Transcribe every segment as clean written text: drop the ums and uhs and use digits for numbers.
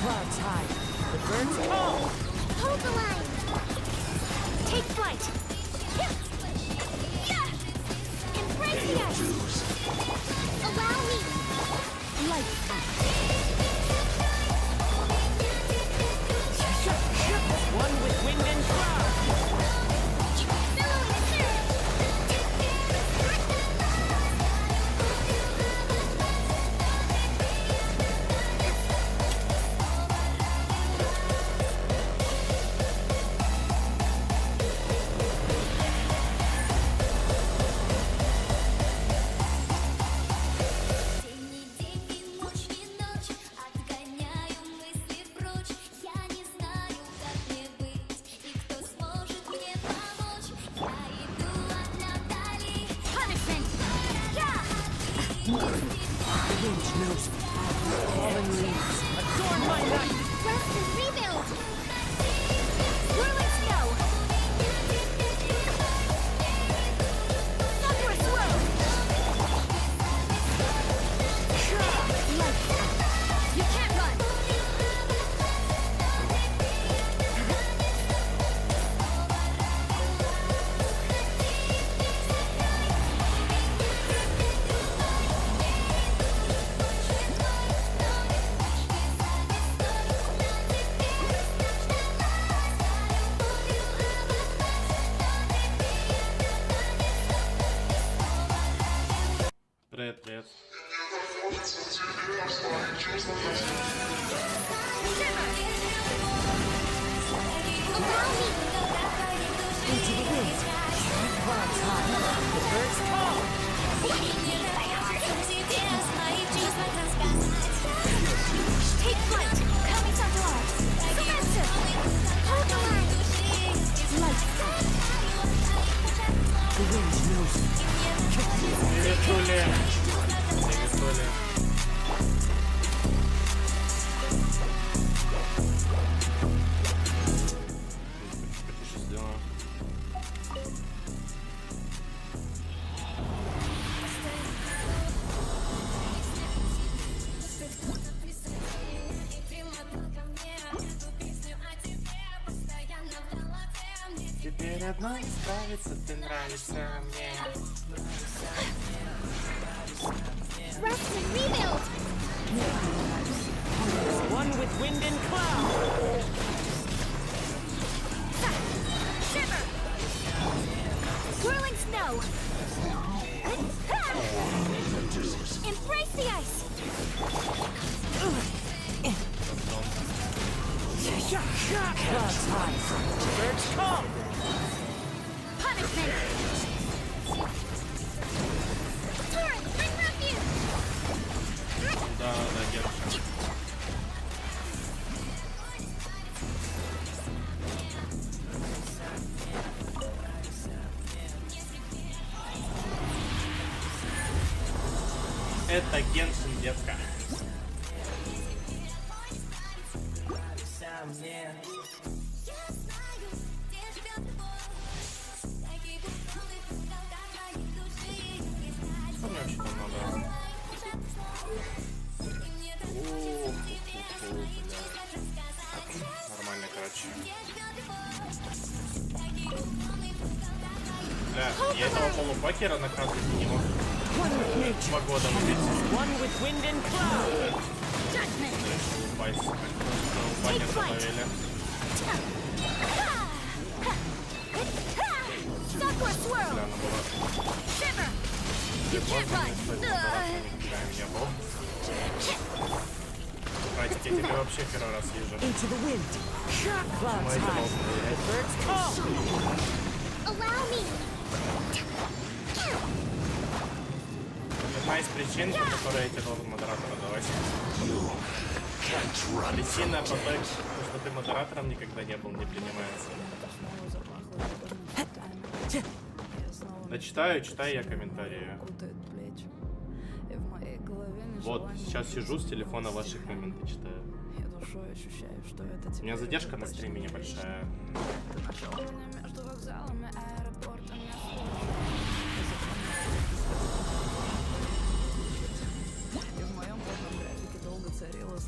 Clouds high. The birds call. Hold the line. Take flight. Embrace the ice. Allow me. Light. One with wind and cloud. Fallen leaves adorn my night. Rest and rebuild. Whirling snow. Upward swirl. Light. You can't run. Привет, привет. Into the wind. Clouds high. The birds call. Take flight. Coming to our Semester. Hold the line. Light. The wind knows it. Привет, Коля. Привет, Коля. Потише сделаем. Теперь одной справиться, ты нравишься мне. Rest and rebuild. One with wind and cloud. Shiver. Whirling snow. Embrace the ice. Clouds high. Birds call. Punishment. Torrent, bring refuge. Да, Геншин. Это Геншин, детка. Что мне вообще там надо? Нормально, короче. Бля, я этого полупакера наказывать не могу. 2 года убить. One with wind and cloud. Упасть. Пакер добавили. Upward swirl. Бля, она была. Shiver. You can't run. Никогда не был. Братик, я тебя вообще первый раз вижу. Into the wind. Clouds Мои high. должны проверять. Birds call. Allow me. Одна из причин, по которой я тебе должен модератора давать. Причина по той, что ты модератором никогда не был, не принимается. Да читаю я комментарии. Вот, сейчас сижу с телефона ваши комменты читаю. У меня задержка на стриме небольшая.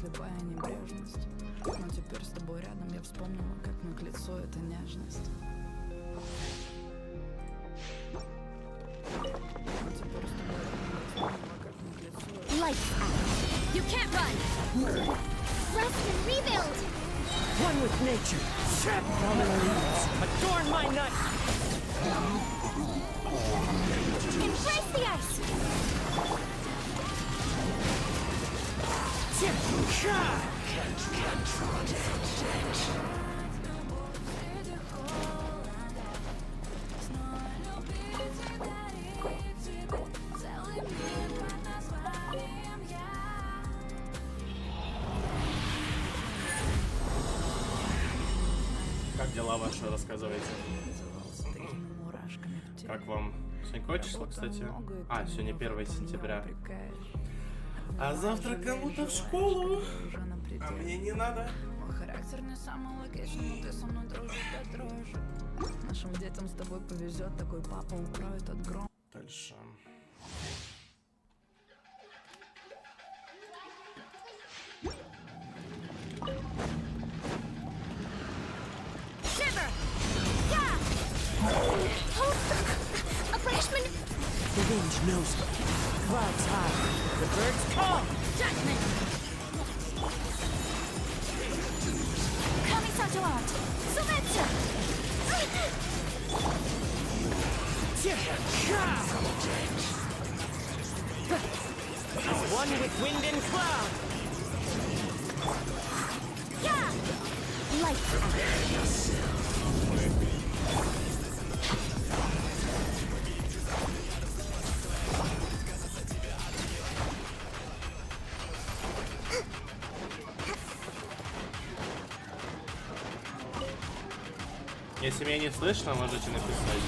слепая небрежность. Но теперь с тобой рядом я вспомнила, как мне к лицу эта нежность. Но теперь с тобой рядом я вспомнила, как мне к лицу эта... Lights out. You can't run. Rest and rebuild. One with nature. Fallen leaves adorn my night. Embrace the ice. Как дела ваши, рассказывайте? Как вам? Сегодня какое число, кстати? А, сегодня 1 сентября. А завтра кому-то в школу. А мне не надо. Характер не самый логичный, но ты со мной дружишь до дрожи. Нашим детям с тобой повезет, такой папа укроет от грома. Дальше. Shiver. Yeah. A freshman. The wind knows me. Clouds high. The birds call. Judgment. Kamisato out. Sumetsu. One with wind and cloud. Yeah. Lights out. Если меня не слышно, можете написать.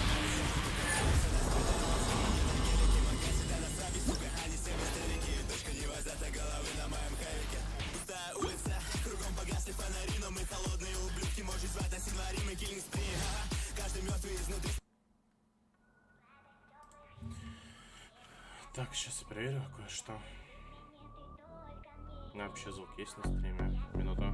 Так, сейчас проверю кое-что. Вообще звук есть на стриме? Минуту.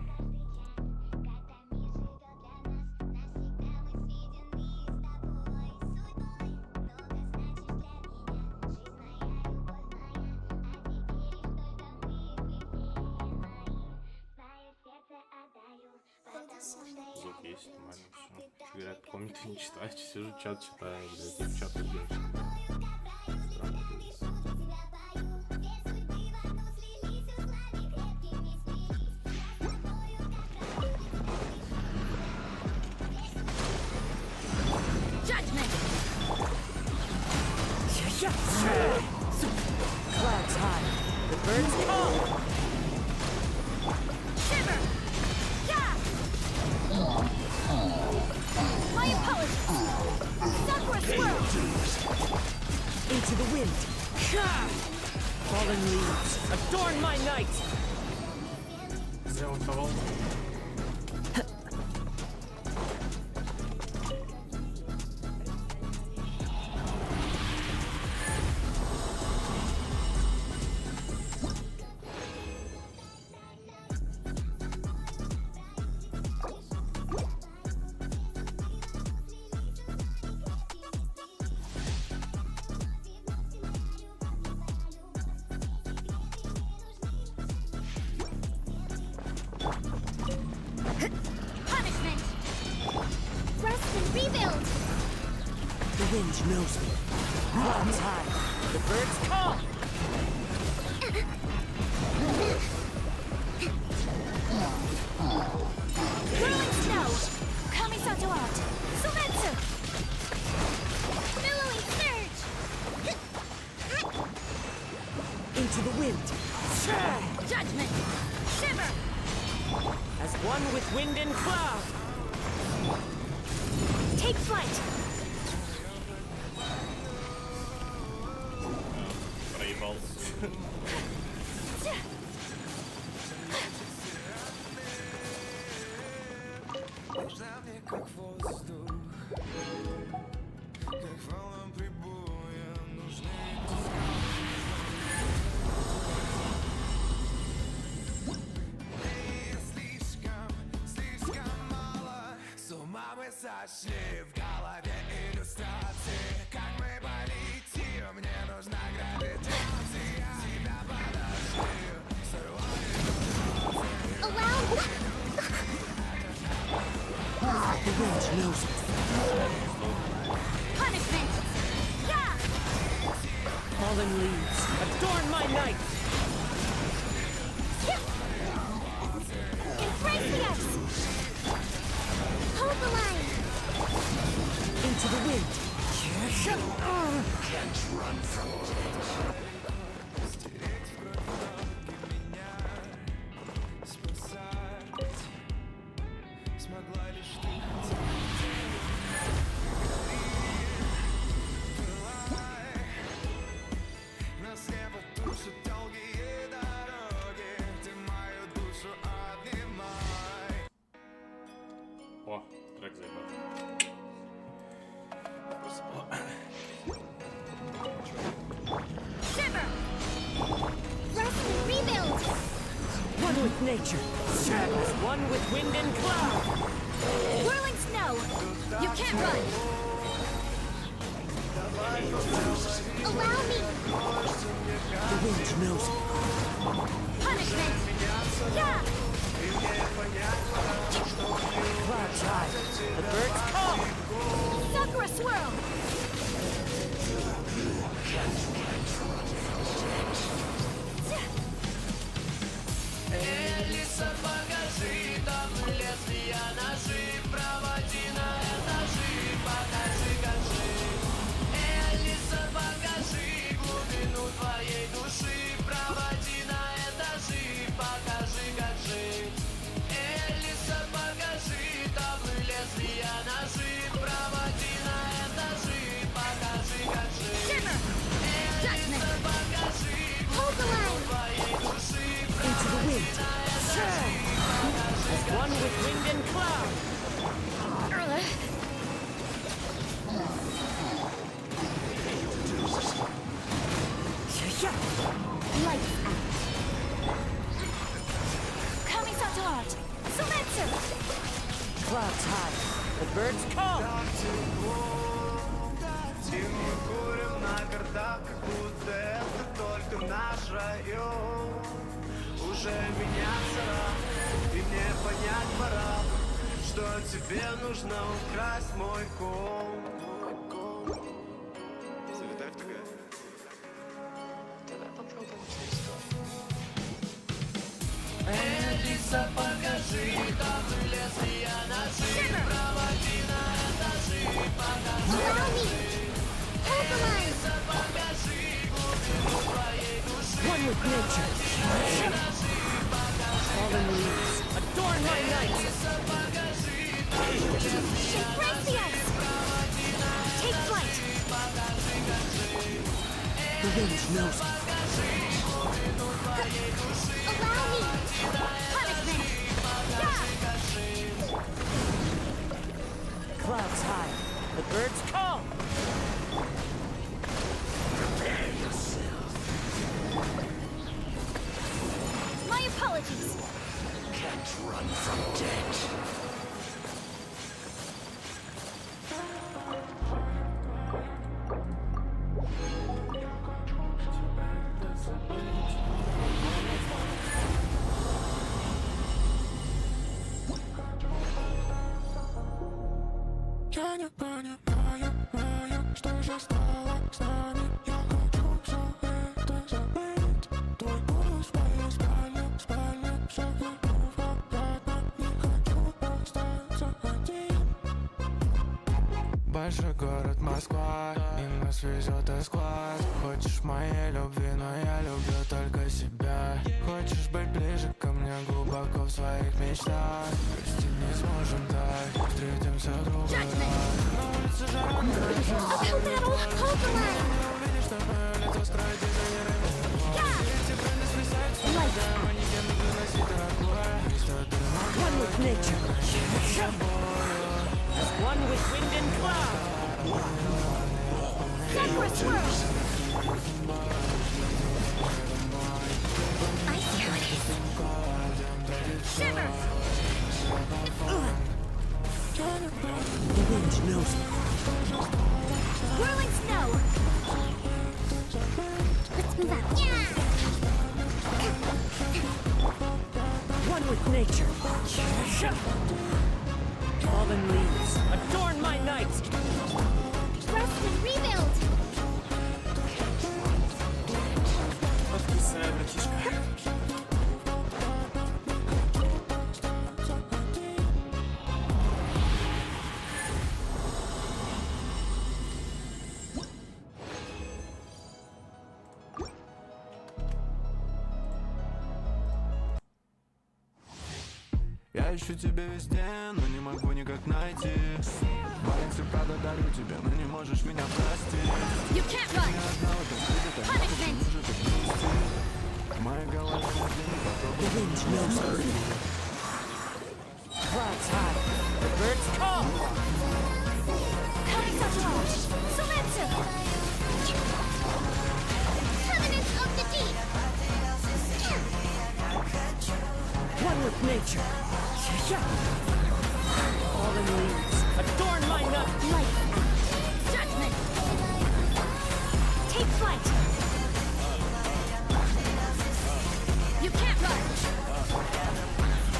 Звук есть, нормально все. Говорят, комменты не читать, сижу, чат читаю, блядь, в чат Геншин. Clouds high. The birds call. Shiver. Yeah. My apologies. Sakura swirl. Into the wind. Fallen leaves adorn my night. Зря он того. Punishment. Rest and rebuild. The wind knows me. Clouds high. The birds call. Whirling snow. Kamisato out. Sumetsu. Billowing surge. Into the wind. Judgment. Shiver. As one with wind and cloud. Take flight. Проебал. подошли, в голове иллюстрации. Как мы полетим, мне нужна гравитация. Тебя подошли, Allow me. The wind knows it. Punishment. Yeah. Fallen leaves, adorn my night. Embrace us. Hold the line. Into the wind. смогла лишь ты. Нас слепо душат долгие дороги. Ты мою душу обнимай. О, трек заебал. Shiver. Rest and rebuild. One with nature, as one with wind and cloud. Whirling snow. You can't run. Allow me. The wind knows it. Punishment. Yeah. Clouds high, the birds call. Sakura swirl. Элиса, покажи, там лезвия ножи, проводи на этажи, покажи, как жить. Элиса, покажи глубину твоей души, проводи на этажи, покажи, как жить. Элиса, покажи, там лезвия ножи, проводи на этажи, покажи, как жить. Shiver. Judgment. Элиса, покажи Hold the line. твоей души, Into the wind. As one with wind and cloud. Lights out. Kamisato art. Sumetsu. Clouds high, the birds call. мы курим на гордах, как будто это только наш район. Уже меняться рад, и мне понять пора, что тебе нужно украсть мой ком. Залетай в ТГ. Давай попробуем через то. Элиса, покажи, там лезвия ножи, проводи на этажи, покажи. Allow me. Hold the line. Покажи глубину твоей души. One with nature. Fallen leaves, adorn my night. Embrace the ice. Take flight. The wind knows it. Allow me. Punishment. Yeah. Clouds high, the birds call. My apologies. Я не понимаю, что же стало с нами. Я хочу все это забыть. Твой голос в моей спальне, все верну обратно. Не хочу остаться один. Большой город Москва, и нас везет эсквад. Хочешь моей любви, но я люблю только себя. Хочешь быть ближе ко мне глубоко в своих мечтах. Прости, не сможем так, встретимся в другой раз. На улице жара, Uphill battle. Hold the line. увидишь, что мое лицо скроет дизайнерами. Yeah. Эти бренды свисают, Lights out. манекены приносить дорогое. One with nature. As one with wind and cloud. Sakura swirl. I see how it is. Shiver. The with nature. Fallen leaves adorn my night. Rest and rebuild. Подписывай, братишка. Я ищу тебя везде, но не могу никак найти. Маленький, правда, дарю тебе, но не можешь меня простить. You can't run. Punishment. В моей голове The wind knows earth. Clouds high. The birds call. Coming Saturage. Soletsu. Covenant of the deep. One with nature. Fallen leaves adorn my night. Light. Judgment. Take flight. You can't run.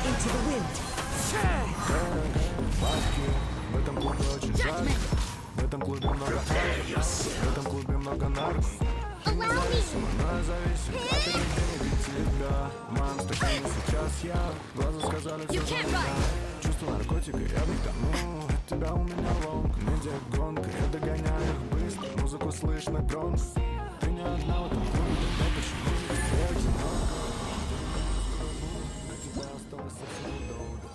Into the wind. в этом клубе очень жарко. Judgment. В этом клубе много альфа. В этом клубе много нарков. Allow me. Но я зависим от этой денег тебя. В моем стакане сейчас я. Глаза сказали все You за can't меня. run. Чувство наркотика, я в них тону. От тебя у меня ломка. Медиа гонка, я догоняю их быстро. Музыку слышно громко. Ты не одна в этом клубе, тогда почему ты одинока? От тебя осталось совсем недолго.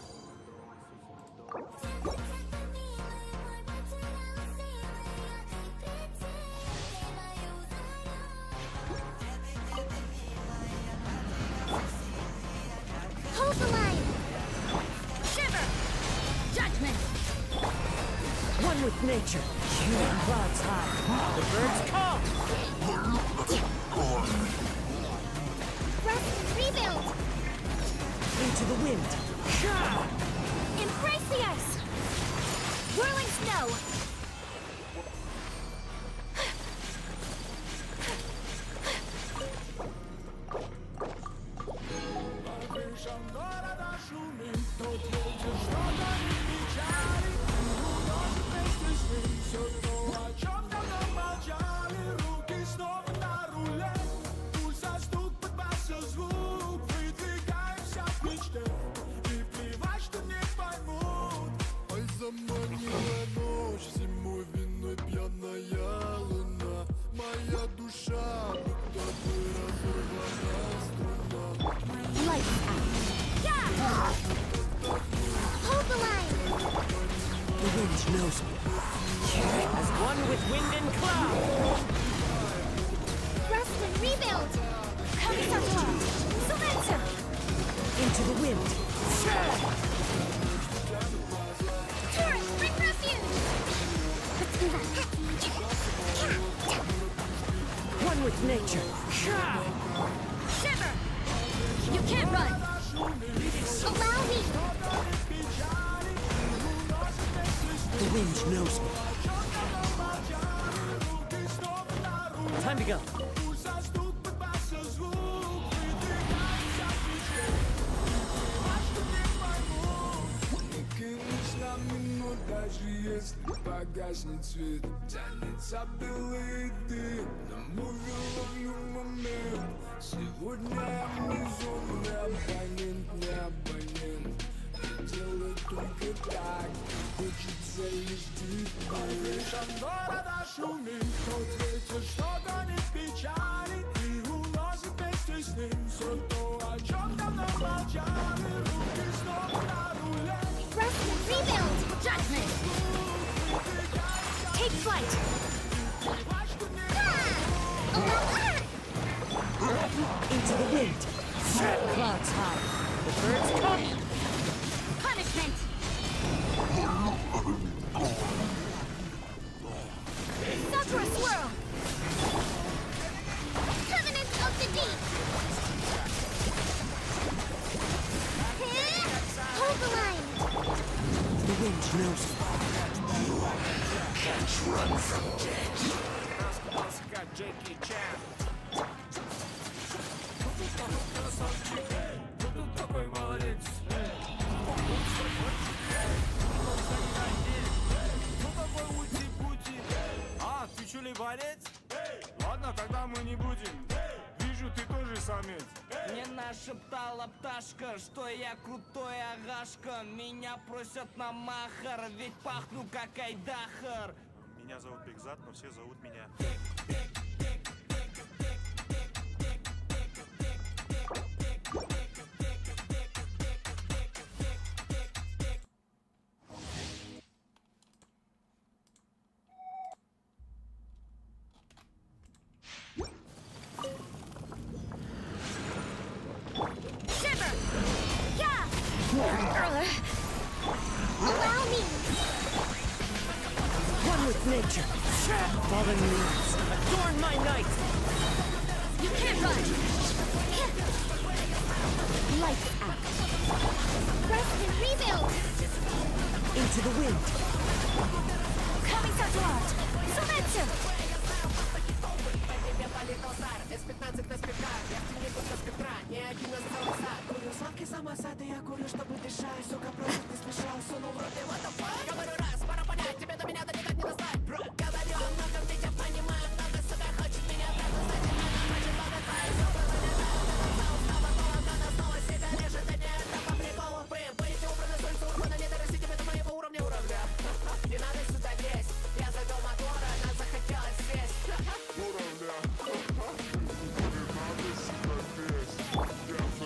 Hold the line. Shiver. Judgment. One with nature. Clouds high. The birds call. Rest and rebuild. Into the wind. Embrace the ice. Whirling snow. Lights out. Yeah! Hold the line. The wind knows me. As one with wind and cloud. Rest and rebuild. Coming Saturage. Soletsu. Into the wind. Tourist, bring refuge. One with nature. Shiver. You can't run. Allow me. The wind knows me. Time to go. Даже если погаснет свет, тянется белый дым. На муве ловлю момент. Сегодня я внизу, не абонент, не абонент. Я делаю только так, хочется лишь детей. Города шумит, тот ветер, что гонит печали и уносит вместе с ним все то, о чем давно молчали. Руки снова на руле. Rest and rebuild. Judgment. Take flight. Into the wind. Clouds high. The birds call. Punishment. Sakura swirl. Covenant of the deep. Hold the line. The wind knows me. Такой молодец. Мне нашептала пташка, что я крутой агашка. Меня просят на махар, ведь пахну как айдахар. Меня зовут Бигзат, но все зовут меня. Allow me. One with nature. Fallen leaves adorn my night. You can't run. Lights out. Rest and rebuild. Into the wind. Coming so hard. Солнце.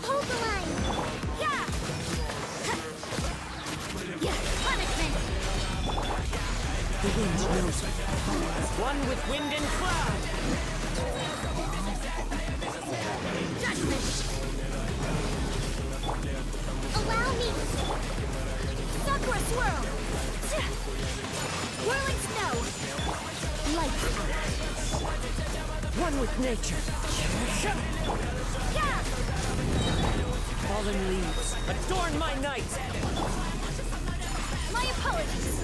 Hold the line. Yeah. Yeah. Punishment. The wind knows me. One with wind and cloud. Judgment. Allow me. Sakura swirl. Whirling snow. Lights out. One with nature. Yeah. Fallen leaves adorn my night. My apologies.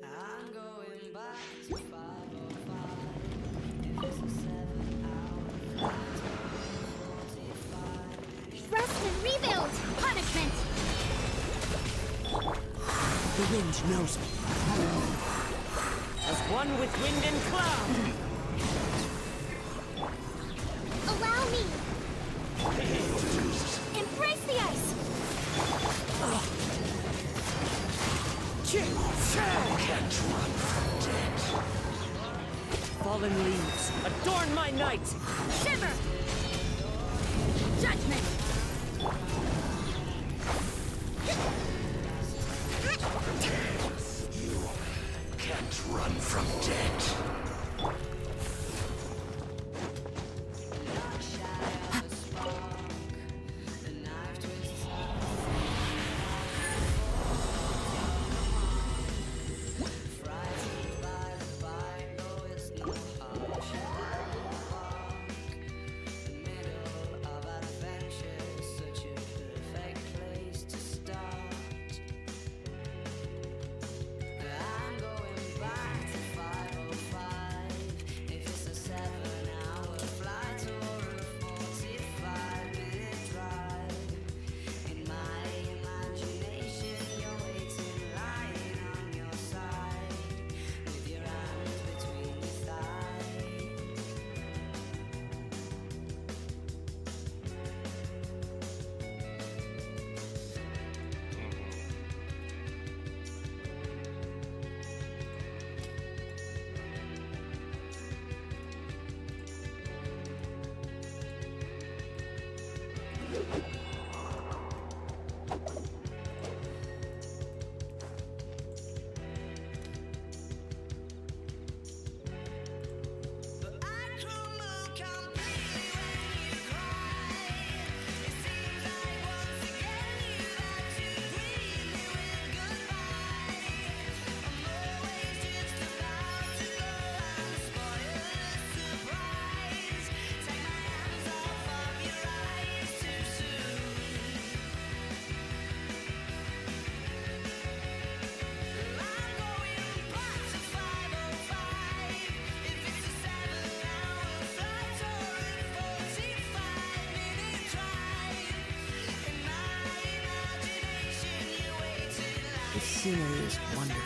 I'm going back to 505. Rest and rebuild. Punishment. The wind knows me. As one with wind and cloud. Allow me. Embrace the ice. Fallen leaves adorn my night. Shiver. Judgment. Can't run from death. Such a The scenery is wonderful.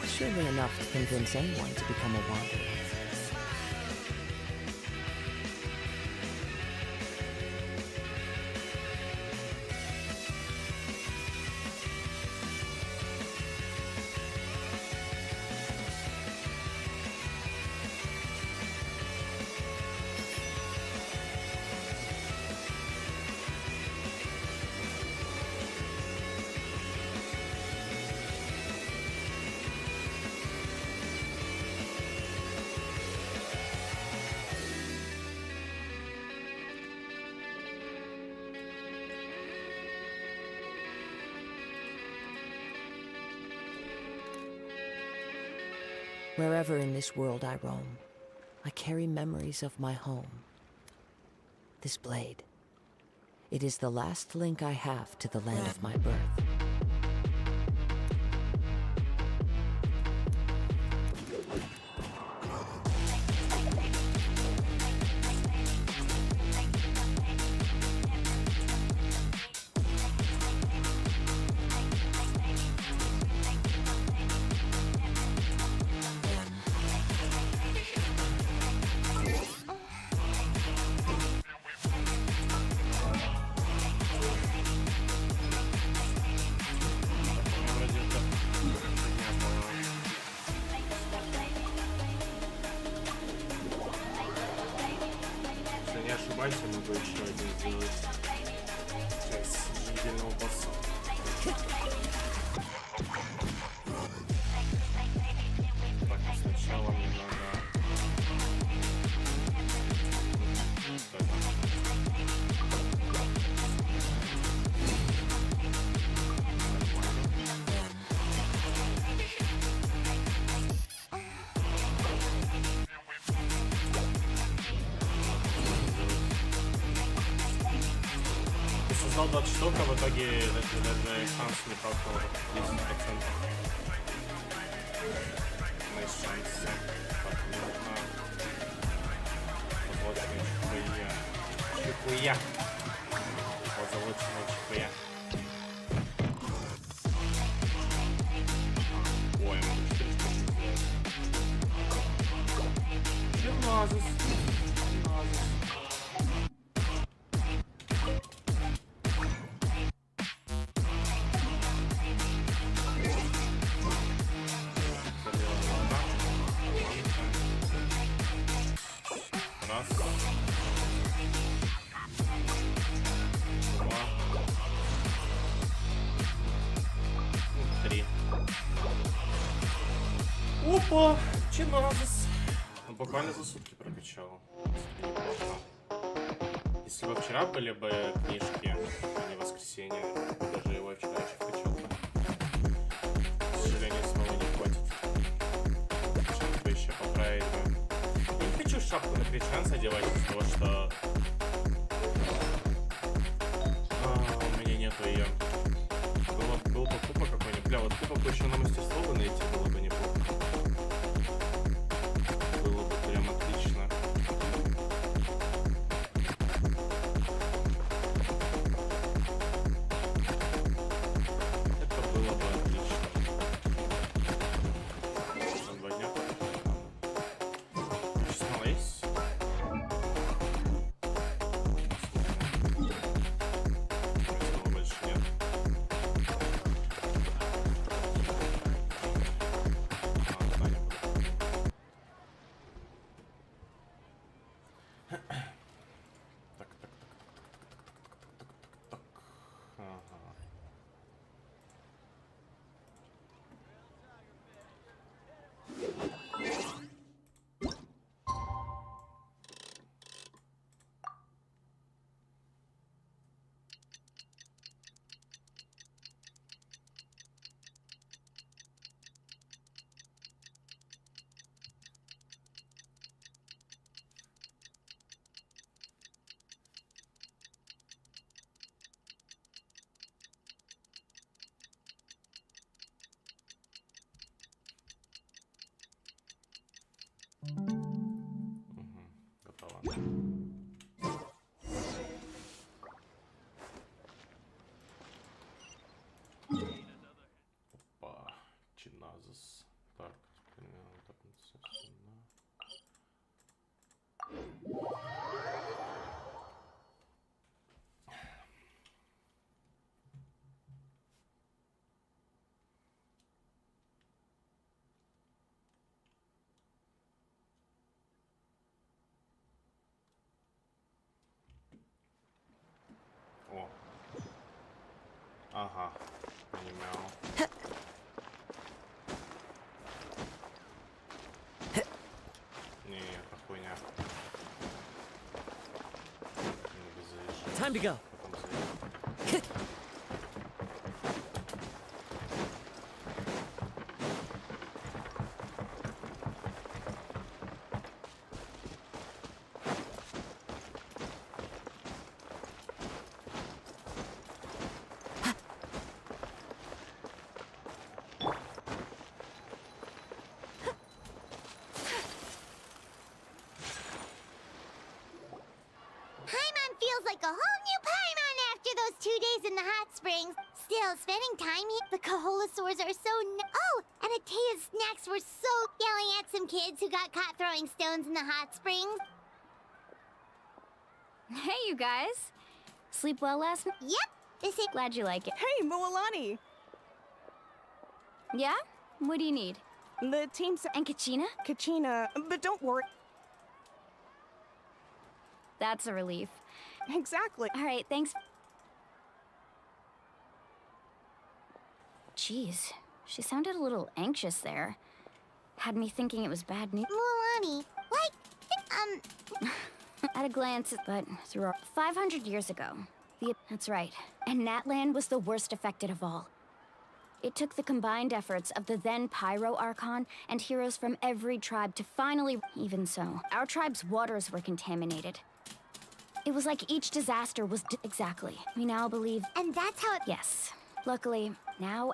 Surely enough to convince anyone to become a wanderer. Wherever in this world I roam, I carry memories of my home. This blade, it is the last link I have to the land of my birth. Ошибайся, могу еще один сделать. Часть недельного босса. Так, а сначала мне надо... Создал 20 штук, а в итоге даже шанс не прошел 10%. Найс шанс. Так, мне нужна позолоченная чехуя. Чехуя. Позолоченная чехуя. Ой, могу 4 штуки сделать. Гимназис. Опа! Чиназис! Он буквально за сутки прокачал. Если бы вчера были бы книжки, а не воскресенье, даже его вчера еще вкачал бы. К сожалению, снова не хватит. Шапку еще поправить бы. Я не хочу шапку на кричанца одевать из-за того, что у меня нету ее. Был бы купа какой-нибудь. Бля, вот купа бы еще на мастерство бы найти было бы неплохо. Было бы прям отлично. Это было бы отлично. За 2 дня. Сейчас мало есть. Снова больше нет. базис. Так, примерно так сюда. О. Ага. Понимаю. Не, это хуйня. Надо заезжать. Time to go. Потом заезжать. Paimon feels like a whole new Paimon after those 2 days in the hot springs. Still, spending time here, the Kaholasaurs are so oh, and Atea's snacks were so yelling at some kids who got caught throwing stones in the hot springs. Hey, you guys. Sleep well last night? Yep, this is Glad you like it. Hey, Moalani! Yeah? What do you need? The team's And Kachina? Kachina, but don't worry. That's a relief. Exactly. All right, thanks. Jeez, she sounded a little anxious there. Had me thinking it was bad news. Moalani. Like, At a glance, but through 500 years ago. That's right. And Natlan was the worst affected of all. It took the combined efforts of the then Pyro Archon and heroes from every tribe to finally... Even so, our tribe's waters were contaminated. It was like each disaster was... Exactly. We now believe... and that's how it. Yes. Luckily, now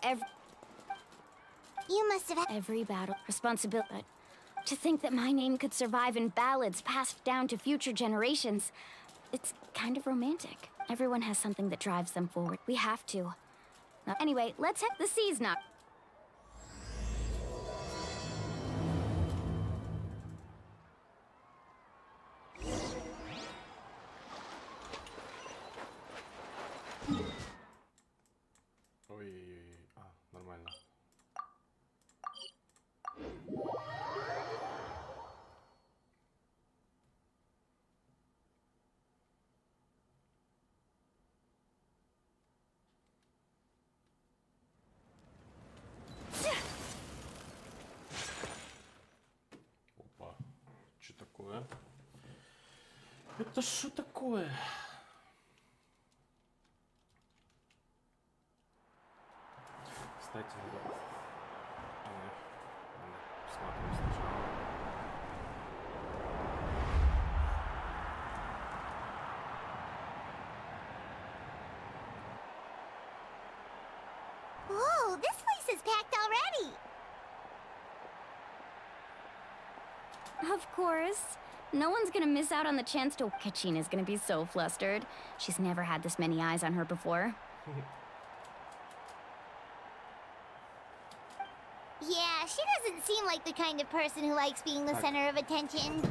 You must have had. every battle... Responsibility... But to think that my name could survive in ballads passed down to future generations... It's kind of romantic. Everyone has something that drives them forward. We have to. Anyway, let's hit the seas now. Ой-ой-ой. А, нормально. Опа. Что такое? Это что такое? Кстати, надо... Надо посмотрим сначала. Whoa, this place is packed already. Of course. No one's gonna miss out on the chance to... Kachina's gonna be so flustered. She's never had this many eyes on her before. Yeah, she doesn't seem like the kind of person who likes being the center of attention.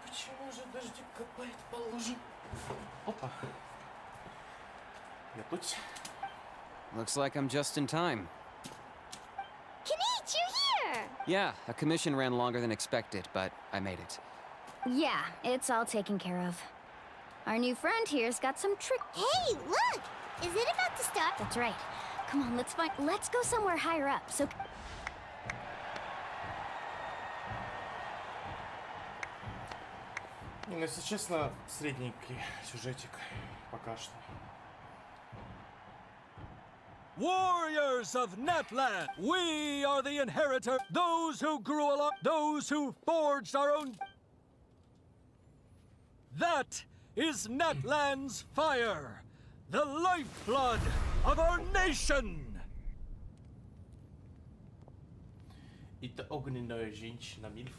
Почему же дождик капает по лужам? Опа. Я тут. Looks like I'm just in time. Kenich, you're here! Yeah, a commission ran longer than expected, but I made it. Yeah, it's all taken care of. Our new friend here's got some trick. Hey, look! Is it about to start? That's right. Come on, let's go somewhere higher up, so... Ну, если честно, средненький сюжетик пока что. Warriors of Natland, we are the inheritor, those who grew along, those who forged our own. That is Natland's fire, the lifeblood of our nation. Это огненная женщина Мильфа.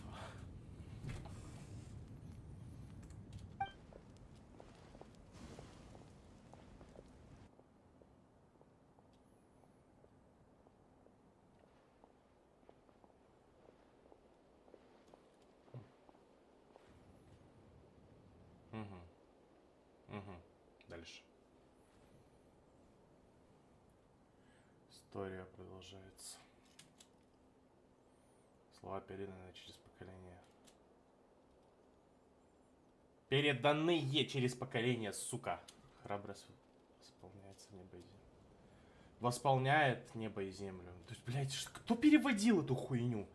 Дальше. История продолжается. Слова переданы через поколение. Переданные через поколение, сука. Храбрость восполняется небо и землю. Восполняет небо и землю. То есть, блядь, кто переводил эту хуйню?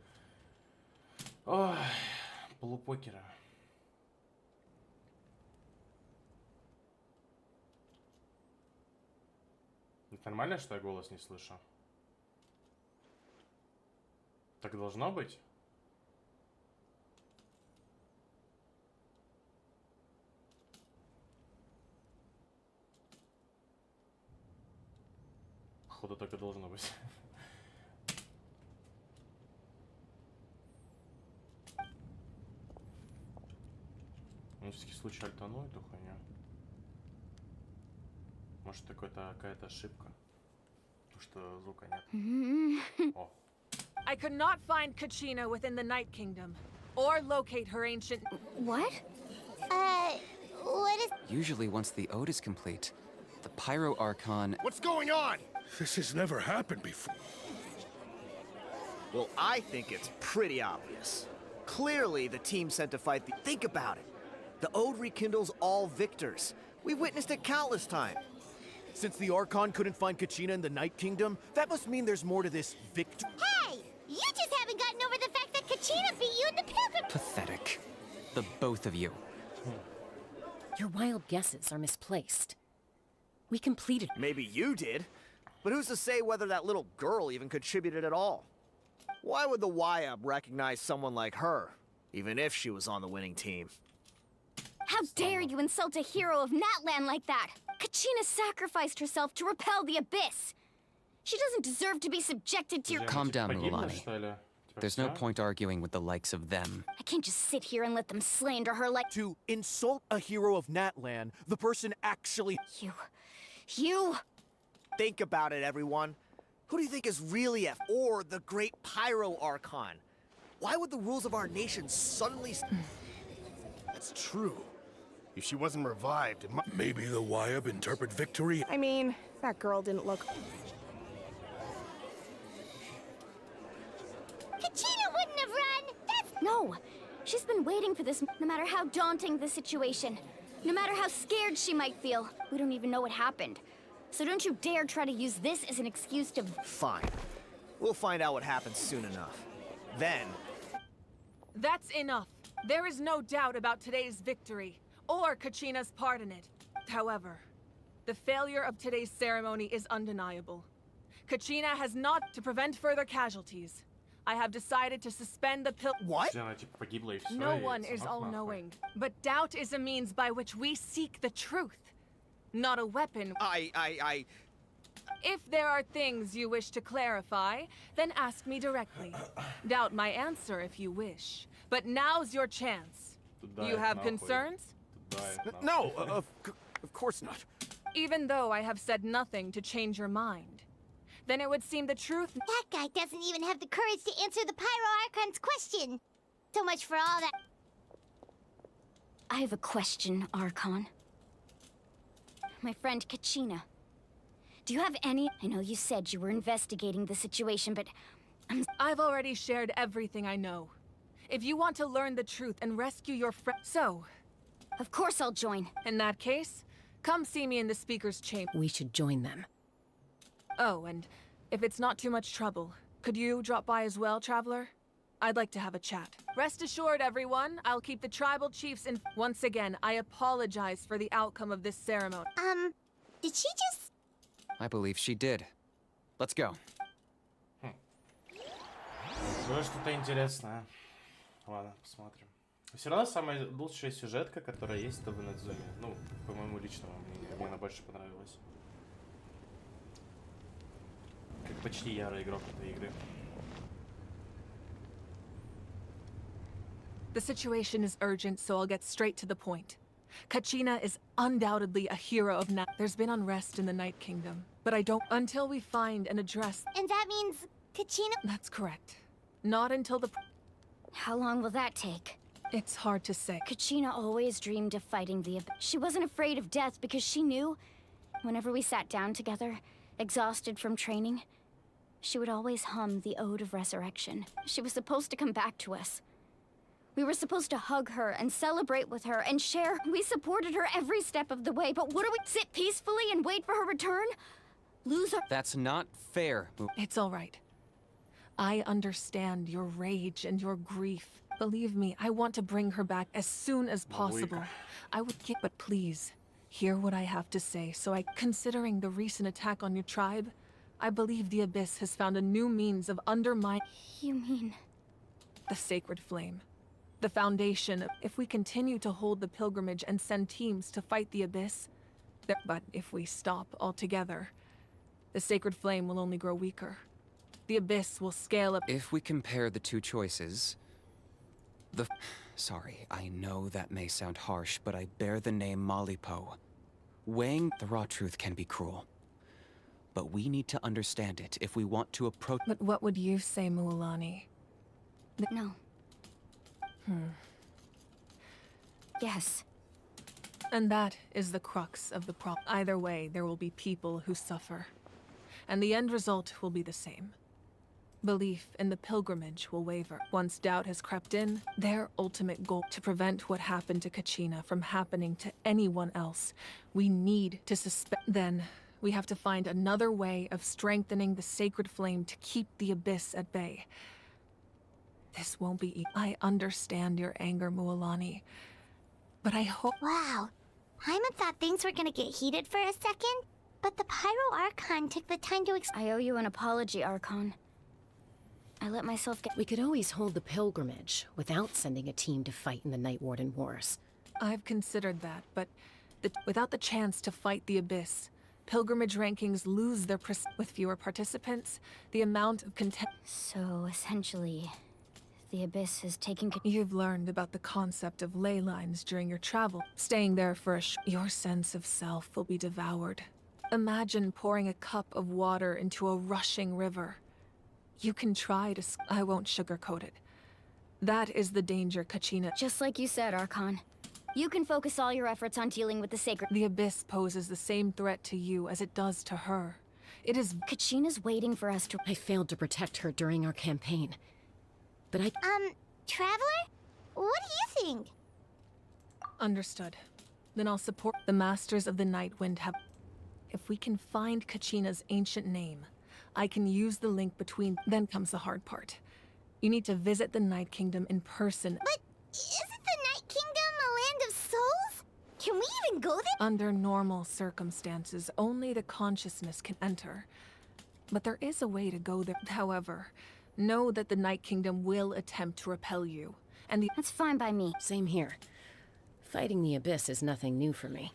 Ой, полупокера. Это нормально, что я голос не слышу? Так должно быть? Походу так и должно быть. На всякий случай альтану эту хуйню. Может, какая-то ошибка. Потому что звука нет. О. I could not find Kachina within the Night Kingdom, or locate her ancient... What? What is... Usually once the ode is complete, the Pyro Archon... What's going on? This has never happened before. Well, I think it's pretty obvious. Clearly, the team sent to fight the... Think about it. The ode rekindles all victors. We witnessed it countless times. Since the Archon couldn't find Kachina in the Night Kingdom, that must mean there's more to this victory. Hey! You just haven't gotten over the fact that Kachina beat you in the Pilgrim... Pathetic. The both of you. Your wild guesses are misplaced. We completed... Maybe you did, but who's to say whether that little girl even contributed at all? Why would the YUB recognize someone like her, even if she was on the winning team? How dare you insult a hero of Natland like that? Kachina sacrificed herself to repel the abyss. She doesn't deserve to be subjected to your... Calm down, Mulani. There's no point arguing with the likes of them. I can't just sit here and let them slander her like... To insult a hero of Natland, the person actually... You... Think about it, everyone. Who do you think is really or the great Pyro Archon? Why would the rules of our nation suddenly... That's true. If she wasn't revived, it might... Maybe the YUB interpret victory... I mean, that girl didn't look... Kachina wouldn't have run! That's... No! She's been waiting for this, no matter how daunting the situation. No matter how scared she might feel. We don't even know what happened. So don't you dare try to use this as an excuse to... Fine. We'll find out what happens soon enough. Then... That's enough. There is no doubt about today's victory, or Kachina's part in it. However, the failure of today's ceremony is undeniable. Kachina has not to prevent further casualties. I have decided to suspend the What? No one is all-knowing, but doubt is a means by which we seek the truth, not a weapon. If there are things you wish to clarify, then ask me directly. Doubt my answer if you wish. But now's your chance. You have concerns? No, of course not. even though I have said nothing to change your mind. Then it would seem the truth— That guy doesn't even have the courage to answer the Pyro Archon's question. So much for all that. I have a question, Archon. My friend Kachina. Do you have any— I know you said you were investigating the situation, but I've already shared everything I know. If you want to learn the truth and rescue your friend— So— Of course I'll join. In that case, come see me in the speaker's chamber. We should join them. Oh, and if it's not too much trouble, could you drop by as well, Traveler? I'd like to have a chat. Rest assured, everyone, I'll keep the tribal chiefs in— Once again, I apologize for the outcome of this ceremony. Did she just— I believe she did. Let's go. Было что-то интересное. Ладно, посмотрим. Все равно самая лучшая сюжетка, которая есть, это в Надзуме. Ну, по моему личному мнению, мне она больше понравилась. Как почти ярый игрок этой игры. The situation is urgent, so I'll get straight to the point. Kachina is undoubtedly a hero of There's been unrest in the Night Kingdom, but I don't— Until we find and address— And that means Kachina— That's correct. Not until the— How long will that take? It's hard to say. Kachina always dreamed of fighting the Abyss. She wasn't afraid of death because she knew whenever we sat down together, exhausted from training, she would always hum the Ode of Resurrection. She was supposed to come back to us. We were supposed to hug her and celebrate with her and share. We supported her every step of the way, but what do we— Sit peacefully and wait for her return? Lose her— That's not fair. It's all right. I understand your rage and your grief. Believe me, I want to bring her back as soon as possible. I would get— But please, hear what I have to say, Considering the recent attack on your tribe, I believe the Abyss has found a new means of undermining— You mean— The sacred flame. The foundation of— If we continue to hold the pilgrimage and send teams to fight the Abyss— But if we stop altogether, the sacred flame will only grow weaker. The Abyss will scale up— If we compare the two choices, Sorry, I know that may sound harsh, but I bear the name Malipo. Weighing the raw truth can be cruel. But we need to understand it if we want to approach— But what would you say, Mualani? No. Yes. And that is the crux of the problem. Either way, there will be people who suffer. And the end result will be the same. Belief in the pilgrimage will waver. Once doubt has crept in, their ultimate goal— To prevent what happened to Kachina from happening to anyone else, we need to suspect— Then, we have to find another way of strengthening the sacred flame to keep the Abyss at bay. This won't be easy. I understand your anger, Mualani. But I hope— Wow. Hyman thought things were gonna get heated for a second, but the Pyro Archon took the time to I owe you an apology, Archon. I let myself get— We could always hold the pilgrimage without sending a team to fight in the Night Warden Wars. I've considered that, but without the chance to fight the Abyss, pilgrimage rankings lose their with fewer participants, the amount of content— So, essentially, the Abyss has taken— You've learned about the concept of ley lines during your travel. Staying there for your sense of self will be devoured. Imagine pouring a cup of water into a rushing river. You can try to— I won't sugarcoat it. That is the danger, Kachina— Just like you said, Archon. You can focus all your efforts on dealing with the sacred— The Abyss poses the same threat to you as it does to her. It is— Kachina's waiting for us to— I failed to protect her during our campaign. But I— Traveler? What do you think? Understood. Then I'll support— The Masters of the Night Wind have— If we can find Kachina's ancient name, I can use the link between— Then comes the hard part. You need to visit the Night Kingdom in person. But isn't the Night Kingdom a land of souls? Can we even go there? Under normal circumstances, only the consciousness can enter. But there is a way to go there. However, know that the Night Kingdom will attempt to repel you. And That's fine by me. Same here. Fighting the Abyss is nothing new for me.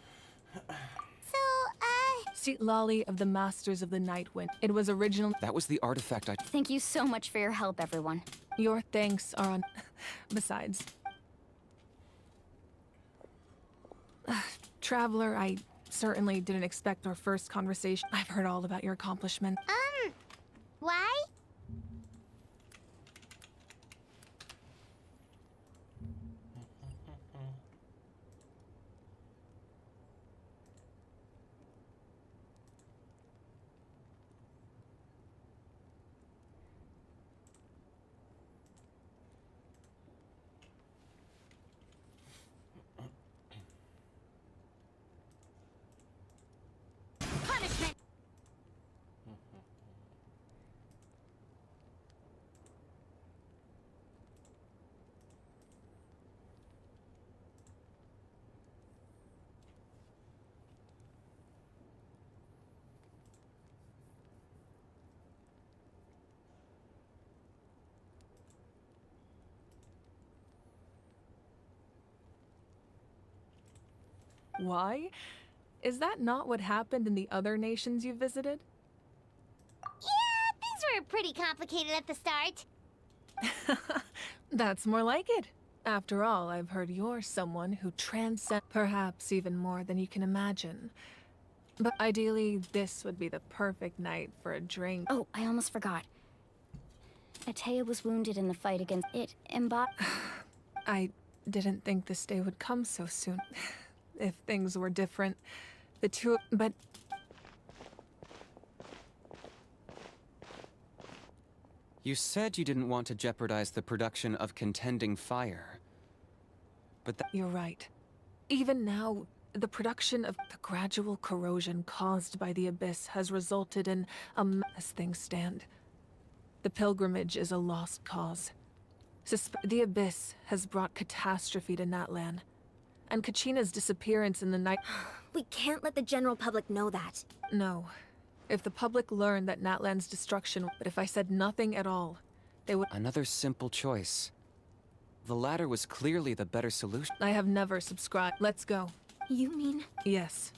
Seat Lolly of the Masters of the Night Wind. It was originally— That was the artifact I— Thank you so much for your help, everyone. Your thanks are on— Besides— Traveler, I certainly didn't expect our first conversation. I've heard all about your accomplishment. Why? Punishment. Why? Is that not what happened in the other nations you visited? Yeah, things were pretty complicated at the start. That's more like it. After all, I've heard you're someone who transcends perhaps even more than you can imagine. But ideally, this would be the perfect night for a drink. Oh, I almost forgot. Atea was wounded in the fight against it, I didn't think this day would come so soon. If things were different, the two... But... You said you didn't want to jeopardize the production of contending fire. But that... You're right. Even now, the production of the gradual corrosion caused by the Abyss has resulted in a mess as things stand. The pilgrimage is a lost cause. The Abyss has brought catastrophe to Natlan. And Kachina's disappearance in the night... We can't let the general public know that. No. If the public learned that Natlan's destruction... But if I said nothing at all, they would... Another simple choice. The latter was clearly the better solution. I have never subscribed. Let's go. You mean? Yes.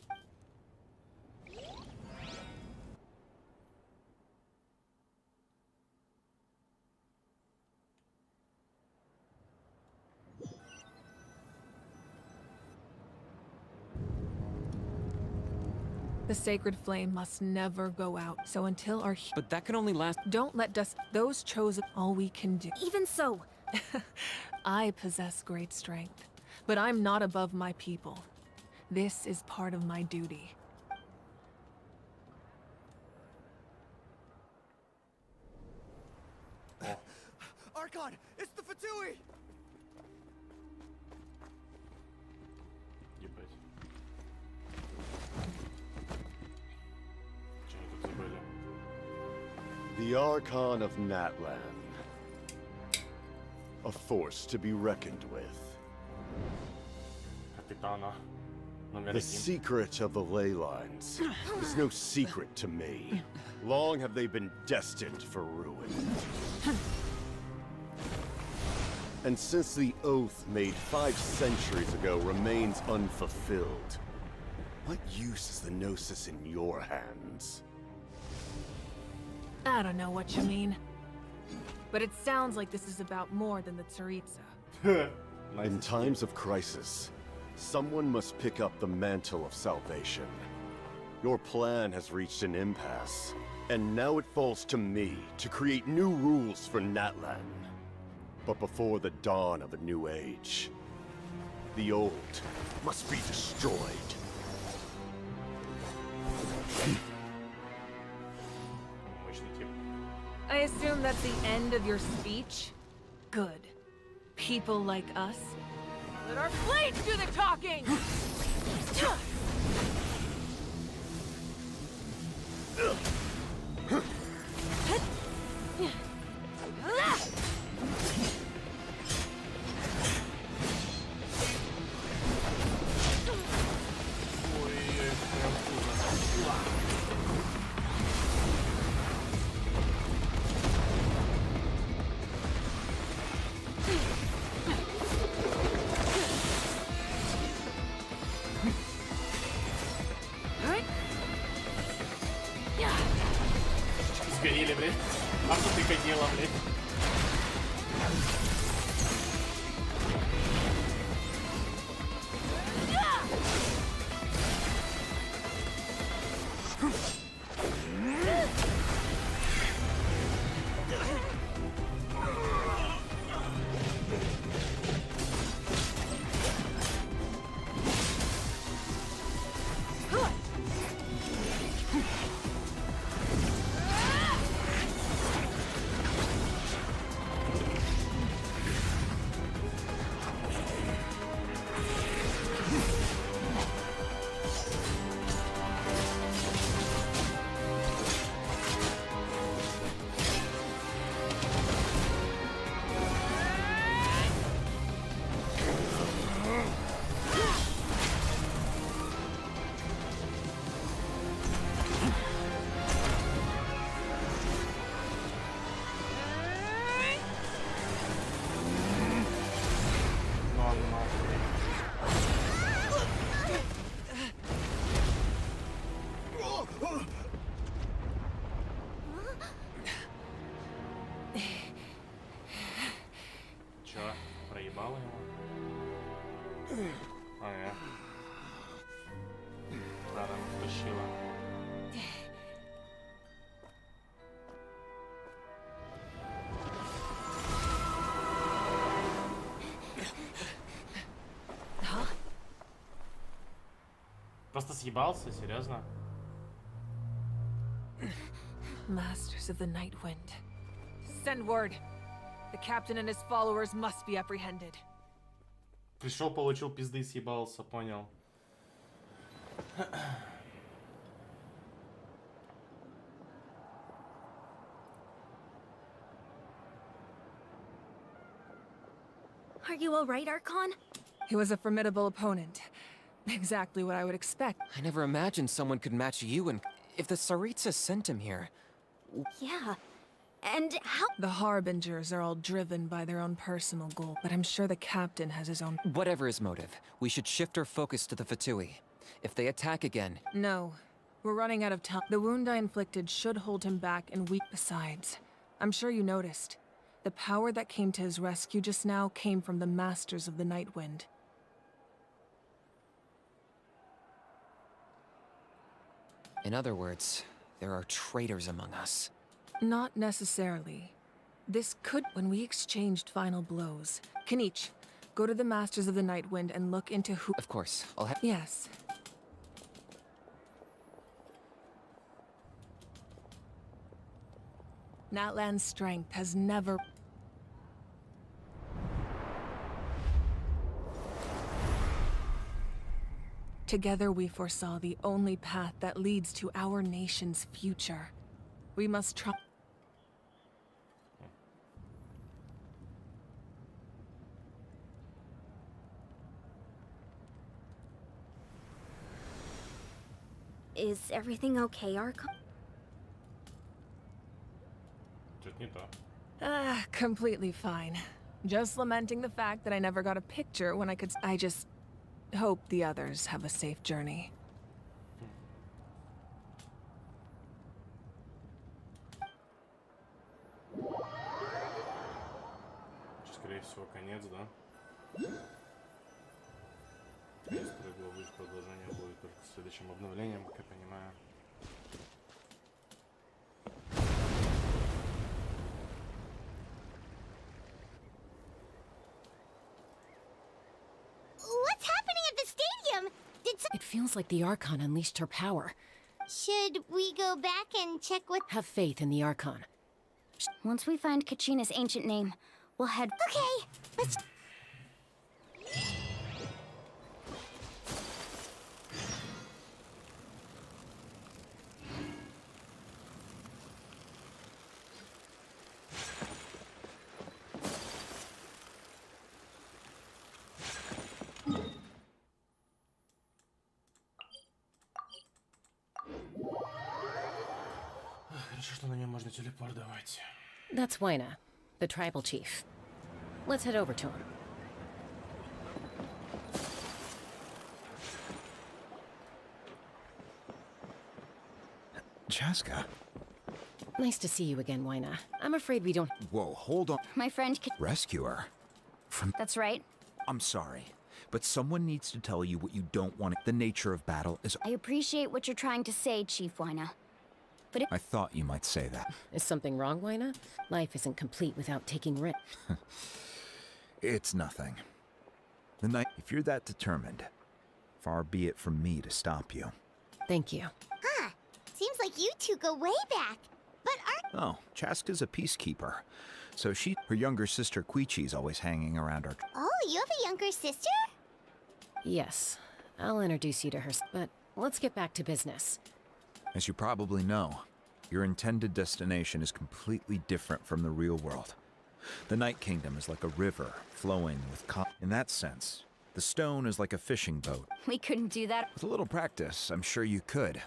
The sacred flame must never go out, so until our... But that can only last... Don't let dust... Those chosen... All we can do. Even so. I possess great strength, but I'm not above my people. This is part of my duty. Archon, it's the Fatui! Ебать. Что они тут забыли? The Archon of Natlan. A force to be reckoned with. Капитана. Номер The один. secret of the ley lines is no secret to me. Long have they been destined for ruin. And since the oath made 5 centuries ago remains unfulfilled, what use is the Gnosis in your hands? I don't know what you mean. But it sounds like this is about more than the Tsaritsa. In times of crisis, someone must pick up the mantle of salvation. Your plan has reached an impasse, and now it falls to me to create new rules for Natlan. But before the dawn of a new age, the old must be destroyed. I assume that's the end of your speech? Good. People like us. Let our blades do the talking! Сгорели, блядь. А что ты хотела, блядь? Просто съебался, серьезно? Masters of the Night Wind. Send word. The captain and his followers must be apprehended. Пришел, получил пизды и съебался, понял. Are you alright, Archon? He was a formidable opponent. Exactly what I would expect. I never imagined someone could match you, and if the Tsaritsa sent him here... Yeah. And how— The Harbingers are all driven by their own personal goal, but I'm sure the captain has his own— Whatever his motive, we should shift our focus to the Fatui. If they attack again... No. We're running out of time. The wound I inflicted should hold him back and weak. Besides, I'm sure you noticed. The power that came to his rescue just now came from the Masters of the Night Wind. In other words, there are traitors among us. Not necessarily. This could— When we exchanged final blows. Kanich, go to the Masters of the Night Wind and look into who— Of course, I'll have— Yes. Natlan's strength has never— Together we foresaw the only path that leads to our nation's future. We must try— Is everything okay, Archon? Что-то не то. Completely fine. Just lamenting the fact that I never got a picture when I could— I just hope the others have a safe journey. Скорее всего, конец, да? Быстрое главы продолжение будет только с следующим обновлением, как я понимаю. What's happening at the stadium? It feels like the Archon unleashed her power. Should we go back and check what— Have faith in the Archon. Once we find Kachina's ancient name, we'll head— Okay, let's— Хорошо, что на нем можно телепорт давать. That's Waina, the tribal chief. Let's head over to him. Chaska. Nice to see you again, Waina. I'm afraid we don't— Whoa, hold on. My friend— Rescuer? From— That's right. I'm sorry, but someone needs to tell you what you don't want. The nature of battle is— I appreciate what you're trying to say, Chief Waina. But I thought you might say that. Is something wrong, Waina? Life isn't complete without taking risks. It's nothing. The night— If you're that determined, far be it from me to stop you. Thank you. Huh. Seems like you two go way back. But Oh, Chaska's a peacekeeper. So her younger sister Quichi's always hanging around her. Oh, you have a younger sister? Yes, I'll introduce you to her, but let's get back to business. As you probably know, your intended destination is completely different from the real world. The Night Kingdom is like a river flowing with In that sense, the stone is like a fishing boat. We couldn't do that. With a little practice, I'm sure you could.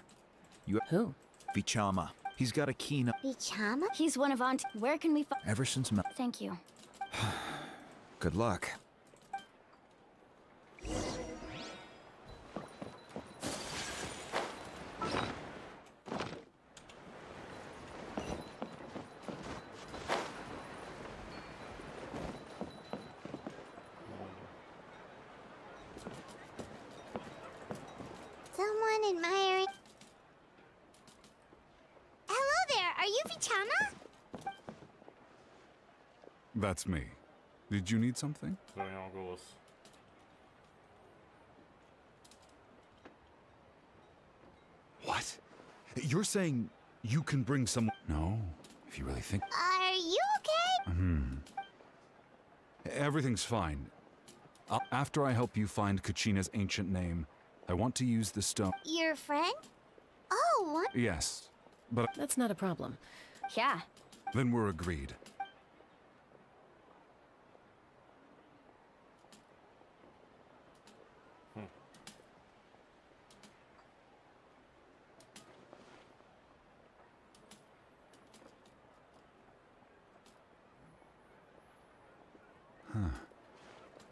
Who? Vichama. He's got a keen— Vichama? He's one of Aunt— Where can we find— Ever since— Thank you. Good luck. Someone admiring— Hello there, are you Vichama? That's me. Did you need something? Понял голос. You're saying you can bring someone? No, if you really think. Are you okay? Everything's fine. After I help you find Kachina's ancient name, I want to use the stone. Your friend? Oh, what? Yes, but That's not a problem. Yeah. then we're agreed.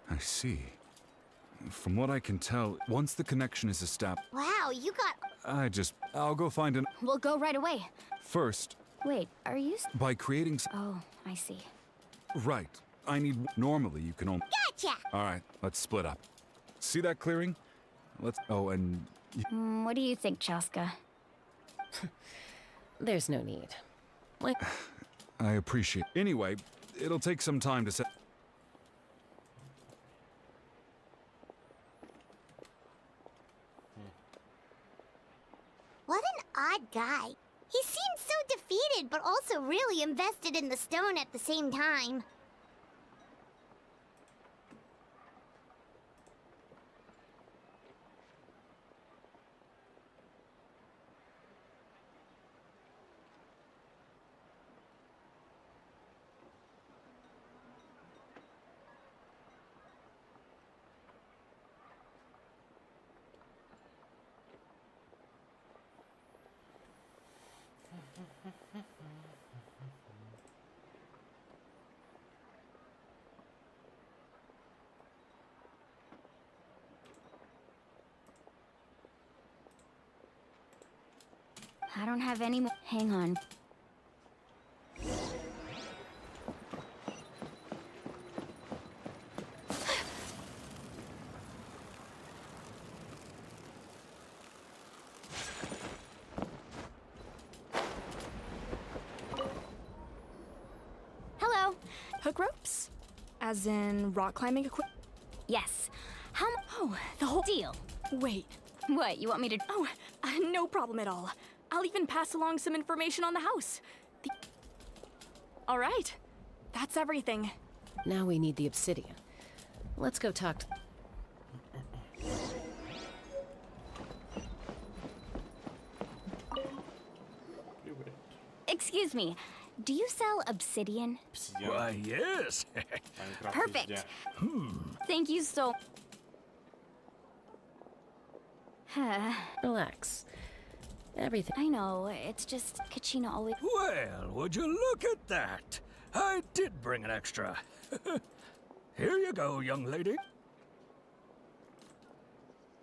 I see. From what I can tell, once the connection is established, Wow, you got... I'll go find an... We'll go right away. First, Wait, are you... by creating... Oh, I see. Right. I need... Normally, you can only... Gotcha! Alright, let's split up. See that clearing? Let's... Oh, and... What do you think, Chaska? There's no need. Like... I appreciate... Anyway, it'll take some time to set... What an odd guy. He seemed so defeated, but also really invested in the stone at the same time. I don't have any more. Hang on. Hello. Hook ropes? As in rock climbing equipment? Yes. Oh, the whole deal. Wait. What, you want me to... Oh, no problem at all. I'll even pass along some information on the house. All right. That's everything. Now we need the obsidian. Let's go talk to... Excuse me. Do you sell obsidian? Why, yes. Perfect. Thank you so... Relax. Everything... I know, it's just Kachina always... Well, would you look at that? I did bring an extra. Here you go, young lady.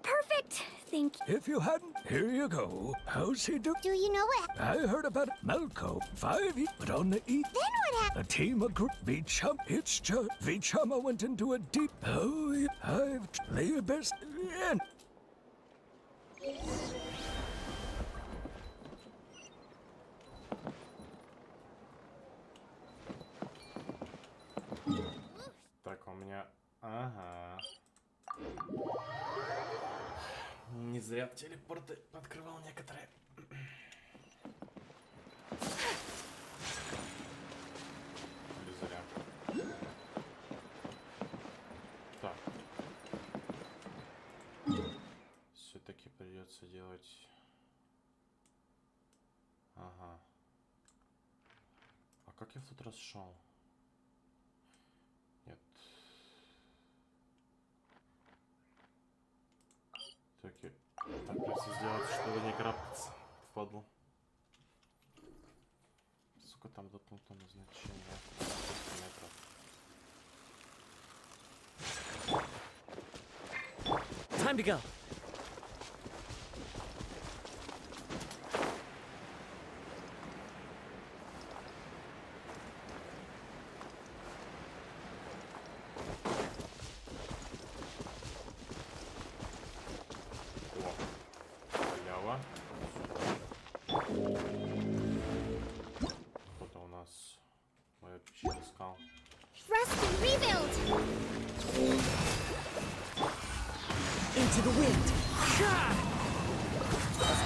Perfect. Thank you. If you hadn't, here you go. How's he do? Do you know what? I heard about Malco. 5 but on the E. Then what happened? A team of Vichama. It's just Vichama went into a deep. Oh, yeah, I've lay best. And так, у меня... Ага. Не зря телепорты открывал некоторые. Или зря. Так. Все-таки придется делать... Ага. А как я в тот раз шел? Нет. Так, придется сделать, чтобы не крапаться. Впадло. Сука, там до пункта назначения 10 метров. Time to go. Кто-то у нас мою пещеру искал. Rusty, rebuild! Into the wind.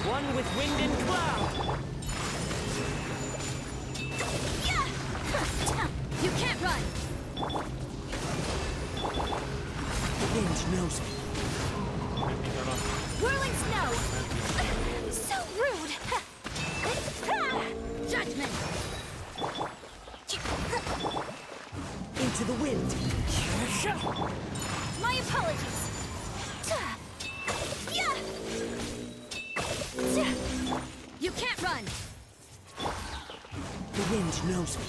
one with wind and cloud. You can't run! The wind knows me. Whirling snow! So rude! Judgment! Into the wind. My apologies! You can't run! The wind knows me.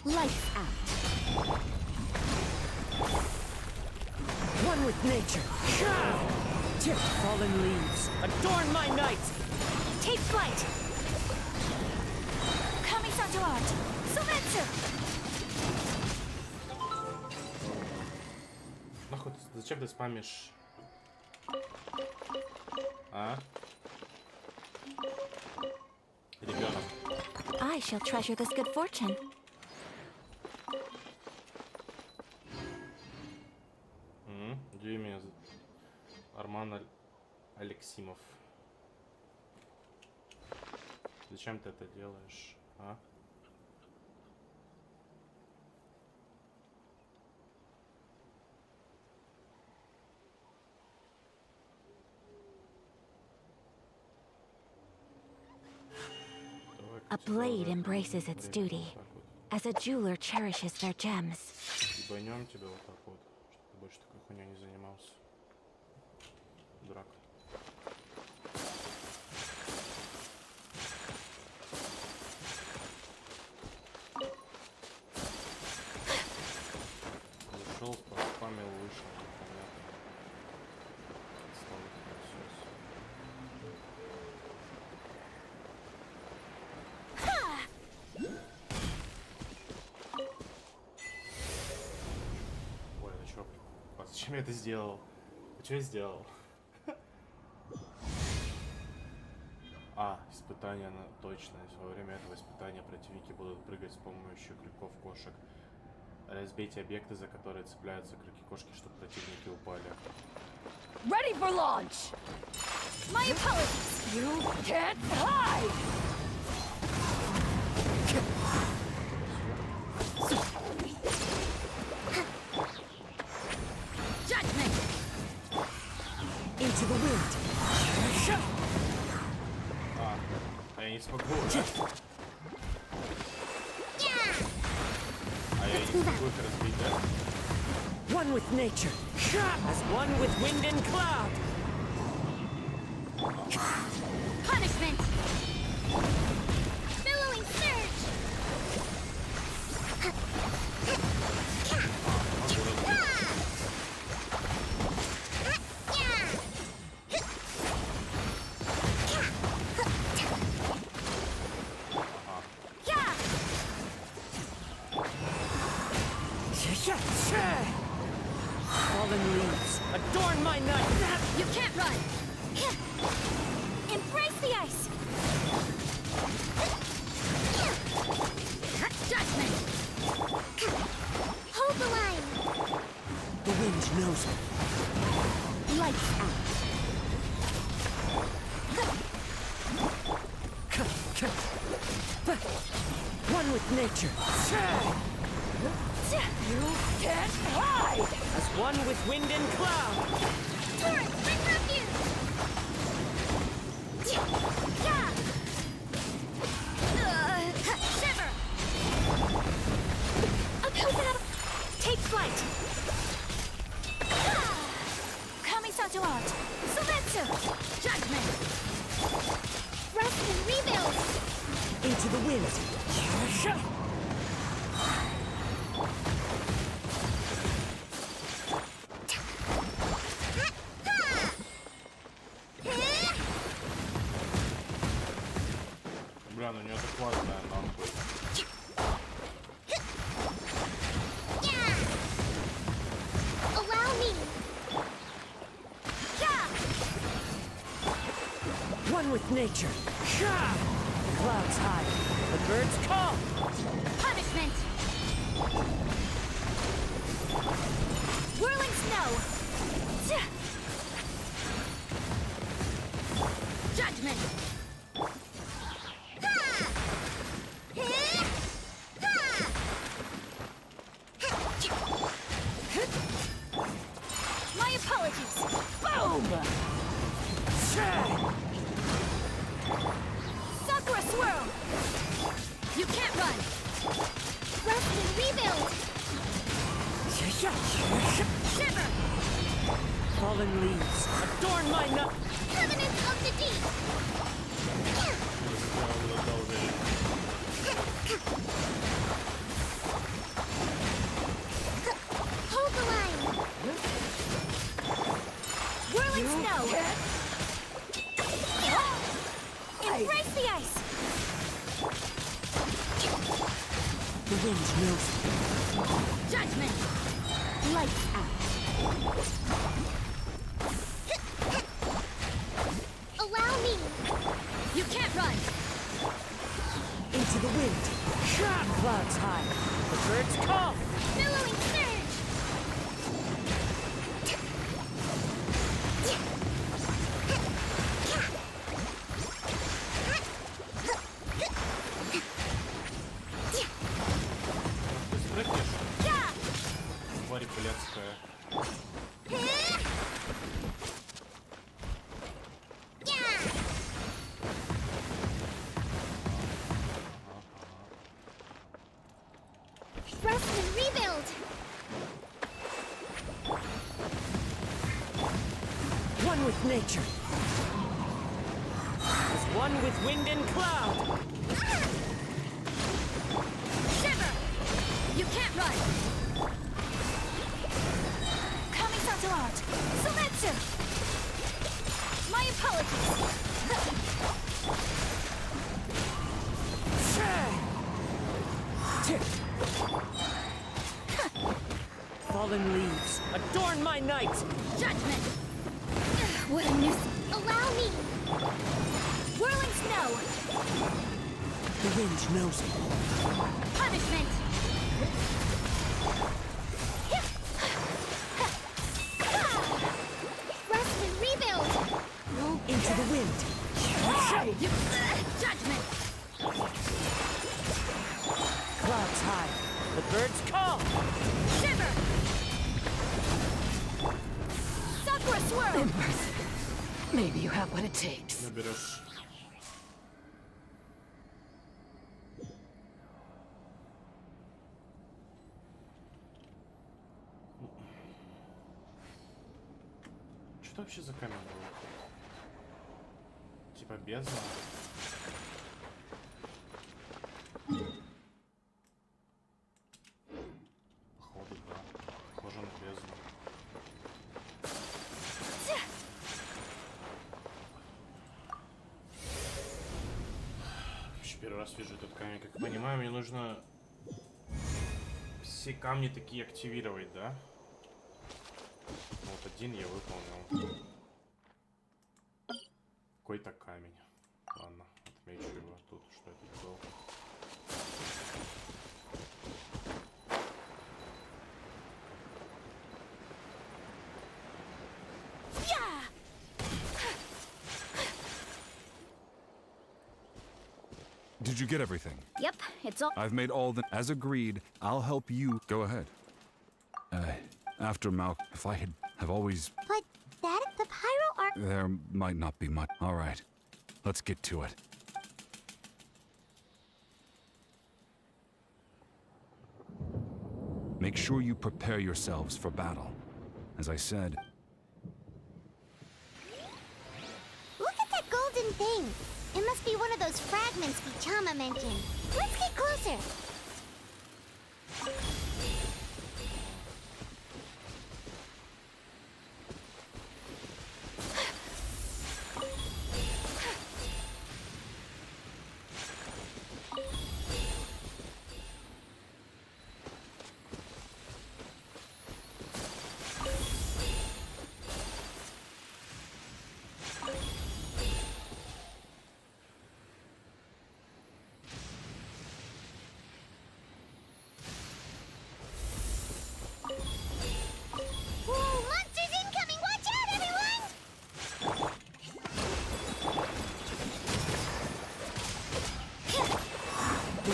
Lights out. One with nature. Fallen leaves. Adorn my night. Take flight. Kamisato art. Sometsu. Нахуй, зачем ты спамишь? А? Ребенок. I shall treasure this good fortune. Где имя? Арман Алексимов. Зачем ты это делаешь, а? A blade embraces its duty, as a jeweler cherishes their gems. Ебанем тебя вот так вот, чтобы ты больше такой хуйней не занимался. Дурак. Зашел, поспамил, вышел. Понятно. Отставить процесс. Ой, ну чё? Зачем я это сделал? Что я сделал? Испытание на точность. Во время этого испытания противники будут прыгать с помощью крюков кошек. Разбейте объекты, за которые цепляются крюки кошки, чтобы противники упали. Ready for launch! My apologies! You can't hide! Judgment! Into the wind! А я не смогу, да? А я не смогу их разбить, да? One with nature, as one with wind and cloud. Punishment! Billowing surge! Fallen leaves, adorn my night. You can't run. Embrace the ice. Judgment. Hold the line. The wind knows me. Lights out. One with nature. You can't hide. As one with wind and cloud. Torrent, bring refuge. Shiver. Take flight. Kamisato art. Sometsu. Judgment. Rest and rebuild. Into the wind. Бля, ну неадекватная нахуй. Allow me. One with nature. Clouds high. The birds call. Punishment. Whirling snow. Boom! Sakura swirl! You can't run! Rest and rebuild! Shiver! Fallen leaves, adorn my nut! Covenant of the deep! Hold the line! Whirling snow! Embrace the ice! The wind knows me. Judgment! Lights out! Allow me! You can't run! Into the wind. Clouds high. The birds call. Billowing surge! Тварь блядская. Rest and rebuild! One with nature. As one with wind and cloud. Shiver! You can't run! Kamisato out! Seletsu! My apologies! Fallen leaves, adorn my night! Judgment! What a nuisance! Allow me! Whirling snow! The wind knows me. Punishment! Rest and rebuild! Into the wind. Judgment! Clouds high. The birds call. Shiver! Sakura swirl! Maybe you have what it takes. Наберешь. Что вообще за камень был? Типа бездна? Походу, да. Похоже на бездну. Вообще первый раз вижу этот камень. Как я понимаю, мне нужно все камни такие активировать, да? Вот один я выполнил. Какой-то камень. Ладно, отмечу его тут, что это был. Did you get everything? Yep, it's all. I've made all the... As agreed, I'll help you. Go ahead. After Mal, if I have always... But, Dad, the pyro arc... There might not be much. All right, let's get to it. Make sure you prepare yourselves for battle. As I said... Look at that golden thing! It must be one of those fragments Vichama mentioned. Let's get closer!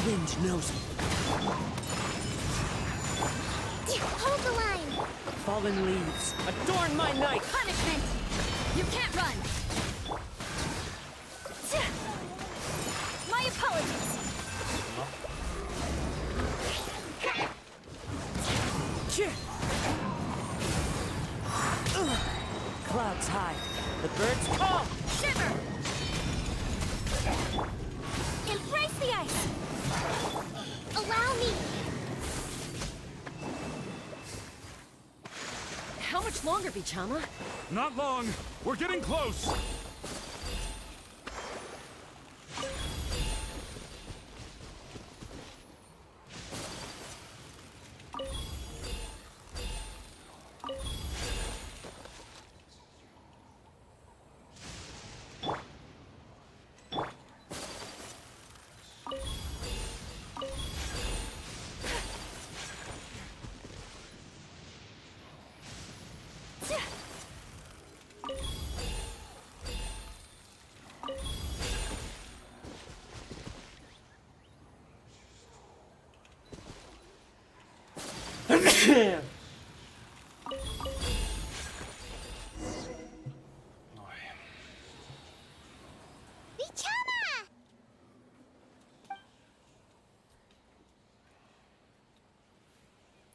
wind knows me. Hold the line. fallen leaves. Adorn my night! Punishment! You can't run! My apologies! Clouds high. The birds call! Shiver! Embrace the ice! Allow me! How much longer, Bichama? Not long. We're getting close. Bichama!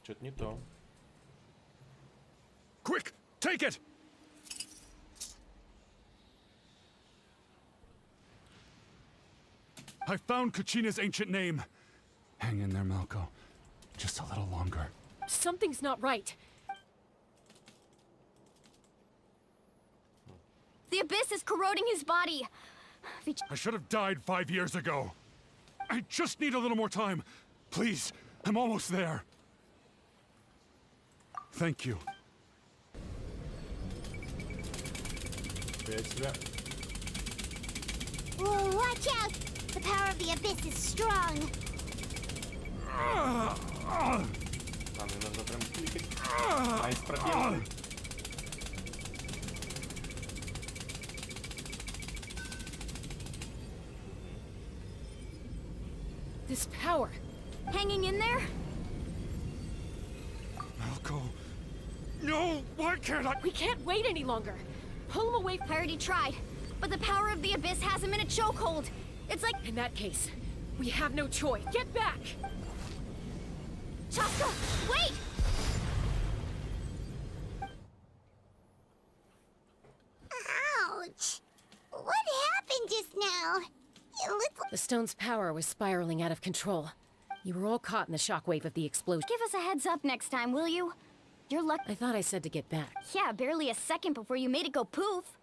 Что-то не то. Quick, take it! I found Kachina's ancient name. Hang in there, Malco. Just a little longer. Something's not right. The abyss is corroding his body. I should have died 5 years ago. I just need a little more time. Please, I'm almost there. Thank you. Whoa, watch out! The power of the abyss is strong. Там мне нужно прям кликать. Айс пробел. This power. Hanging in there? Malco. No, why can't I? We can't wait any longer. Pull him away. I already tried, but the power of the abyss has him in a chokehold. It's like... In that case, we have no choice. Get back! Chaska, wait! Ouch! What happened just now? It looked like... The stone's power was spiraling out of control. You were all caught in the shockwave of the explosion. Give us a heads up next time, will you? You're lucky. I thought I said to get back. Yeah, barely a second before you made it go poof.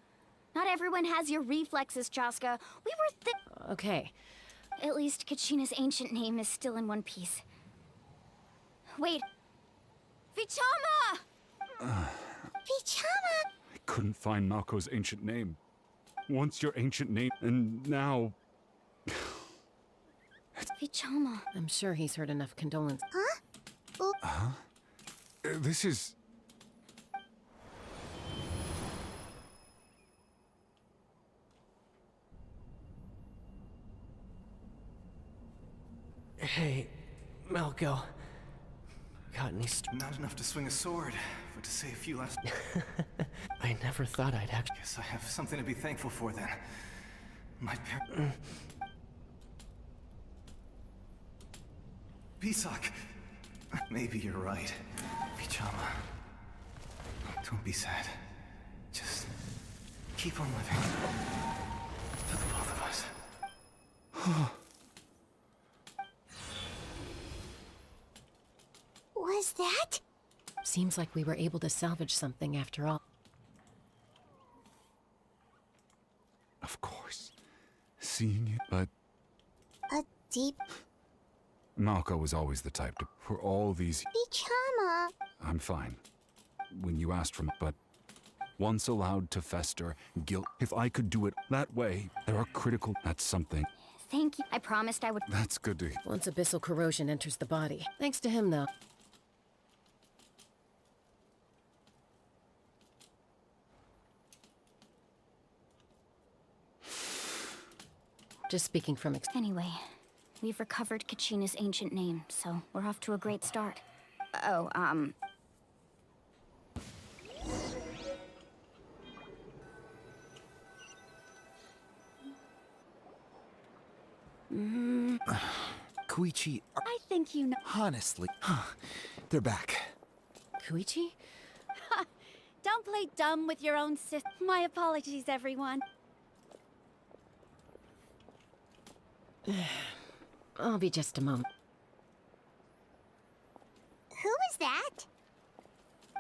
Not everyone has your reflexes, Chaska. We were Okay. At least Kachina's ancient name is still in one piece. Wait. Vichama! Bichama! I couldn't find Malco's ancient name. Once your ancient name, and now... Vichama. I'm sure he's heard enough condolence. Huh? Oh. Huh? This is... Hey, Malco. Got any Not enough to swing a sword, but to say a few last... I never thought I'd actually... Guess I have something to be thankful for then. My parents... Pisak. Maybe you're right. Vichama. Don't be sad. Just keep on living. For the both of us. Was that? Seems like we were able to salvage something after all. Of course. Seeing it, but... A deep... Malco was always the type to... For all these... Bichama! I'm fine. When you asked for me, but... Once allowed to fester, guilt... If I could do it that way, there are critical... That's something. Thank you. I promised I would... That's good to hear. Once abyssal corrosion enters the body. Thanks to him, though. Just speaking from Anyway, we've recovered Kachina's ancient name, so we're off to a great start. Oh, Koichi, I think you know. honestly, they're back. Koichi? Don't play dumb with your own sis. My apologies, everyone. I'll be just a moment. Who was that?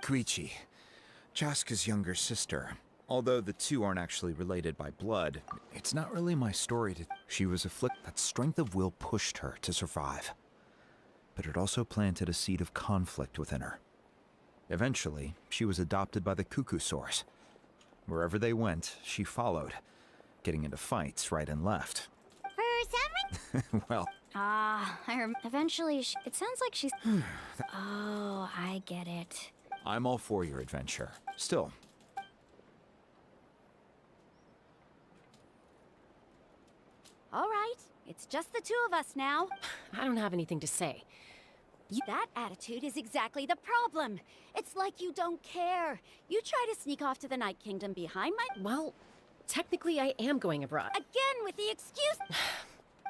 Koichi, Chaska's younger sister. Although the two aren't actually related by blood, it's not really my story to... She was afflicted. That strength of will pushed her to survive. But it also planted a seed of conflict within her. Eventually, she was adopted by the Cuckoo Source. Wherever they went, she followed, getting into fights right and left. For some reason? Well... Eventually, it sounds like she's... Oh, I get it. I'm all for your adventure. Still... All right, it's just the two of us now. I don't have anything to say. That attitude is exactly the problem. It's like you don't care. You try to sneak off to the Night Kingdom behind my... Well, technically I am going abroad. Again with the excuse...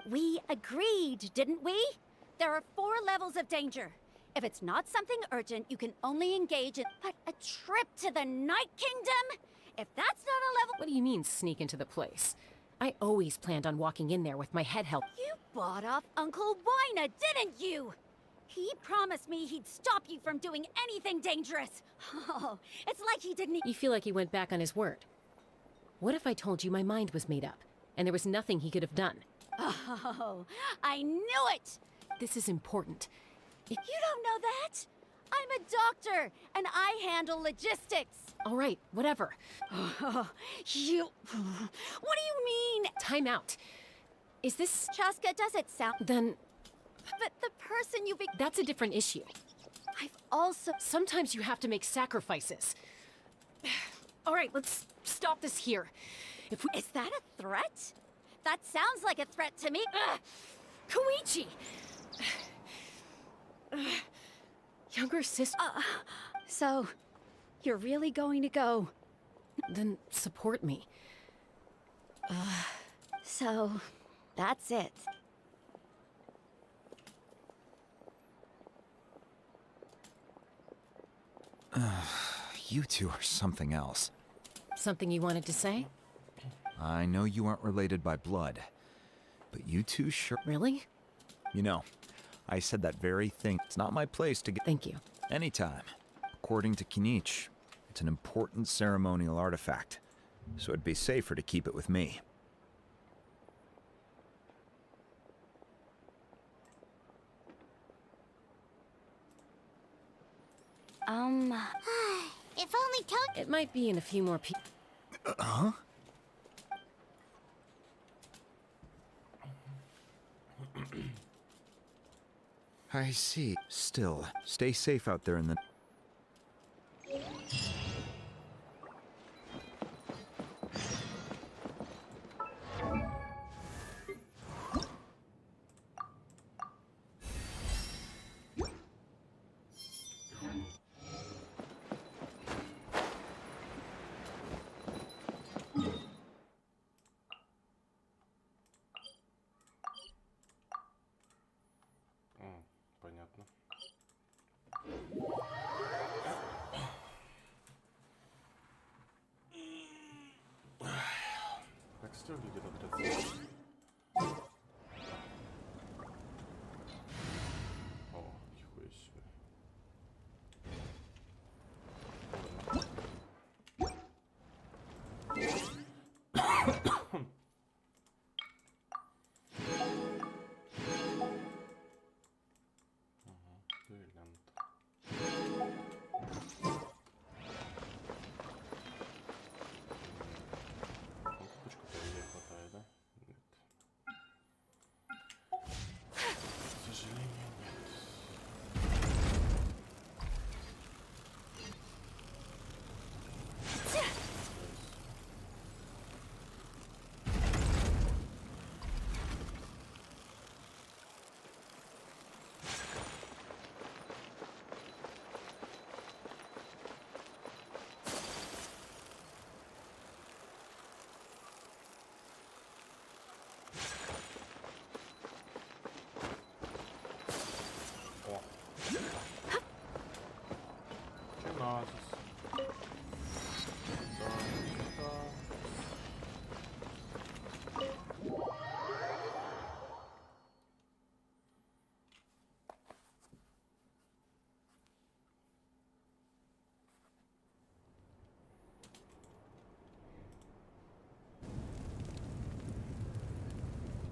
We agreed, didn't we? There are 4 levels of danger. If it's not something urgent, you can only engage in... But a trip to the Night Kingdom? If that's not a level... What do you mean, sneak into the place? I always planned on walking in there with my head held. You bought off Uncle Wina, didn't you? He promised me he'd stop you from doing anything dangerous. Oh, it's like he didn't... You feel like he went back on his word. What if I told you my mind was made up, and there was nothing he could have done? Oh, I knew it! This is important. You don't know that? I'm a doctor, and I handle logistics. All right, whatever. Oh, you... What do you mean? Time out. Is this... Chaska, does it sound... Then... But the person you be... That's a different issue. I've also... Sometimes you have to make sacrifices. All right, let's stop this here. If we... Is that a threat? That sounds like a threat to me. Koichi! Younger sister... So, you're really going to go? Then support me. So, that's it. You two are something else. Something you wanted to say? I know you aren't related by blood, but you two sure... Really? You know, I said that very thing. It's not my place to get... Thank you. Anytime. According to Kinich, it's an important ceremonial artifact, so it'd be safer to keep it with me. If only Tony... It might be in a few more people. Huh? I see. Still, stay safe out there in the... Понятно. Как стрёмно где-то придется. О, нихуя себе.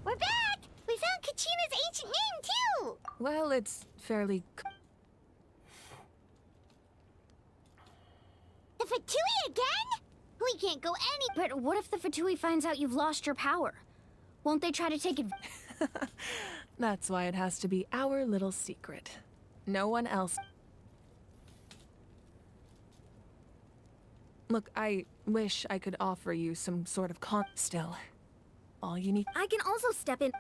We're back! We found Kachina's ancient name, too! Well, it's fairly... The Fatui again? We can't go any... But what if the Fatui finds out you've lost your power? Won't they try to take it? That's why it has to be our little secret. No one else... Look, I wish I could offer you some sort of still. All you need... I can also step in.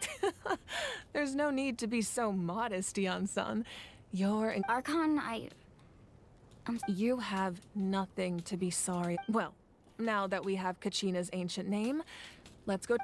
There's no need to be so modest, Yan-san. You're an... Archon, You have nothing to be sorry. Well, now that we have Kachina's ancient name, let's go...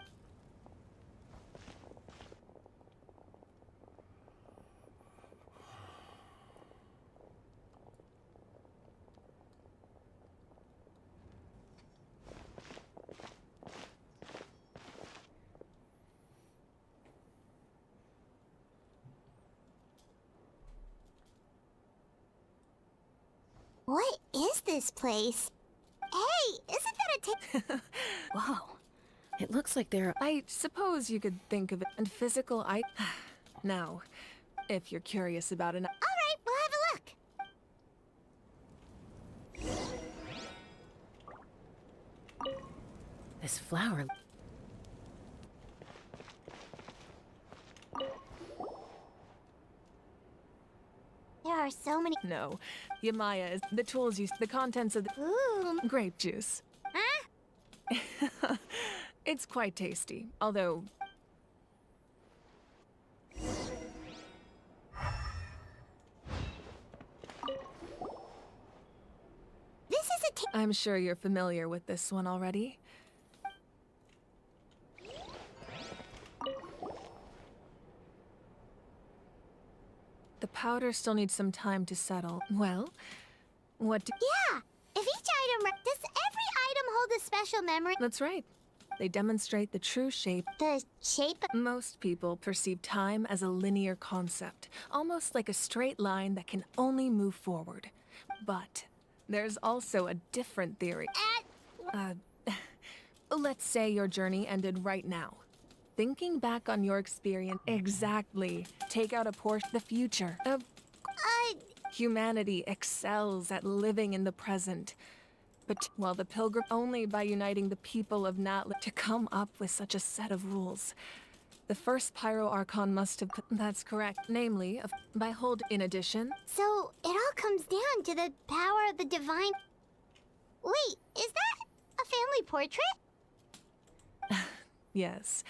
What is this place? Hey, isn't that a Whoa. It looks like there are... I suppose you could think of it and physical Now, if you're curious about it... Alright, we'll have a look. This flower... There are so many... No. Yamaya is the tools you... The contents of the... Ooh. Grape juice. Huh? It's quite tasty, although... This is a... I'm sure you're familiar with this one already. The powder still needs some time to settle. Well, what do... Yeah! If each item... Does every item hold a special memory? That's right. They demonstrate the true shape. The shape? Most people perceive time as a linear concept, almost like a straight line that can only move forward. But there's also a different theory. Let's say your journey ended right now. Thinking back on your experience, exactly. Take out a portion of the future. Humanity excels at living in the present. But while the pilgrim only by uniting the people of Natla to come up with such a set of rules. The first Pyro Archon must have... That's correct. Namely, by hold... In addition... So, it all comes down to the power of the divine... Wait, is that a family portrait? Yes.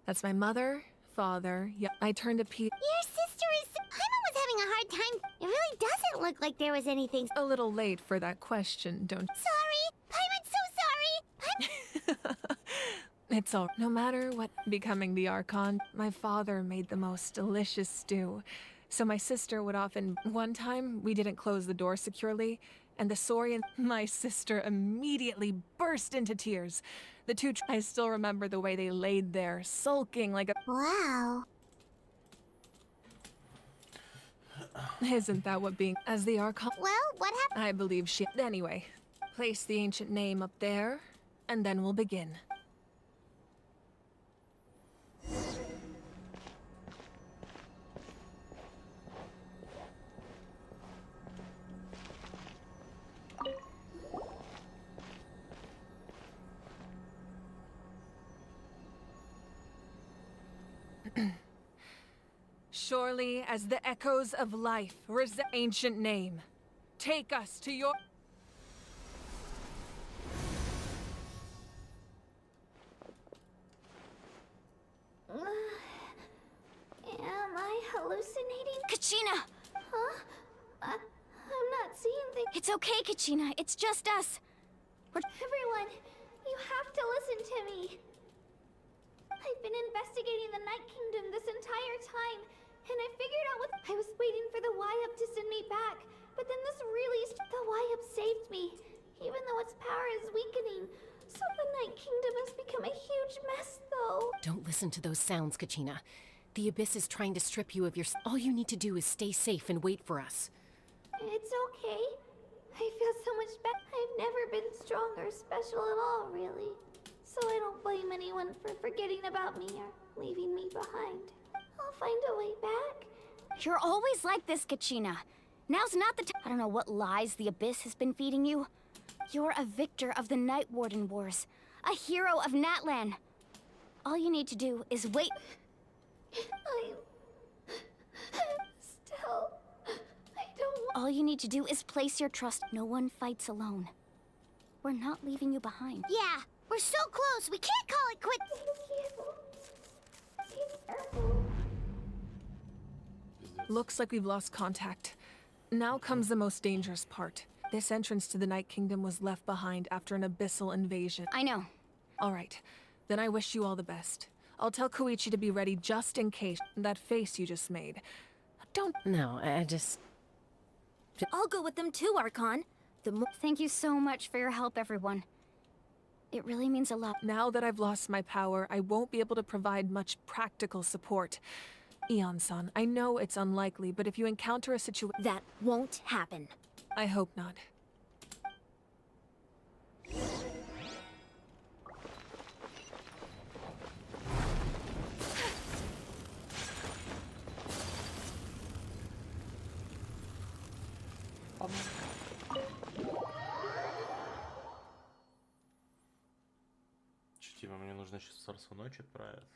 That's my mother, father... Yeah, I turned to Pete... Your sister is... Paimon was having a hard time. It really doesn't look like there was anything... A little late for that question, don't... Sorry! Paimon's so sorry! It's all... No matter what becoming the Archon, my father made the most delicious stew. So my sister would often... One time, we didn't close the door securely, and the Saurian... My sister immediately burst into tears. The two... I still remember the way they laid there, sulking like a... Wow. Isn't that what being... As the Archon... Well, what happened? I believe she... Anyway, place the ancient name up there, and then we'll begin. Surely as the echoes of life ancient name, take us to your... Am I hallucinating? Kachina! Huh? I'm not seeing things. It's okay, Kachina. It's just us. Everyone, you have to listen to me. I've been investigating the Night Kingdom this entire time, and I figured out what... I was waiting for the Y-Up to send me back, but then this really... The Y-Up saved me, even though its power is weakening. So the Night Kingdom has become a huge mess, though. Don't listen to those sounds, Kachina. The Abyss is trying to strip you of your... All you need to do is stay safe and wait for us. It's okay. I feel so much better. I've never been strong or special at all, really. So I don't blame anyone for forgetting about me or leaving me behind. I'll find a way back. You're always like this, Kachina. Now's not the time. I don't know what lies the Abyss has been feeding you. You're a victor of the Night Warden Wars. A hero of Natlan. All you need to do is wait. All you need to do is place your trust. No one fights alone. We're not leaving you behind. Yeah, we're so close. We can't call it quits. Looks like we've lost contact. Now comes the most dangerous part. This entrance to the Night Kingdom was left behind after an abyssal invasion. I know. All right. Then I wish you all the best. I'll tell Koichi to be ready just in case. That face you just made. Don't... No, I just... I'll go with them too, Archon. Thank you so much for your help, everyone. It really means a lot. Now that I've lost my power, I won't be able to provide much practical support. Eon-san, I know it's unlikely, but if you encounter a situation... That won't happen. I hope not. Типа, мне нужно сейчас в Царство ночи отправиться.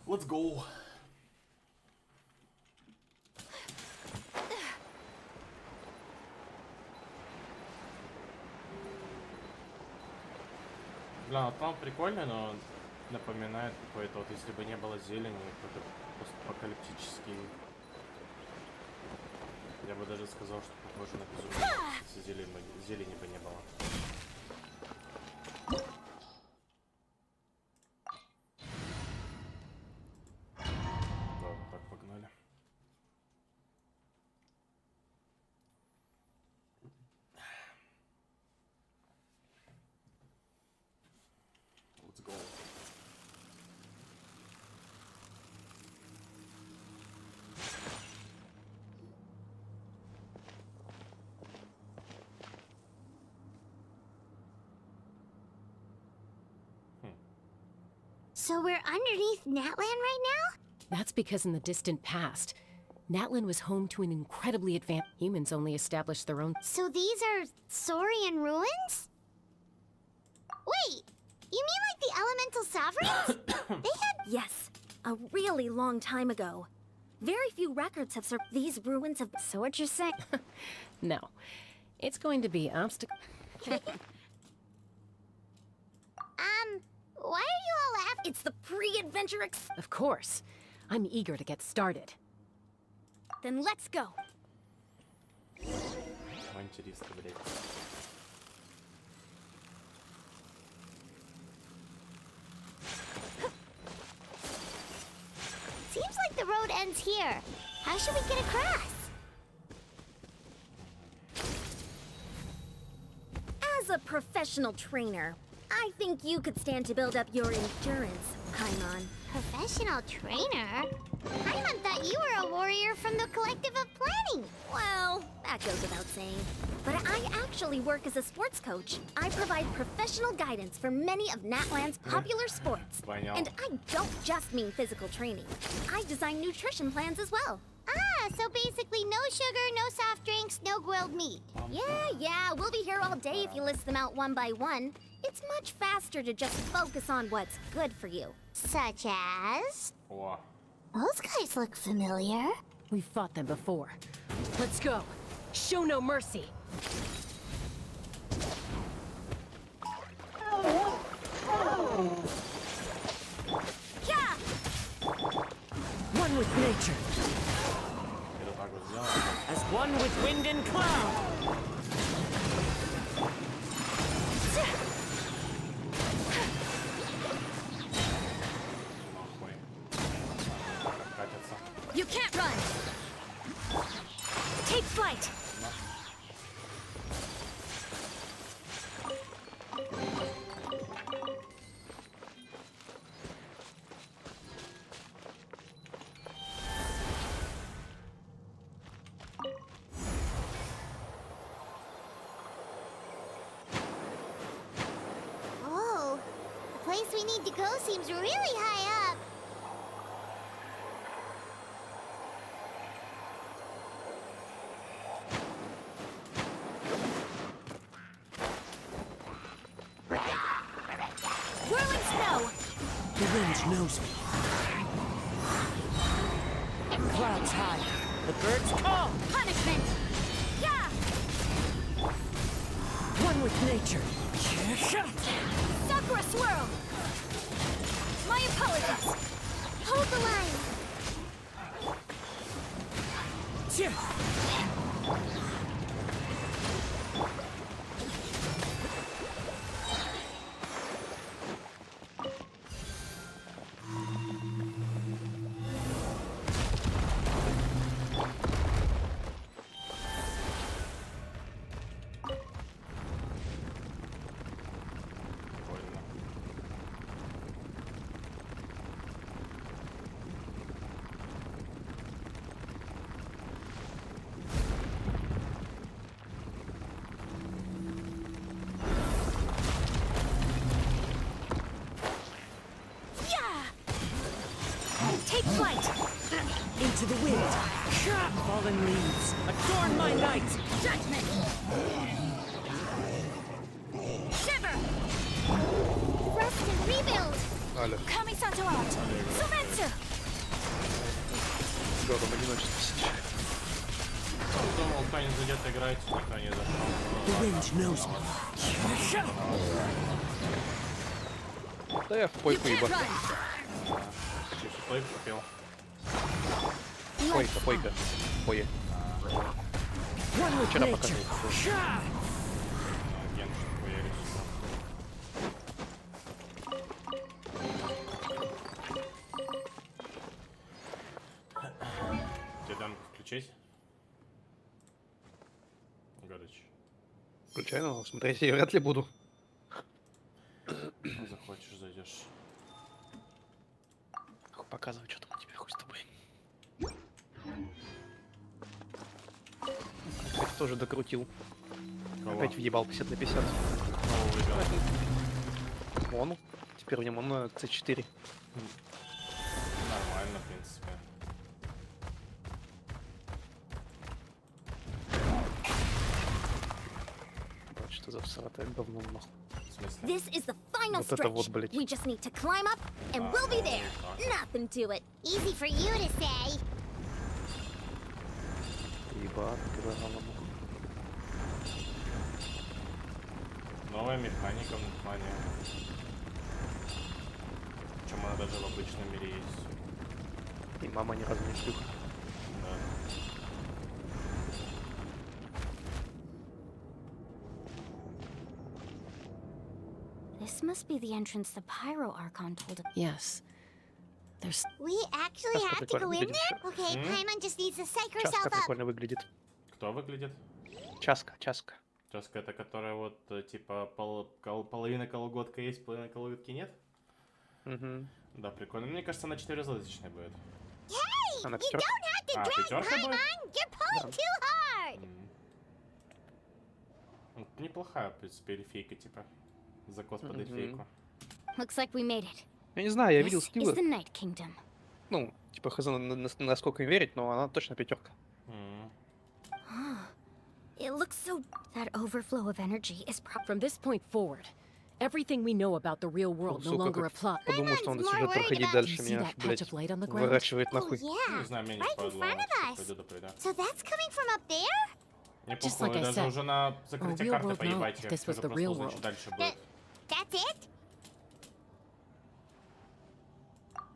Let's go. Бля, вот там прикольно, но напоминает какой-то, вот если бы не было зелени, какой-то постапокалиптический. Я бы даже сказал, что похоже на безумие, если зелени бы не было. Так, погнали. Let's go. So we're underneath Natlan right now? That's because in the distant past, Natlan was home to an incredibly advanced... Humans only established their own... So these are Saurian ruins? Wait, you mean like the elemental sovereigns? They had... Yes, a really long time ago. Very few records have survived. These ruins have... So what you're saying? No. It's going to be obstacle... Why are you all laughing? It's the pre-adventure Of course. I'm eager to get started. Then let's go. Авантюристы, блядь. Seems like the road ends here. How should we get across? As a professional trainer, I think you could stand to build up your endurance, Paimon. Professional trainer? Paimon thought you were a warrior from the Collective of Planning. Well, that goes without saying. But I actually work as a sports coach. I provide professional guidance for many of Natlan's popular sports. And I don't just mean physical training. I design nutrition plans as well. Ah, so basically no sugar, no soft drinks, no grilled meat. Yeah, we'll be here all day if you list them out one by one. It's much faster to just focus on what's good for you. Such as? О. Those guys look familiar. We've fought them before. Let's go. Show no mercy. Yeah! One with nature. As one with wind and cloud. You can't run! Take flight! place we need to go seems really high up. Whirling snow! The wind knows me. Clouds high. The birds call. Punishment! Yeah! One with nature. Sakura swirl! My apologies! Hold the line. Take flight! Into the wind. Fallen leaves. Adorn my night. Judgment! Shiver! Rest and rebuild. Kami-sato art! Sumetsu! Думал, кто-нибудь зайдет играть, никто не зашел. The wind knows me. Да я в пойку ебать. Пойку купил. Пойка. Пое. Вчера показывал. Геншин хуяришь. Тебе дамку включить? Горыч. Включай, но смотреть я вряд ли буду. Захочешь, зайдешь. Показывай, что там у тебя, хуй с тобой. Опять тоже докрутил. Кого? Опять въебал 50 на 50. Мону. Теперь у него моно C4. Нормально, в принципе. Вот что за всратое говно нахуй. This is the final Вот это вот, stretch. блядь. We just need to climb up, and we'll be there. Nothing to it. Easy for you to say. Ебать, килограмма. Новая механика в плане. Причем она даже в обычном мире есть. И мама ни разу не шлюха. Да. This must be the entrance the Pyro Archon told us. Yes. There's... We actually have to go in there? Okay, Paimon just needs to psych herself Часка up. прикольно выглядит. Кто выглядит? Часка. Часка это которая вот типа половина колготка есть, половина колготки нет? Угу. Да, прикольно. Мне кажется, она 4-злоточная будет. Hey, Она you пятерка. don't have to А, drag пятерка будет? Paimon. You're pulling too hard. Вот неплохая, в принципе, эльфийка, типа. Закос под эльфийку. Looks like we made it. Я не знаю, я видел This is скиллы. the Night Kingdom. Ну, типа хз, насколько им верить, но она точно пятерка. It looks so... That overflow of energy is From this point forward, everything we know about the real world no Сука, longer как applies. подумал, что он до сюжет проходить Do you дальше see меня, that patch блядь, of light on the ground? выворачивает нахуй. Yeah, Не знаю, мне не right in впадло. front of us. Пойду допрыгаю. So that's coming from up there? Не Just похуй, like I даже said, уже на our закрытие real карты world know поебать. if this was the real world. Дальше будет. That's it?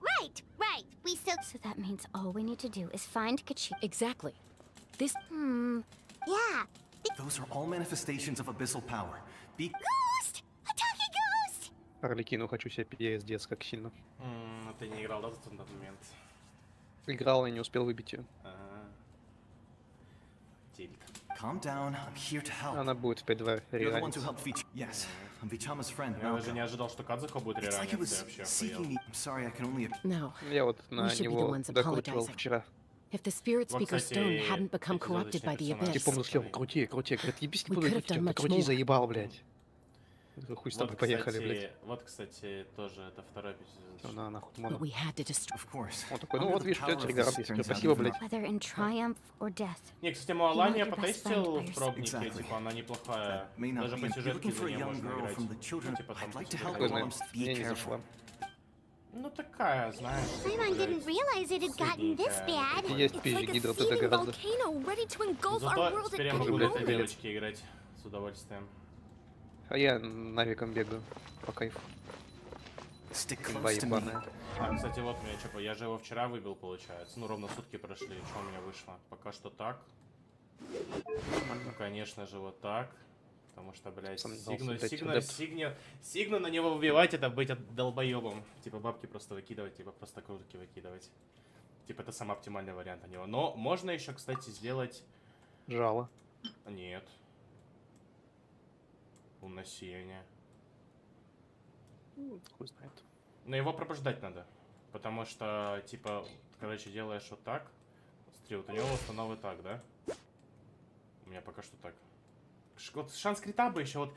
Right. We still... So that means all we need to do is find Kachi. Exactly. This... Yeah. Those are all manifestations of abyssal power. Ghost! A talking ghost! Арлекину хочу себе PSDS как сильно. Ты не играл, да, в тот момент? Играл и не успел выбить ее. Тильт. Calm down, I'm here to help. Она будет в 5-2 You're the ones who реально. helped Vich. Yes, I'm Vichama's friend. Я даже не ожидал, что Кадзуко будет It's like it рераниться, was вообще seeking охуел. me. I'm sorry, I can only. No. Я вот We на should be the него ones докручивал apologizing. вчера. If the Spirit Вот, Speaker's кстати, stone hadn't become corrupted by the персонаж. abyss, Типа он слева, крути. Говорит, ебись не We буду could have done крутить, much крути, more. заебал, блядь. Хуй с тобой, поехали, блядь. Вот, кстати, тоже это второй эпизод. На, нахуй, But we had to destroy. Of course. Он такой, ну вот видишь, у тебя телеграм есть. Спасибо, блядь. Whether in triumph or death. Не, кстати, Муалани я your best потестил friend by в your пробнике, side. типа она неплохая. May not Даже be. по You're сюжетке looking for за a нее young можно girl играть. from the children. Ну, типа там I'd like to по help Такой, you. знаешь, Be мне не careful. зашло. Ну такая, знаешь. Paimon didn't realize it had gotten this bad. Есть It's like PG a гидро, это seething гораздо. volcano ready to engulf our Зато world at теперь я any могу на этой moment. девочке играть с удовольствием. А я навиком бегаю по кайфу. Stick Имба close to me. ебаная. А, кстати, вот у меня что, я же его вчера выбил, получается. Ну, ровно сутки прошли. Что у меня вышло? Пока что так. Ну, конечно же, вот так. Потому что, блядь, Сигну на него выбивать, это быть долбоебом. Типа бабки просто выкидывать, типа просто крутки выкидывать. Типа это самый оптимальный вариант на него. Но можно еще, кстати, сделать... Жало. Нет. Лунное сияние. Хуй знает. Но его пробуждать надо. Потому что, типа, короче, делаешь вот так. Смотри, вот у него установы так, да? У меня пока что так. Вот шанс крита бы еще вот.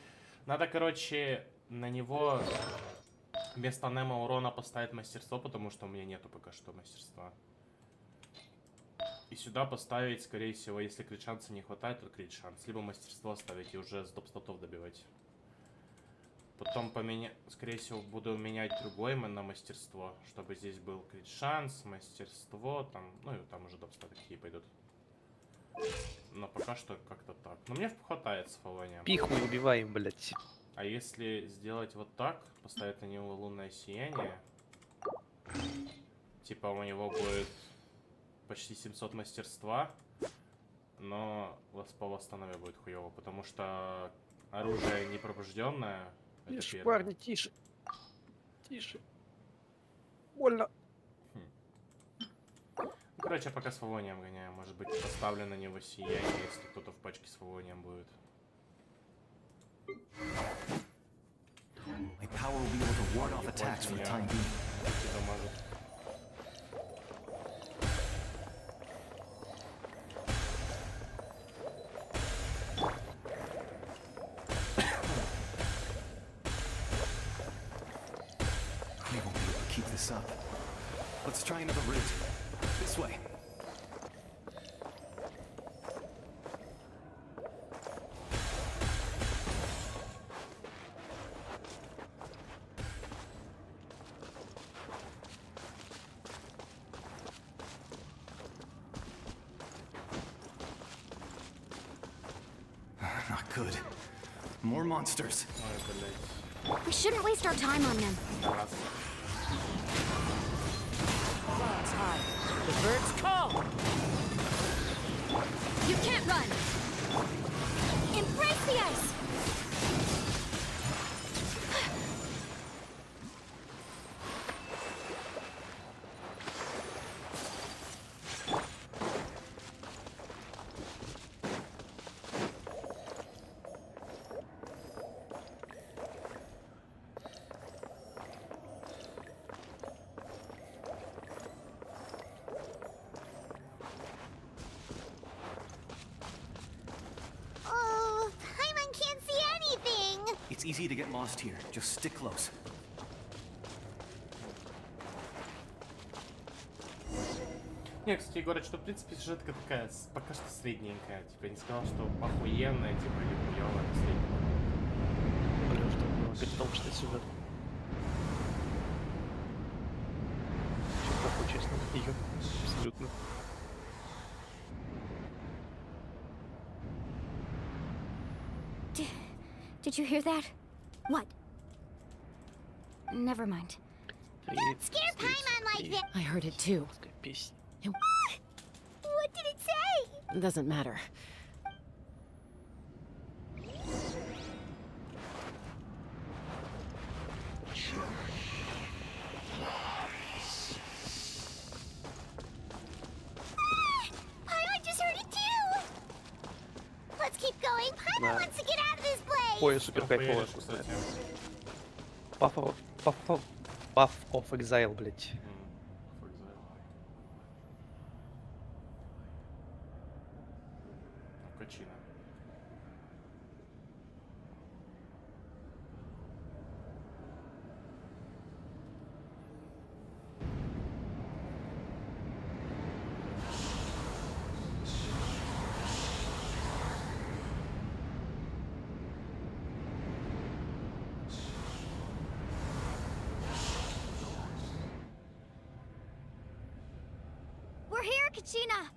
Надо, короче, на него вместо немо урона поставить мастерство, потому что у меня нету пока что мастерства. И сюда поставить, скорее всего, если крит шанса не хватает, то крит шанс. Либо мастерство ставить и уже с доп-статов добивать. Потом скорее всего, буду менять другой на мастерство, чтобы здесь был крит шанс, мастерство, там, ну и там уже доп-статы какие пойдут. Но пока что как-то так. Но мне хватает с фолонием. Пиху убиваем, блядь. А если сделать вот так, поставить на него лунное сияние, типа у него будет почти 700 мастерства, но по восстанове будет хуево, потому что оружие не пробужденное. Тише, парни, тише. Тише. Больно. Короче, пока с фавонием гоняю. Может быть, поставлю на него сияние, если кто-то в пачке с фавонием будет. My power will be able to ward off attacks for the time being. We won't be able to keep this up. Let's try another route. This way. Not good. More monsters. We shouldn't waste our time on them. Clouds high. The birds call. You can't run! Embrace the ice! Oh, Paimon can't see anything. It's easy to get lost here. Just stick close. Не, кстати, говорят, что в принципе сюжетка такая пока что средненькая. Типа, я не сказал, что охуенная, типа, или хуёвая, а средненькая. Говорю, что перестал читать сюжет. Все похуй, честно, на неё. Абсолютно. Did you hear that? What? Never mind. Don't scare Paimon like that. I heard it too. What did it say? It doesn't matter. Paimon just heard it too. Let's keep going. Paimon wants to get out of this place. Ой, супер кайфово, кстати. Path of Exile, блядь. Качина. here, Kachina!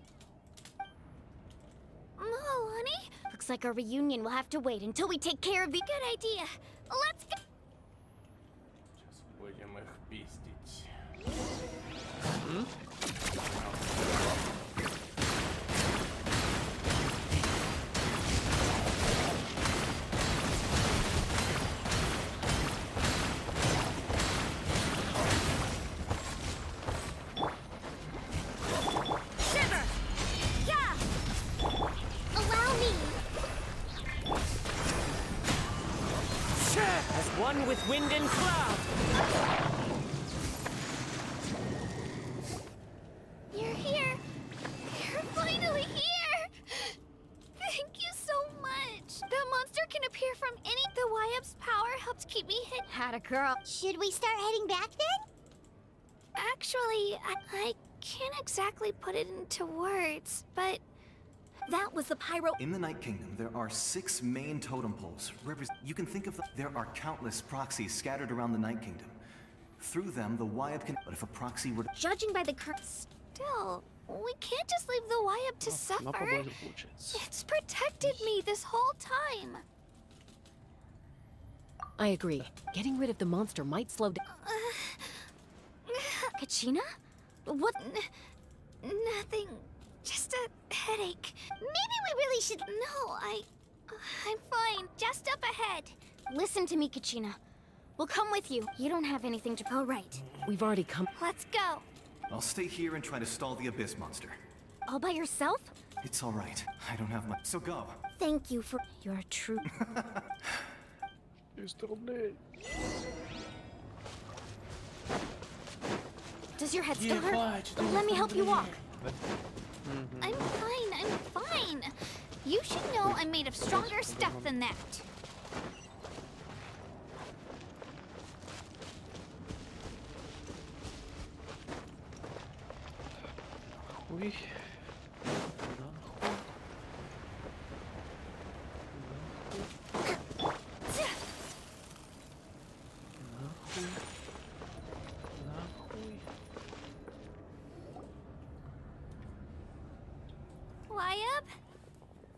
Oh, honey? Looks like our reunion will have to wait until we take care of the good idea. Let's go! Сейчас будем их пиздить. As one with wind and cloud. You're here. You're finally here. Thank you so much. The monster can appear from any. The YF's power helps keep me hidden. Had a girl. Should we start heading back then? Actually, I can't exactly put it into words, but that was the pyro. In the Night Kingdom, there are 6 main totem poles. You can think of them. There are countless proxies scattered around the Night Kingdom. Through them, the Wyab can. But if a proxy were to. Judging by the current. Still, we can't just leave the Wyab to suffer. It's protected me this whole time. I agree. Getting rid of the monster might slow down. Kachina? What? Nothing. Just a headache. Maybe we really should. No, I'm fine. Just up ahead. Listen to me, Kachina. We'll come with you. You don't have anything to. Oh, right. We've already come. Let's go. I'll stay here and try to stall the Abyss monster. All by yourself? It's all right. I don't have much. So go. Thank you for. You're true. Does your head still hurt? Let me help you walk. I'm fine. You should know I'm made of stronger stuff than that. Ui.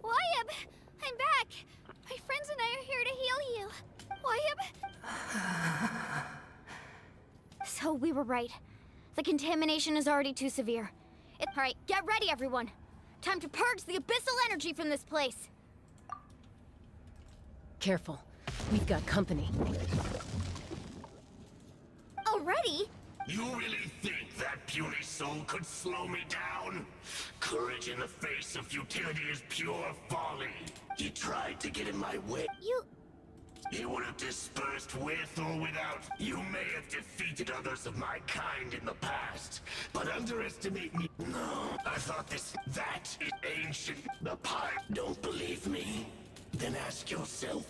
Wyab, I'm back. My friends and I are here to heal you. Wyab. So we were right. The contamination is already too severe. All right, get ready, everyone. Time to purge the abyssal energy from this place. Careful. We've got company. Already? You really think that puny soul could slow me down? Courage in the face of futility is pure folly. He tried to get in my way. He would have dispersed with or without. You may have defeated others of my kind in the past, but underestimate me. No, I thought that is ancient. The pyre. Don't believe me? Then ask yourself,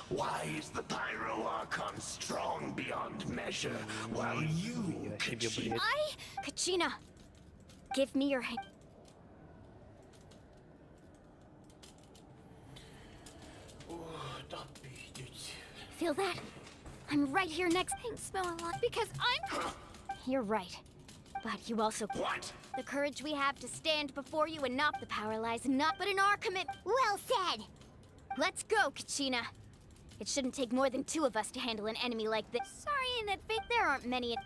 why is the Pyro Archon strong beyond measure, while you, Kachina... Kachina, give me your hand. Feel that? I'm right here next. Things smell a lot because I'm... You're right. But you also... What? The courage we have to stand before you and not the power lies not but in our commitment. Well said! Let's go, Kachina. It shouldn't take more than 2 of us to handle an enemy like this. Sorry in advance, there aren't many.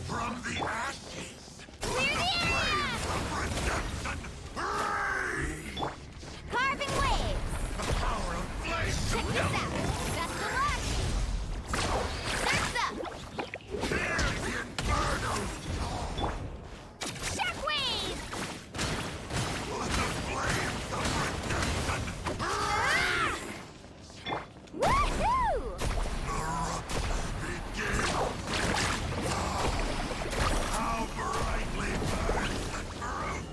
From the ashes! Clear the air! Carving waves! The power of flame! Check this out! Best of luck! Sursa! Here's the inferno! Shockwave! Let the flames of redemption! Woohoo! Begin! How brightly burns the truth!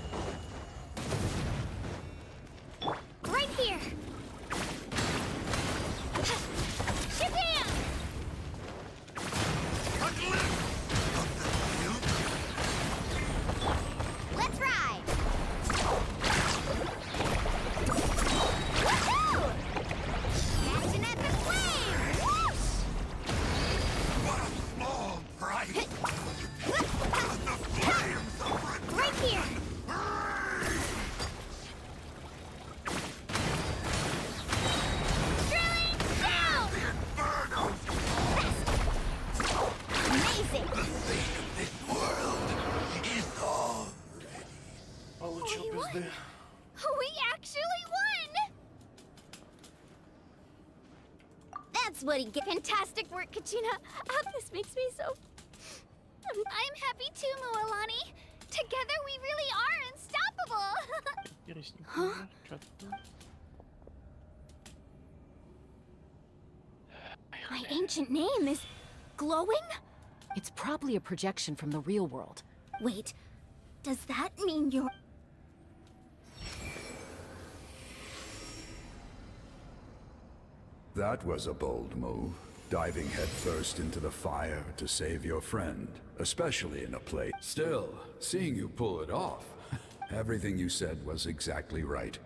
amazing! Получил пизды. We actually won! That's what he get. Fantastic work, Kachina. This makes me so... I'm happy too, Mualani. Together we really are unstoppable. Huh? My ancient name is glowing? It's probably a projection from the real world. Wait, does that mean you're... That was a bold move, diving headfirst into the fire to save your friend, especially in a place. Still, seeing you pull it off, everything you said was exactly right.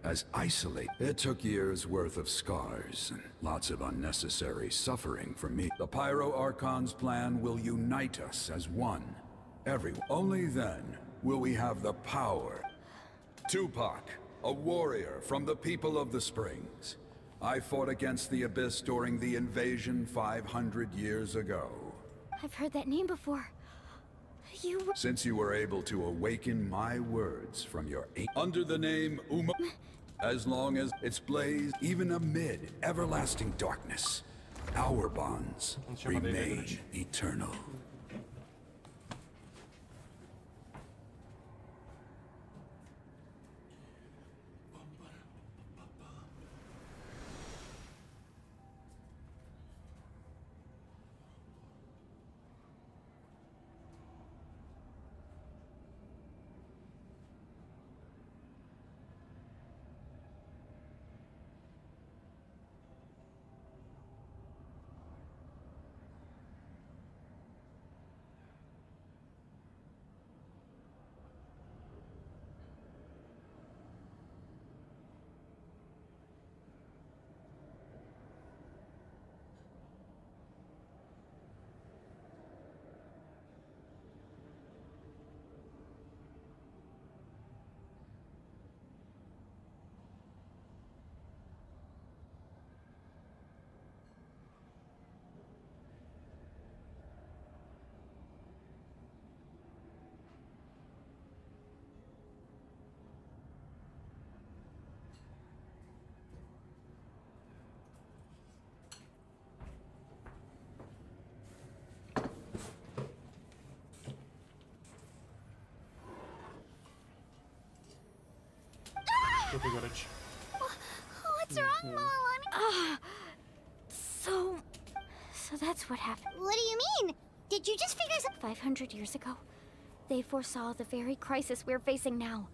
As isolate, it took years worth of scars and lots of unnecessary suffering from me. The Pyro Archon's plan will unite us as one. Everyone. Only then will we have the power. Tupac, a warrior from the people of the Springs. I fought against the Abyss during the invasion 500 years ago. I've heard that name before. You... Since you were able to awaken my words from your... Under the name Uma... As long as it's blazed, even amid everlasting darkness, our bonds remain eternal. What's wrong, Mualani? So that's what happened. What do you mean? Did you just figure something? 500 years ago, they foresaw the very crisis we're facing now.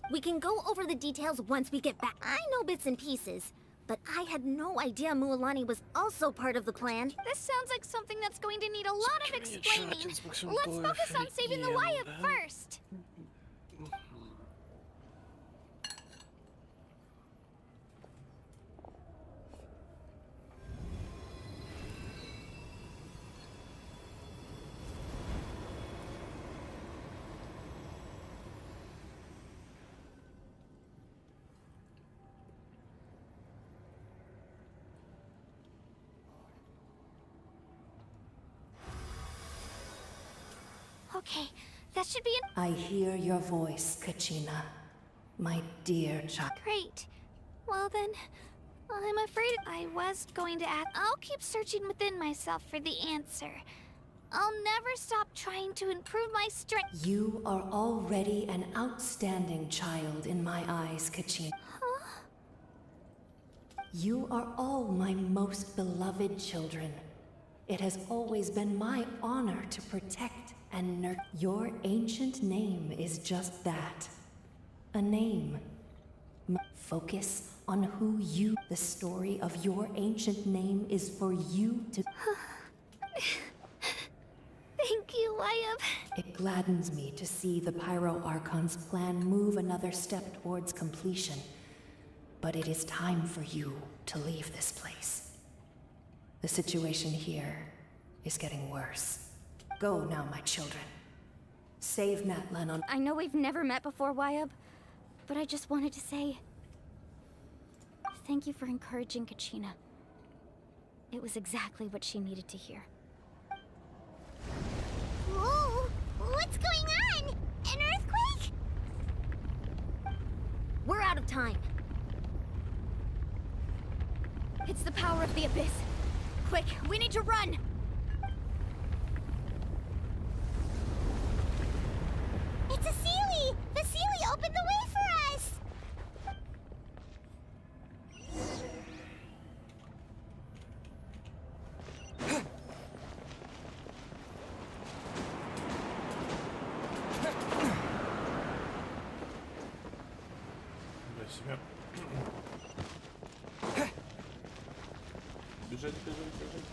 We can go over the details once we get back. I know bits and pieces, but I had no idea Mualani was also part of the plan. This sounds like something that's going to need a lot of explaining. Let's focus on saving the Wyatt first. Okay, that should be it. I hear your voice, Kachina. My dear child. Great. Well then, I'm afraid I was going to ask. I'll keep searching within myself for the answer. I'll never stop trying to improve my strength. You are already an outstanding child in my eyes, Kachina. Huh? You are all my most beloved children. It has always been my honor to protect and nurture. Your ancient name is just that. A name. Focus on who you... The story of your ancient name is for you to... Thank you, Wyatt. It gladdens me to see the Pyro Archon's plan move another step towards completion. But it is time for you to leave this place. The situation here is getting worse. Go now, my children. Save Natlan on... I know we've never met before, Wyatt, but I just wanted to say... Thank you for encouraging Kachina. It was exactly what she needed to hear. time. It's the power of the abyss. Quick, we need to run! It's a Sealy! The Sealy opened the way for us! Для себя. Бежать, бежать, бежать.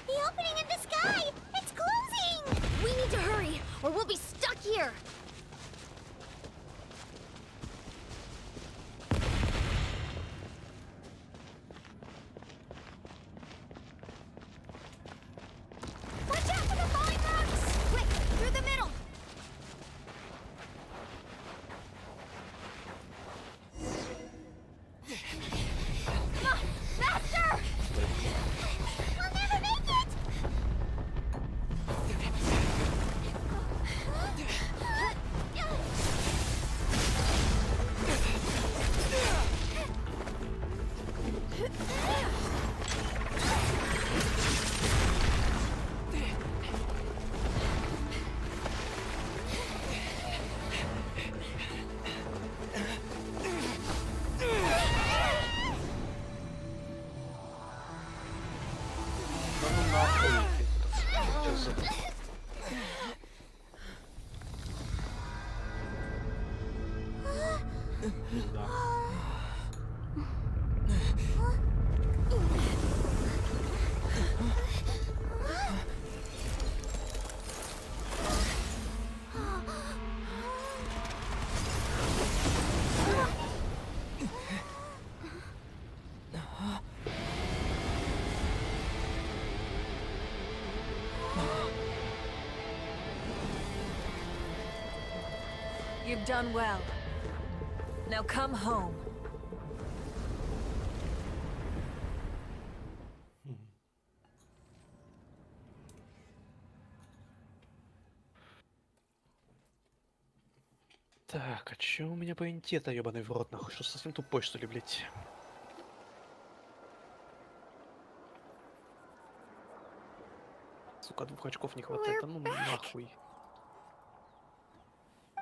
The opening in the sky! It's closing! We need to hurry, or we'll be stuck here! Watch out for the falling rocks! Quick, through the middle! Come on, faster! We'll never make it! Да ну нахуй. Сейчас за... Да. You've done well. Now come home. Так, а чё у меня по интета, ёбаный в рот, нахуй? Что, совсем тупой, что ли, блядь? Сука, 2 очков не хватает, а ну нахуй.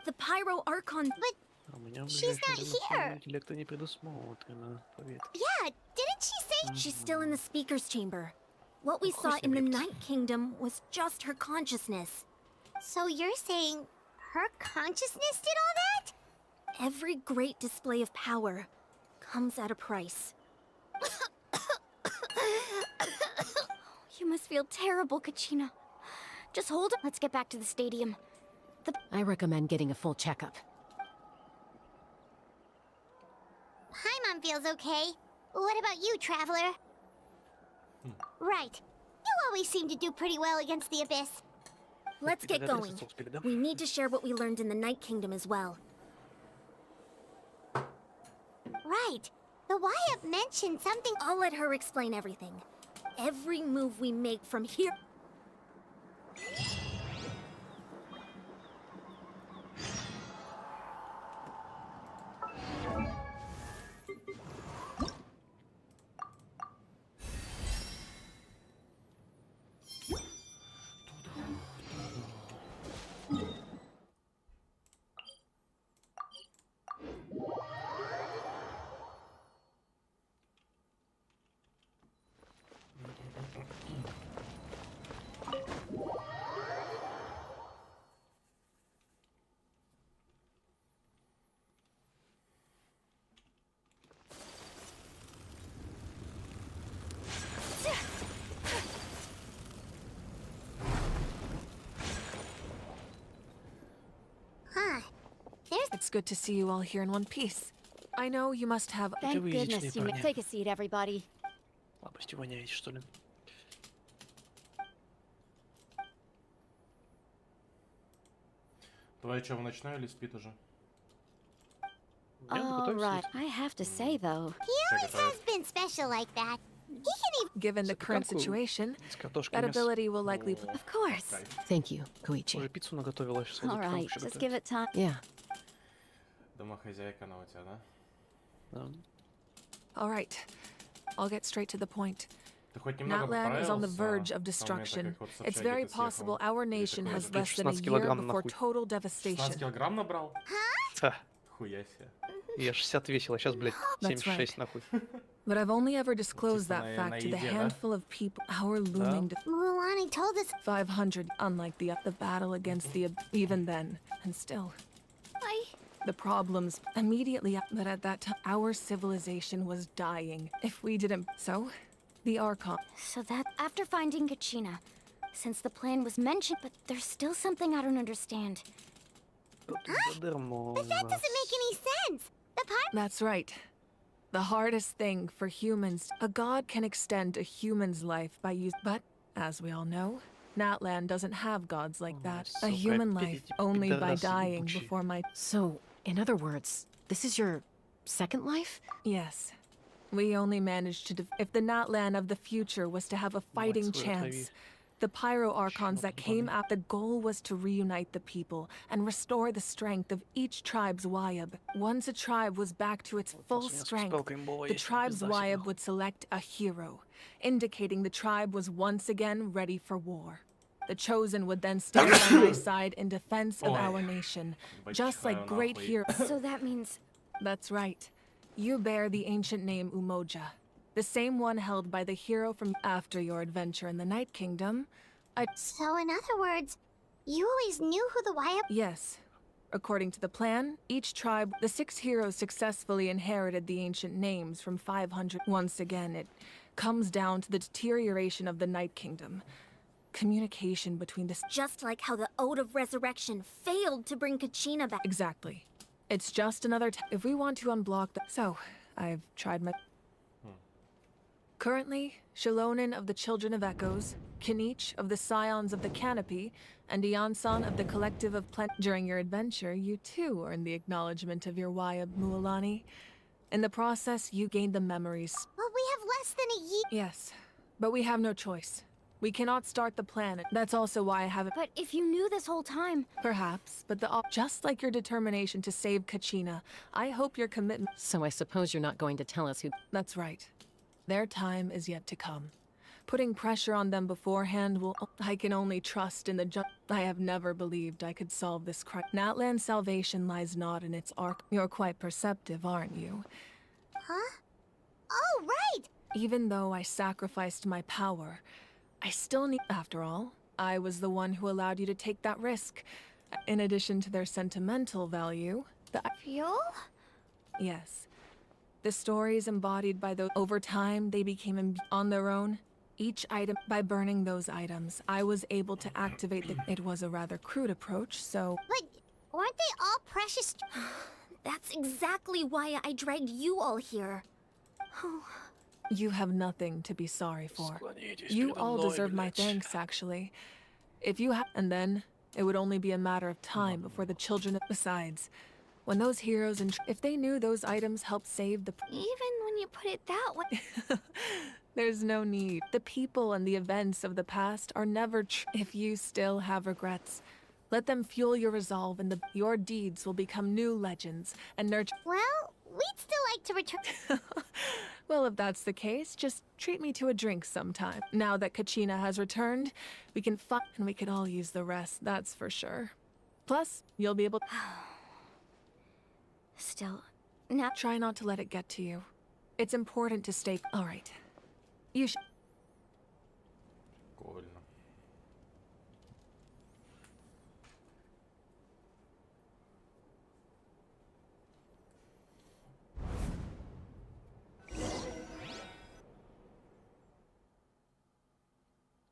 The Pyro Archon. But А у меня в she's ближайшее not время силы here. интеллекта не предусмотрено, поверь. Yeah, didn't she say She's still in the speaker's chamber. What we saw in the Night Kingdom was just her consciousness. So you're saying her consciousness did all that? Every great display of power comes at a price. You must feel terrible, Kachina. Just hold it. Let's get back to the stadium. I recommend getting a full checkup. Paimon feels okay. What about you, Traveler? Right. You always seem to do pretty well against the Abyss. Let's get going. We need to share what we learned in the Night Kingdom as well. Right. The Wyatt mentioned something. I'll let her explain everything. Every move we make from here... It's good to see you all here in one piece. I know you must have. Thank goodness you may take a seat, everybody. Слабостью воняете, что ли? Давай что, в ночной или спит уже? All right. I have to say, though, He always has been special like that. He can even. Given the current situation, that ability will likely. Of course. Thank you, Koichi. Уже пиццу наготовила, сейчас All right, just give it time. Yeah. Домохозяйка она у тебя, да? All right. I'll get straight to the point. Ты хоть немного Natlan is on the поправился, verge of а? destruction. Там у меня так, как вот It's с very общаги ты съехал. possible our nation Или has такой, less than a 16 year килограмм before нахуй. total 16 devastation. килограмм набрал? Ха. Хуя себе. Я 60 весила, сейчас, блядь, That's 76 right. нахуй. But I've only ever disclosed Типа that fact to the на еде, да? handful of people. Our looming Mulan told us. 500, unlike the battle against the even then, and still. Why? The problems immediately, but at that time, our civilization was dying. If we didn't, so the Archon. So that after finding Kachina, since the plan was mentioned, but there's still something I don't understand. But that doesn't make any sense. The pirate. That's right. The hardest thing for humans, a god can extend a human's life by use, but as we all know, Natlan doesn't have gods like that. A human life only by dying before my. So, in other words, this is your second life? Yes. We only managed to if the Natlan of the future was to have a fighting chance. The Pyro Archons that came out, the goal was to reunite the people and restore the strength of each tribe's Wayab. Once a tribe was back to its full strength, the tribe's Wayab would select a hero, indicating the tribe was once again ready for war. The Chosen would then stand by my side in defense of our nation, just like great heroes. So that means... That's right. You bear the ancient name Umoja. The same one held by the hero from after your adventure in the Night Kingdom. So in other words, you always knew who the Wayab. Yes. According to the plan, each tribe, the 6 heroes successfully inherited the ancient names from 500. Once again, it comes down to the deterioration of the Night Kingdom. Communication between the... Just like how the Ode of Resurrection failed to bring Kachina back. Exactly. It's just another if we want to unblock the... So, I've tried my... Currently, Shilonin of the Children of Echoes, Kinich of the Scions of the Canopy, and Iansan of the Collective of Plant. During your adventure, you too earned the acknowledgement of your Wayab, Mualani. In the process, you gained the memories. But we have less than a year. Yes, but we have no choice. We cannot start the planet. That's also why I haven't... But if you knew this whole time... Perhaps, but just like your determination to save Kachina, I hope your commitment... So I suppose you're not going to tell us who... That's right. Their time is yet to come. Putting pressure on them beforehand will... I can only trust in the I have never believed I could solve this crime. Natlan's salvation lies not in its arc. You're quite perceptive, aren't you? Huh? Oh, right! Even though I sacrificed my power, I still need... After all, I was the one who allowed you to take that risk. In addition to their sentimental value, the... Fuel? Yes. The stories embodied by those... Over time, they became on their own. Each item... By burning those items, I was able to activate the... It was a rather crude approach, so... But weren't they all precious? That's exactly why I dragged you all here. You have nothing to be sorry for. You all deserve my thanks, actually. If you and then, it would only be a matter of time before the children... Besides, when those heroes and... If they knew those items helped save the... Even when you put it that way... There's no need. The people and the events of the past are never If you still have regrets, let them fuel your resolve and your deeds will become new legends and nurture... Well, we'd still like to return... Well, if that's the case, just treat me to a drink sometime. Now that Kachina has returned, we can fuck and we could all use the rest, that's for sure. Plus, you'll be able... Still, now... Try not to let it get to you. It's important to stay... All right. You should...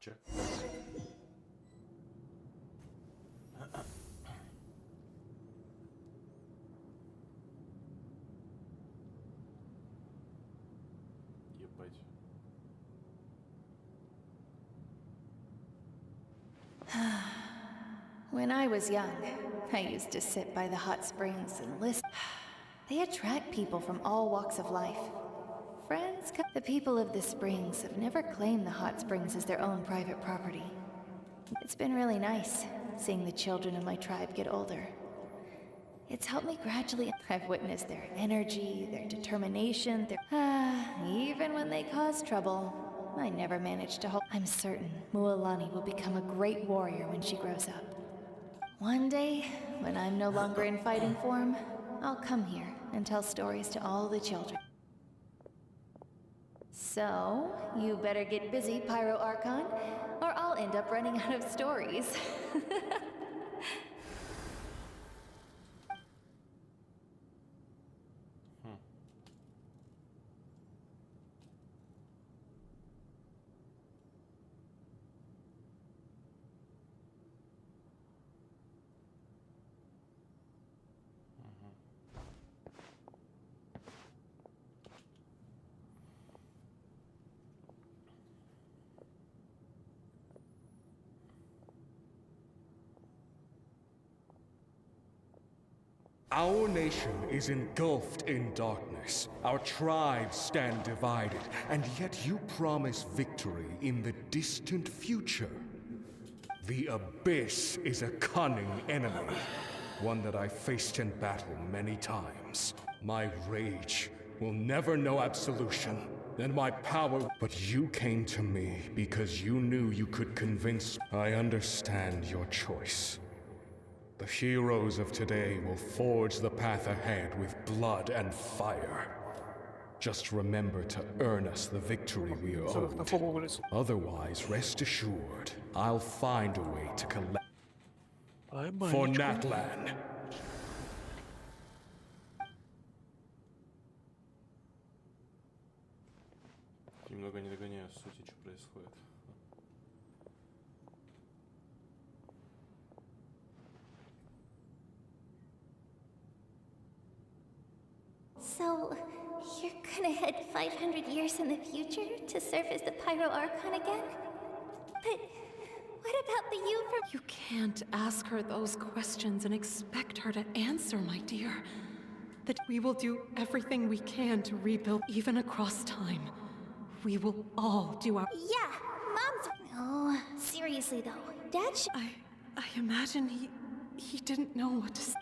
Че? Ебать. When I was young, I used to sit by the hot springs and listen. They attract people from all walks of life. Friends, the people of the springs have never claimed the hot springs as their own private property. It's been really nice, seeing the children of my tribe get older. It's helped me gradually. I've witnessed their energy, their determination, even when they cause trouble, I never managed to hold. I'm certain Mualani will become a great warrior when she grows up. One day, when I'm no longer in fighting form, I'll come here and tell stories to all the children. So, you better get busy, Pyro Archon, or I'll end up running out of stories. Our nation is engulfed in darkness. Our tribes stand divided, and yet you promise victory in the distant future. The Abyss is a cunning enemy, one that I faced in battle many times. My rage will never know absolution, and my power. But you came to me because you knew you could convince. I understand your choice. The heroes of today will forge the path ahead with blood and fire. Just remember to earn us the victory we owed. Otherwise, rest assured, I'll find a way to collect. For Natlan. Немного не догоняю сути, что происходит. So, you're gonna head 500 years in the future to serve as the Pyro Archon again? But what about the you from— You can't ask her those questions and expect her to answer, my dear. That we will do everything we can to rebuild, even across time. We will all do our— Yeah, Mom's— Oh, seriously though, Dad I imagine he didn't know what to say.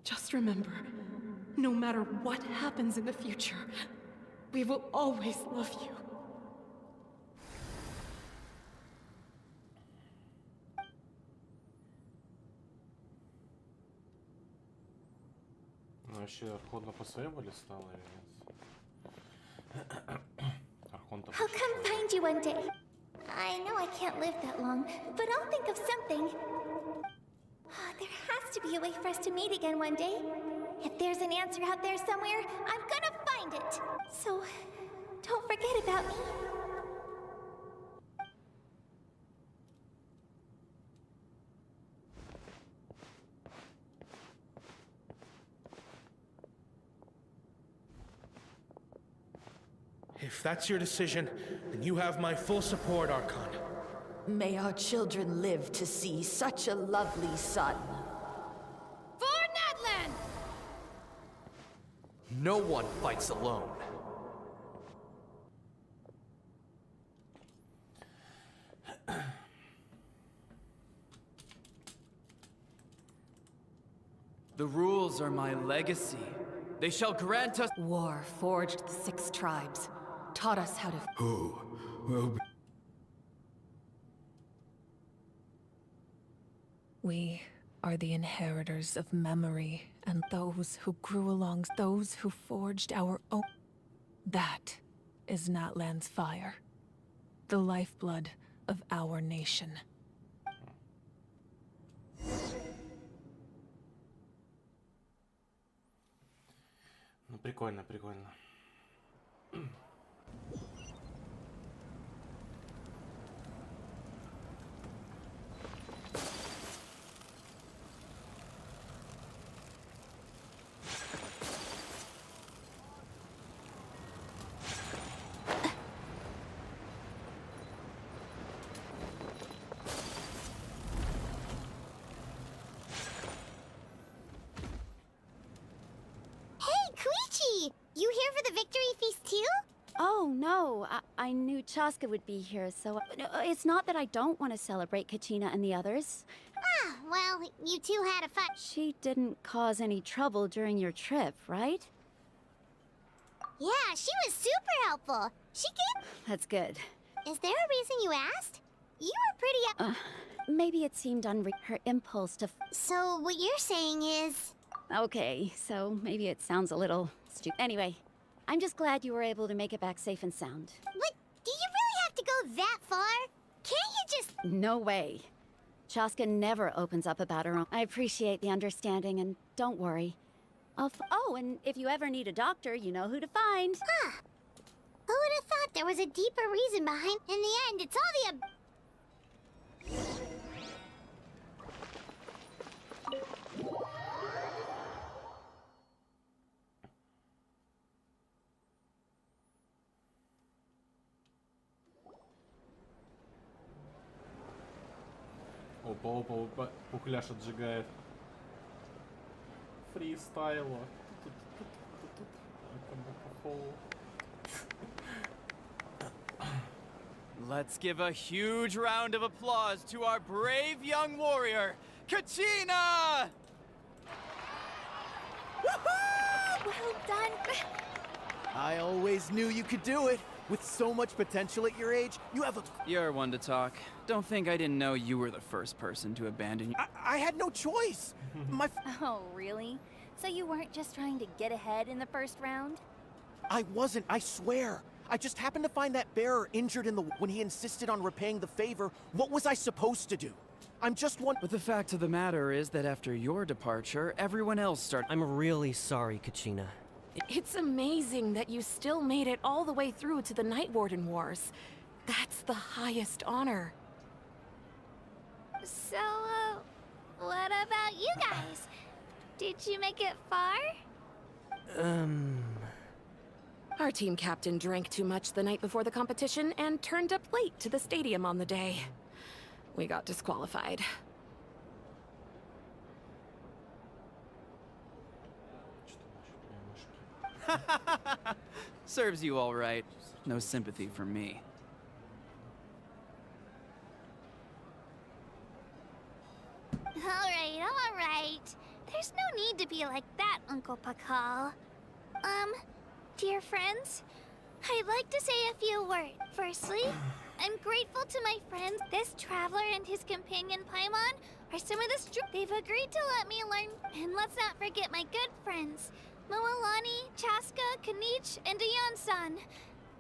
Just remember, no matter what happens in the future, we will always love you. Ну, вообще, Архонта посоветовали стало или нет? Архонта I'll come find you one day. I know I can't live that long, but I'll think of something. There has to be a way for us to meet again one day. If there's an answer out there somewhere, I'm gonna find it. So, don't forget about me. If that's your decision, then you have my full support, Archon. May our children live to see such a lovely son. For Natlan! No one fights alone. The rules are my legacy. They shall grant us— War forged the 6 tribes, taught us how to— Who will be— We are the inheritors of memory, and those who grew along, those who forged our own. That is Natlan's fire, the lifeblood of our nation. Ну, прикольно, прикольно. I knew Chaska would be here, so it's not that I don't want to celebrate Kachina and the others. Ah, well, you two had a fight. She didn't cause any trouble during your trip, right? Yeah, she was super helpful. She gave... That's good. Is there a reason you asked? You were pretty... Maybe it seemed her impulse to... So what you're saying is... Okay, so maybe it sounds a little stupid. Anyway, I'm just glad you were able to make it back safe and sound. But do you really have to go that far? Can't you just... No way. Chaska never opens up about her own. I appreciate the understanding, and don't worry. Oh, and if you ever need a doctor, you know who to find. Huh. Who would have thought there was a deeper reason behind... In the end, it's all the... Опа, пухляш отжигает. Фристайло. Let's give a huge round of applause to our brave young warrior, Kachina! Well done. I always knew you could do it. With so much potential at your age, you have a... You're one to talk. Don't think I didn't know you were the first person to abandon you. I had no choice. Oh, really? So you weren't just trying to get ahead in the first round? I wasn't, I swear. I just happened to find that bearer injured in the... When he insisted on repaying the favor, what was I supposed to do? I'm just one... But the fact of the matter is that after your departure, everyone else started... I'm really sorry, Kachina. It's amazing that you still made it all the way through to the Night Warden Wars. That's the highest honor. So, what about you guys? Did you make it far? Our team captain drank too much the night before the competition and turned up late to the stadium on the day. We got disqualified. Serves you all right. No sympathy for me. All right. There's no need to be like that, Uncle Pakal. Dear friends, I'd like to say a few words. Firstly, I'm grateful to my friends. This traveler and his companion Paimon are some of the they've agreed to let me learn. And let's not forget my good friends, Moalani, Chaska, Kanich, and Ayan-san.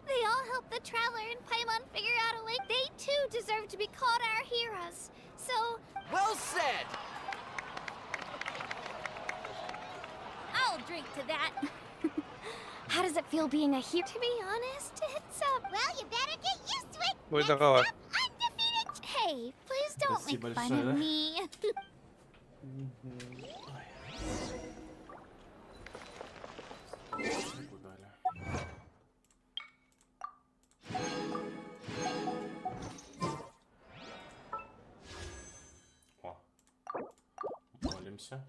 They all helped the traveler and Paimon figure out a way. They too deserve to be called our heroes. So... Well said! I'll drink to that. How does it feel being a hero? To be honest, it's well, you better get used to it. Ой, здорово. Undefeated. Hey, please don't make fun of me. О, молимся.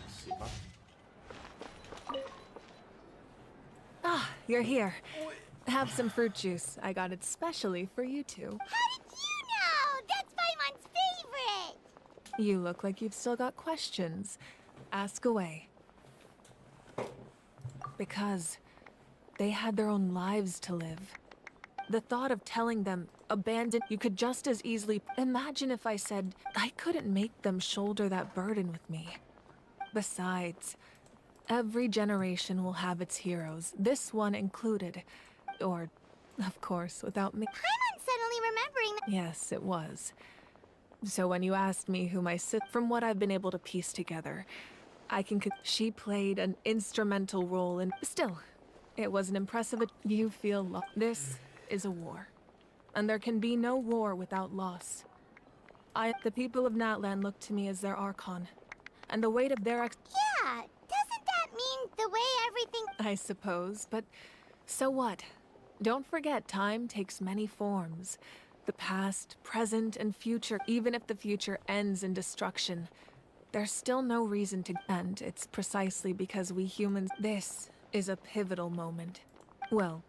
Спасибо. Ah, you're here. Have some fruit juice. I got it specially for you two. How did you know? That's Paimon's favorite. You look like you've still got questions. Ask away. Because they had their own lives to live. The thought of telling them, abandon, you could just as easily... Imagine if I said, I couldn't make them shoulder that burden with me. Besides, every generation will have its heroes, this one included. Or, of course, without me. Paimon's suddenly remembering that... Yes, it was. So when you asked me who my from what I've been able to piece together, I can she played an instrumental role in... Still, it was an impressive... You feel this is a war. And there can be no war without loss. The people of Natlan look to me as their Archon. And the weight of their Yeah, doesn't that mean the way everything... I suppose, but so what? Don't forget, time takes many forms. The past, present, and future, even if the future ends in destruction. There's still no reason to, and it's precisely because we humans. This is a pivotal moment. Well,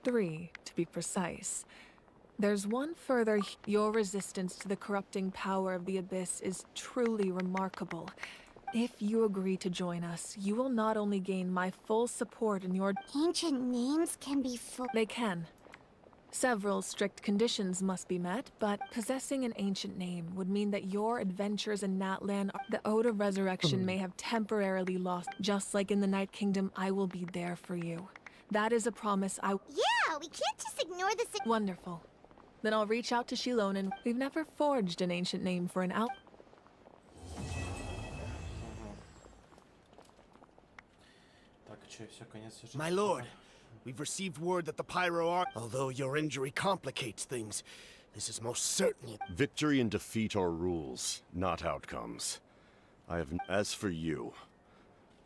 3 to be precise. There's one further. Your resistance to the corrupting power of the Abyss is truly remarkable. If you agree to join us, you will not only gain my full support in your. Ancient names can be full. They can. Several strict conditions must be met, but possessing an ancient name would mean that your adventures in Natlan, the Ode of Resurrection, may have temporarily lost. Just like in the Night Kingdom, I will be there for you. That is a promise I. Yeah, we can't just ignore this. Wonderful. Then I'll reach out to Shilonen. We've never forged an ancient name for an out. My lord, we've received word that the Pyro are. Although your injury complicates things, this is most certainly. Victory and defeat are rules, not outcomes. I have. As for you,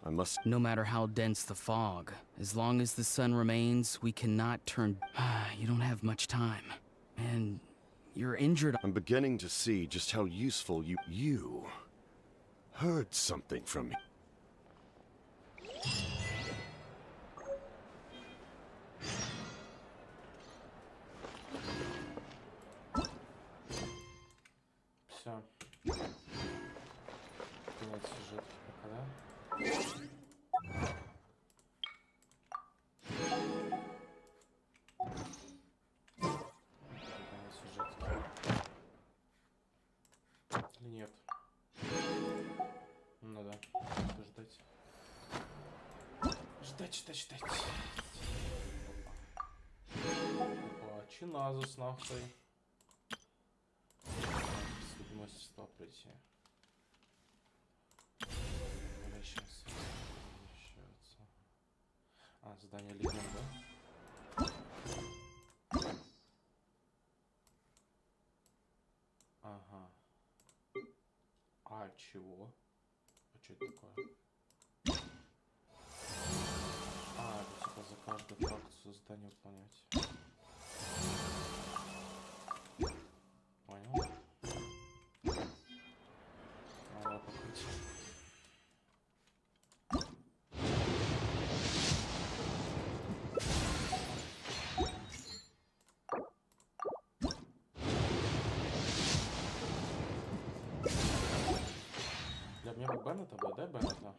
I must. No matter how dense the fog, as long as the sun remains, we cannot turn. You don't have much time. And you're injured. I'm beginning to see just how useful you heard something from me. Все. Конец сюжетки пока, да? Или нет? Ну да, ждать. Ждать. Опа, чиназус нахуй. Мастерство прийти. Возвращаться. Задание легенда. Ага. А чего? А что это такое? Это типа за каждую фракцию задание выполнять. Понял? Надо покрыть. Для меня бы Беннета бы, да, Беннета?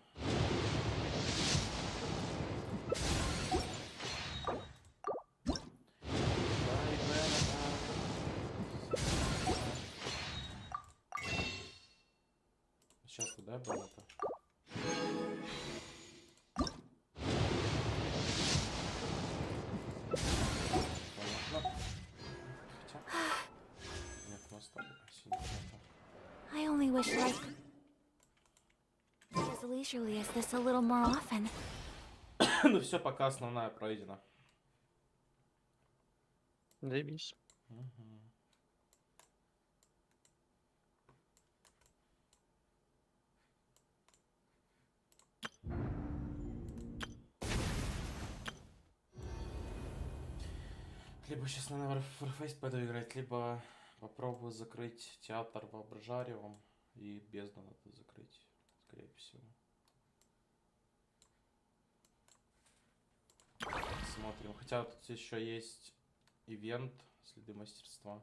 Сейчас ты, да, Беннета? Понятно. Хотя... Нет, моста, синий моста. I only wish life could be as leisurely as this a little more often. Ну все, пока основная пройдена. Заебись. Либо сейчас на Warface пойду играть, либо попробую закрыть театр в Воображариевом и бездну надо закрыть, скорее всего. Смотрим. Хотя тут еще есть ивент, следы мастерства.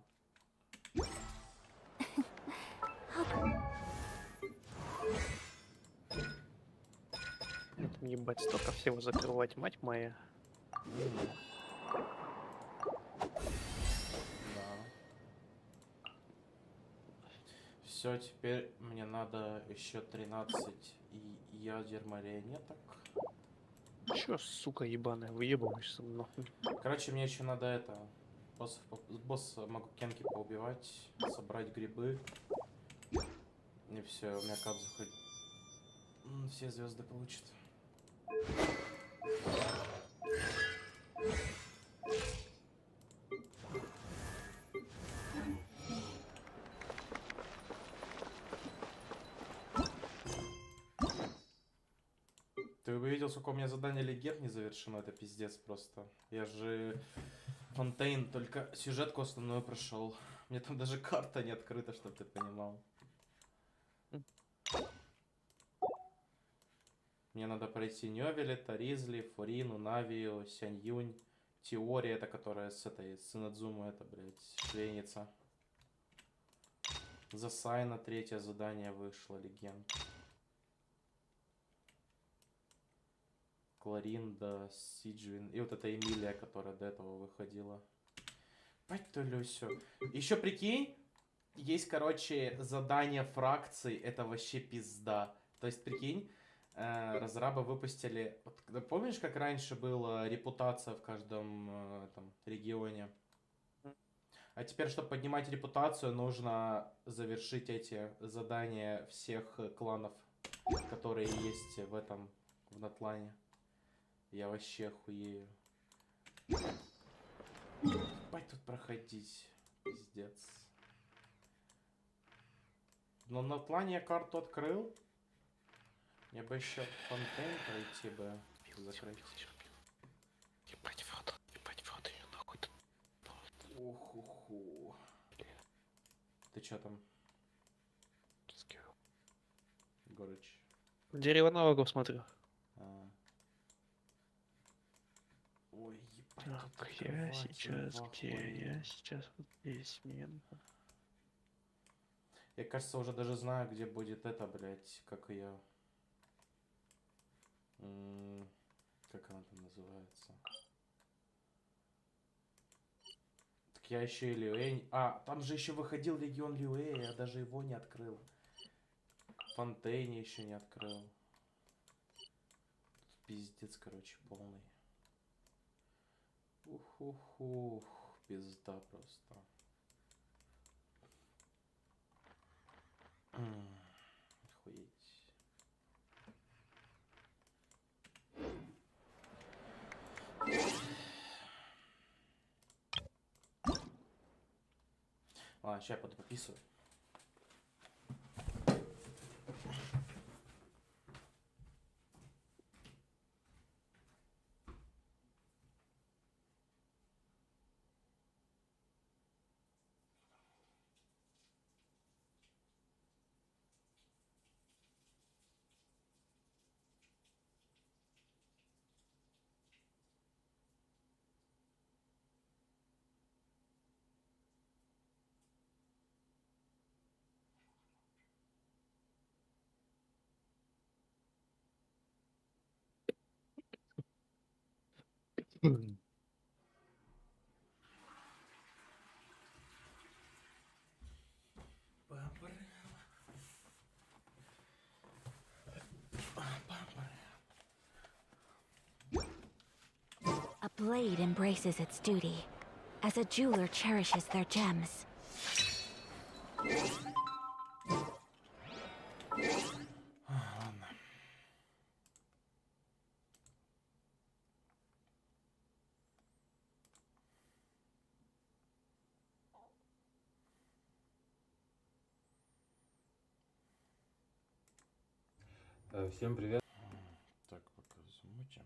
Это ебать, столько всего закрывать, мать моя. Все, теперь мне надо еще 13 ядер марионеток. Чё, сука ебаная, выебываешься нахуй. Короче, мне еще надо это... Босса могу кенки поубивать, собрать грибы. И все, у меня капзу хоть... Все звезды получит. Ты бы видел, сколько у меня заданий легенд не завершено, это пиздец просто. Я же Фонтейн только сюжетку основную прошел. Мне там даже карта не открыта, чтобы ты понимал. Мне надо пройти Нёвелета, Ризли, Фурину, Навию, Сяньюнь. Теория, это которая с этой, с Инадзуму, это, блядь, швейница. За Сайна третье задание вышло, легенд. Кларинда, Сиджвин. И вот эта Эмилия, которая до этого выходила. Пать то Люсю. Еще прикинь, есть, короче, задание фракций. Это вообще пизда. То есть, прикинь, разрабы выпустили... Вот, помнишь, как раньше была репутация в каждом там, регионе? А теперь, чтобы поднимать репутацию, нужно завершить эти задания всех кланов, которые есть в этом, в Натлане. Я вообще хуею. Ебать тут проходить. Пиздец. Но на плане я карту открыл. Я бы еще фонтейн пройти бы. Закрыть. Ебать воду, ее нахуй тут. Уху-ху. Ты чё там? Горыч. Дерево налогов смотрю. Ой, ебать. Так, я сейчас где? Я сейчас вот здесь. Я, кажется, уже даже знаю, где будет это, блядь, как ее... Как она там называется? Так я еще и Люэй... А, там же еще выходил регион Люэй, я даже его не открыл. Фонтейне еще не открыл. Тут пиздец, короче, полный. Ух-ух-ух, пизда просто. Охуеть. Ладно, сейчас я буду пописывать. A blade embraces its duty, as a jeweler cherishes their gems. Всем привет. Так, пока замутим.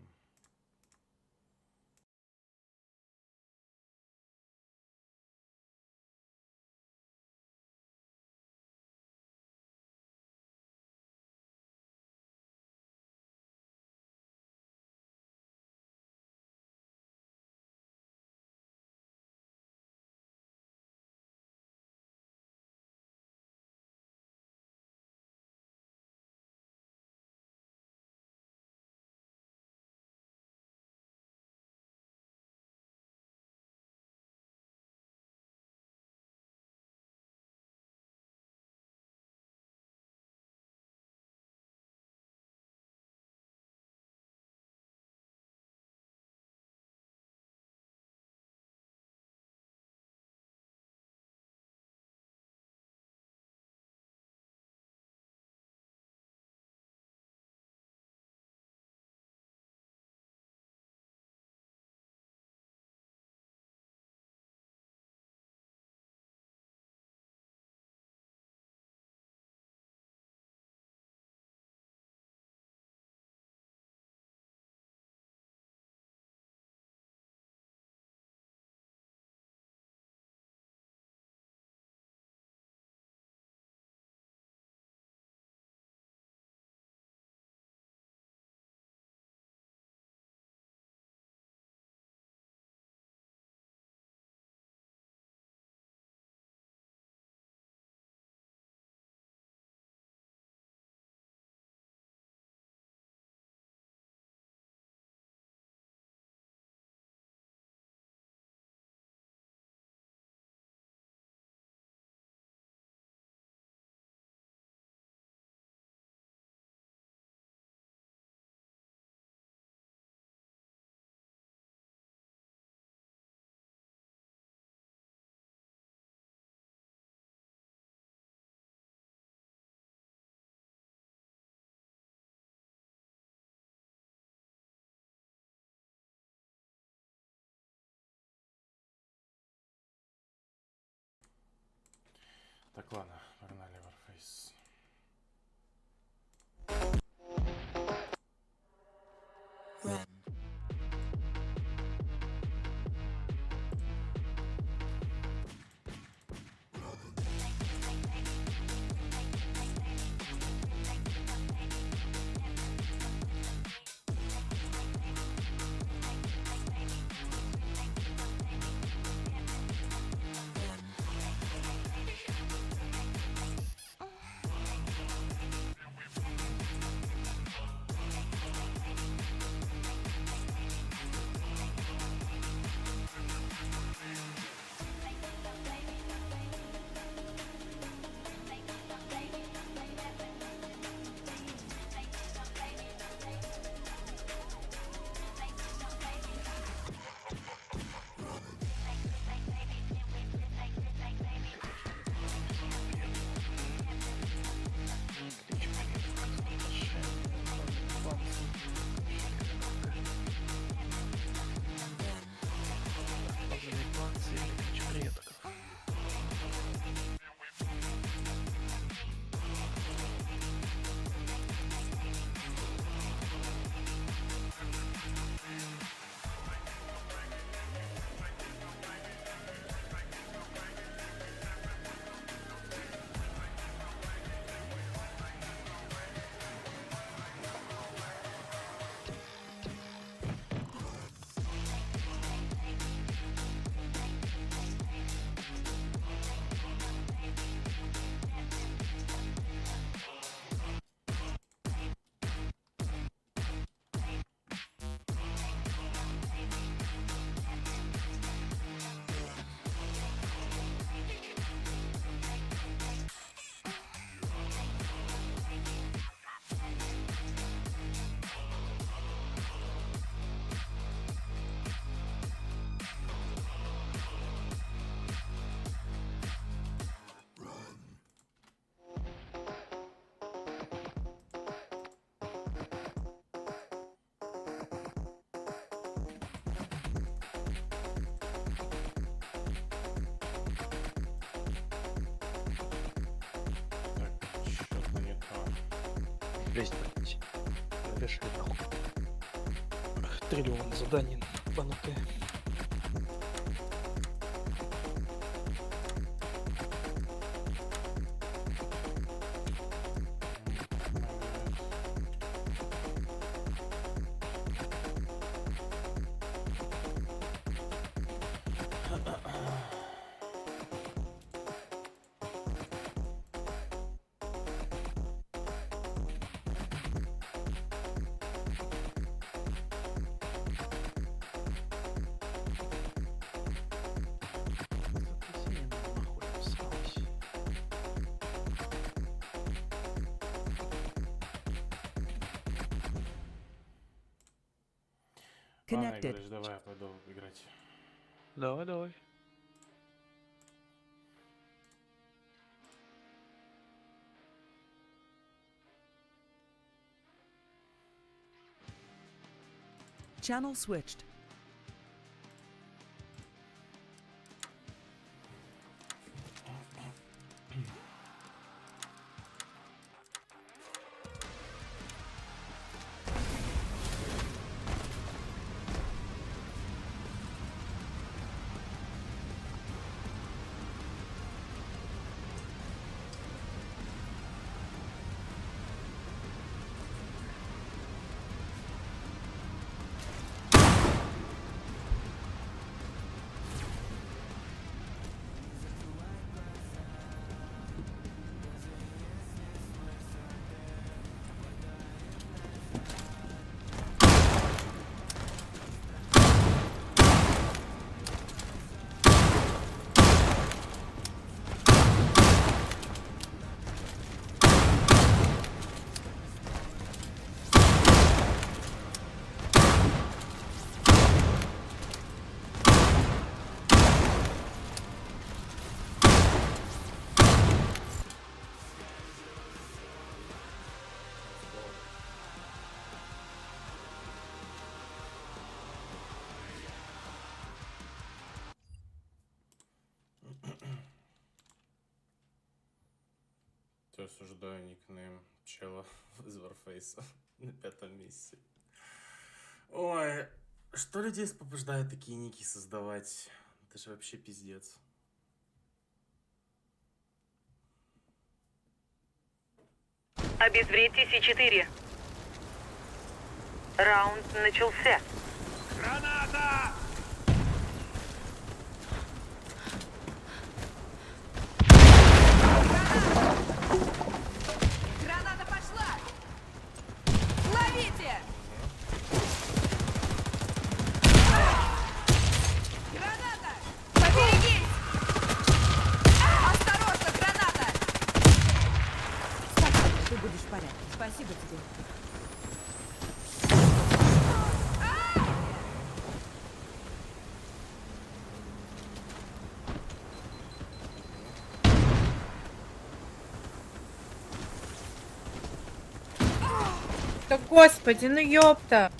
Так, ладно, погнали, Warface. Лезть, блядь. Решили нахуй. Триллион заданий банутые. Connected. Ладно, давай я пойду играть. Давай, давай. Channel switched. Что осуждаю никнейм чела из Warface на 5-м месте. Ой, что людей побуждает такие ники создавать? Это же вообще пиздец. Обезвредьте С4. Раунд начался. Граната! Граната пошла! Ловите! Граната! Поберегись! Осторожно, граната! Ты будешь в порядке. Спасибо тебе. Да господи, ну ёпта!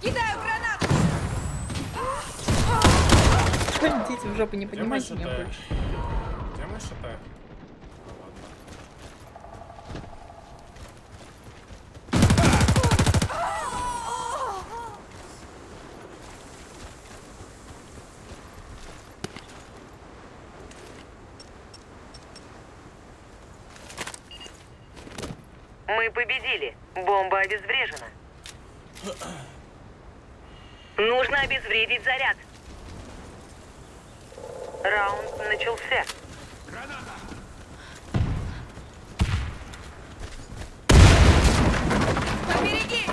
Кидаю гранату! Идите в жопу, не понимаете меня больше. Где мышь-то? Мы победили. Бомба обезврежена. Нужно обезвредить заряд. Раунд начался. Поберегись!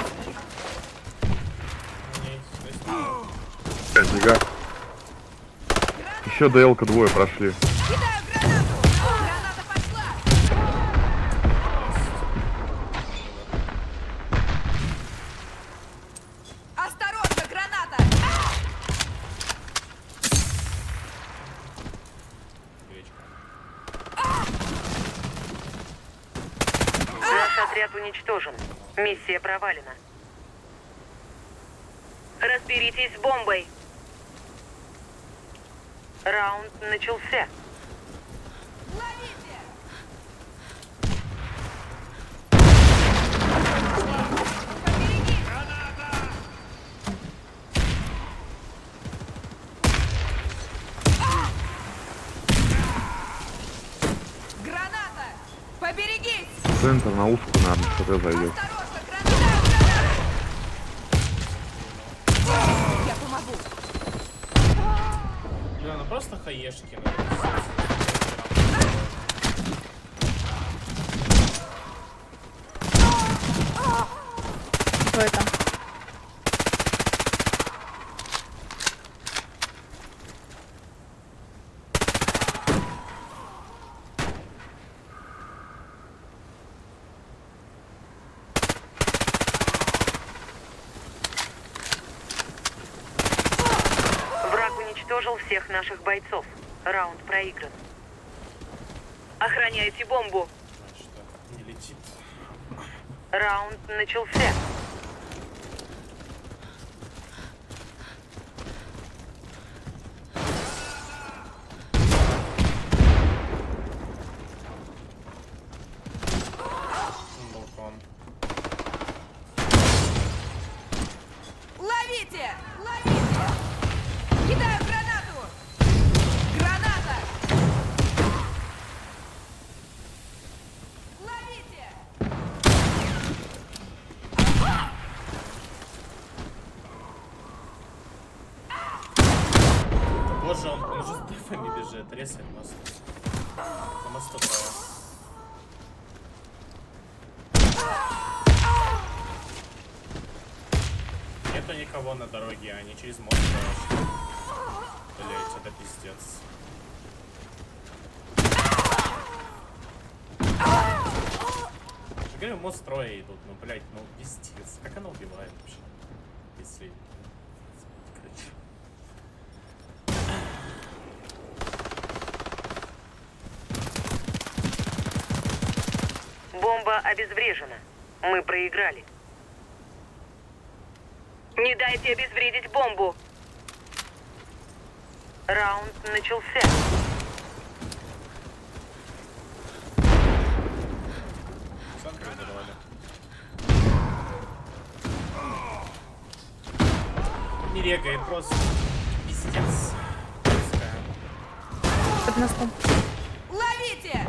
Нифига. Еще ДЛ-ка двое прошли. Кидаю гранату! Граната пошла! Осторожно, граната! Наш отряд уничтожен. Миссия провалена. Разберитесь с бомбой. Раунд начался. Ловите! Граната! Поберегись! Центр на узкую, наверное, что-то зайдет. Я помогу. Бля, ну просто хаешки. Кто это? Враг уничтожил всех наших бойцов. Раунд проигран. Охраняйте бомбу. Не летит. Раунд начался. Балкон. Ловите! Ловите! Кидаю гранату! Граната! Ловите! Боже, он уже с дефами бежит. Резать мост. На мосту трое. Нету никого на дороге, они через мост прошли. Блять, это пиздец. Я говорю, мост строя идут, ну блять, ну пиздец. Как она убивает вообще? Если... Короче. Бомба обезврежена. Мы проиграли. Не дайте обезвредить бомбу. Раунд начался. не регает просто. Пиздец. Под мостом. Ловите!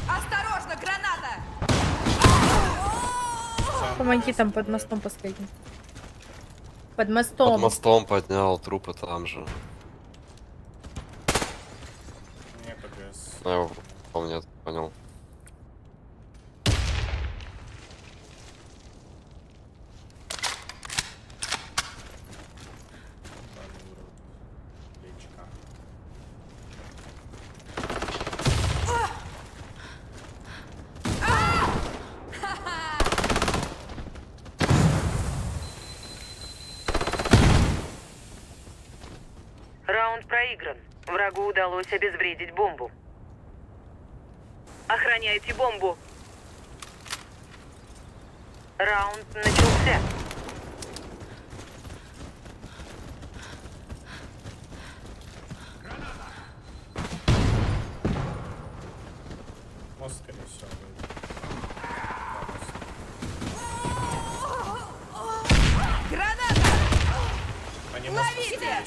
Осторожно, граната! Помоги там под мостом последний. Под мостом. Под мостом поднял, трупы там же. Не ПГС. Я его помню, понял. Раунд проигран. Врагу удалось обезвредить бомбу. Охраняйте бомбу. Раунд начался. Мост, скорее всего, будет. Граната! Они мост Ловите!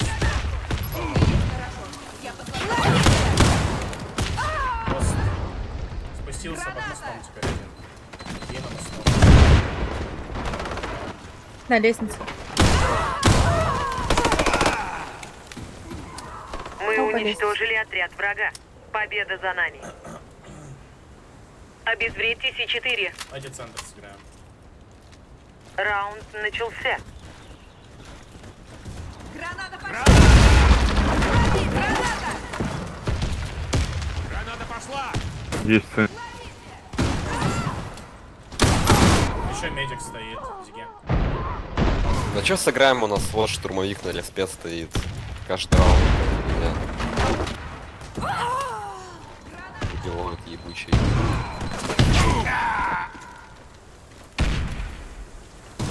Мост спустился под мостом теперь один. И на мостом. На лестнице. Мы уничтожили отряд врага. Победа за нами. Обезвредьте С4. Пойди центр сыграем. Раунд начался. Граната пошла! Граната! Граната пошла! Есть цель. Еще медик стоит в зиге. Ну чё сыграем, у нас вот штурмовик на респе стоит. Каждый раунд. Убивают ебучий.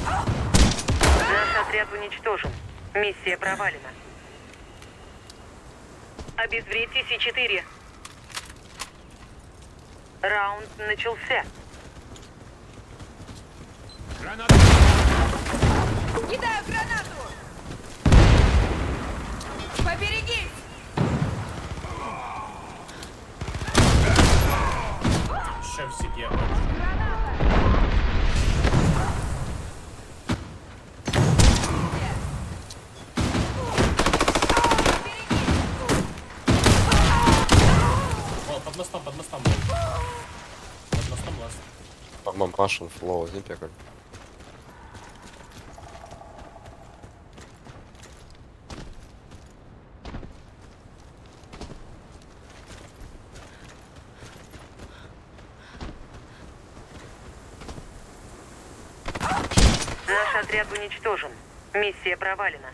Наш отряд уничтожен. Миссия провалена. Обезвредьте С4. Раунд начался. Граната! Кидаю гранату! Поберегись! Еще в зиге. О, под мостом был. Под мостом ласт. Мамашин, флоу, не пекаль. Наш отряд уничтожен. Миссия провалена.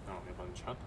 А, у меня банчата.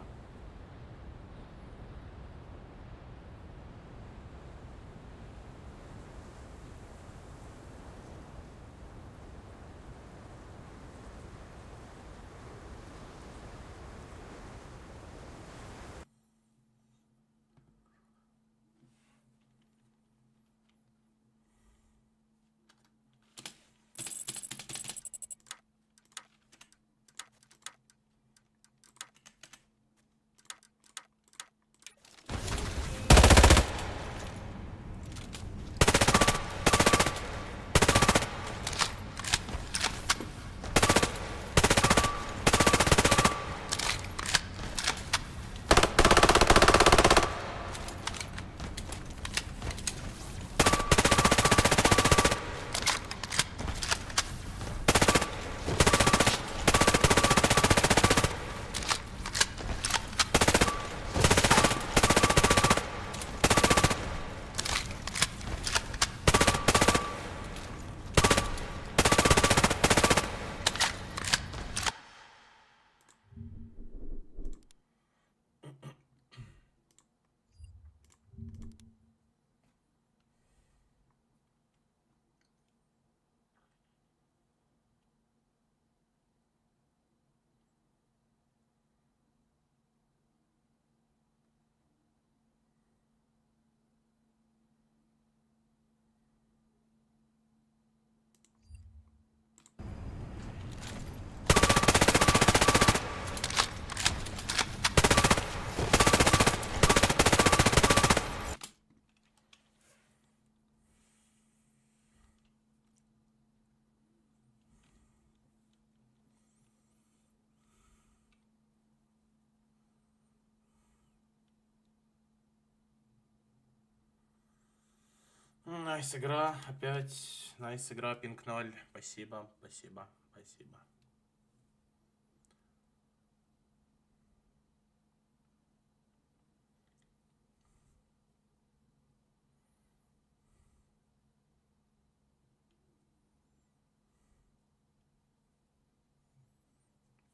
Найс игра, опять. Найс игра, пинг 0. Спасибо, спасибо, спасибо.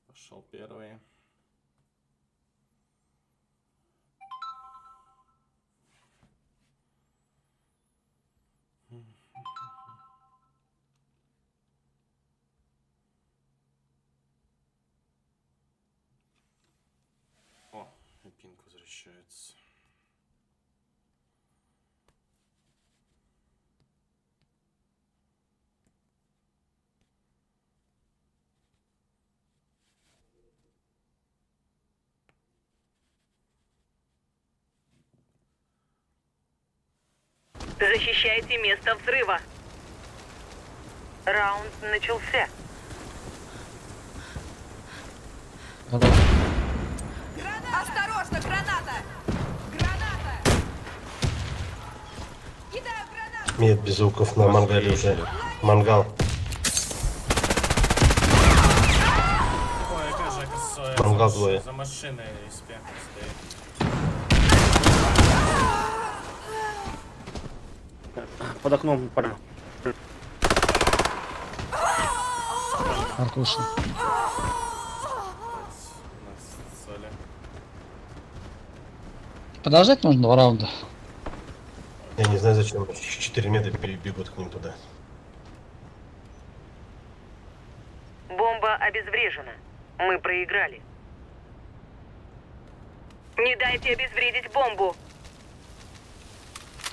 Пошел первый. О, и пинг возвращается. Защищайте место взрыва. Раунд начался. Осторожно, граната! Граната! Кидаю гранату! Нет, без звуков на мангале уже. Мангал. Ой, какая же косая. Мангал двое. За машиной респект стоит. Под окном пора. Аркуша. Подождать можно 2 раунда. Я не знаю, зачем 4 метра перебегут к ним туда. Бомба обезврежена. Мы проиграли. Не дайте обезвредить бомбу.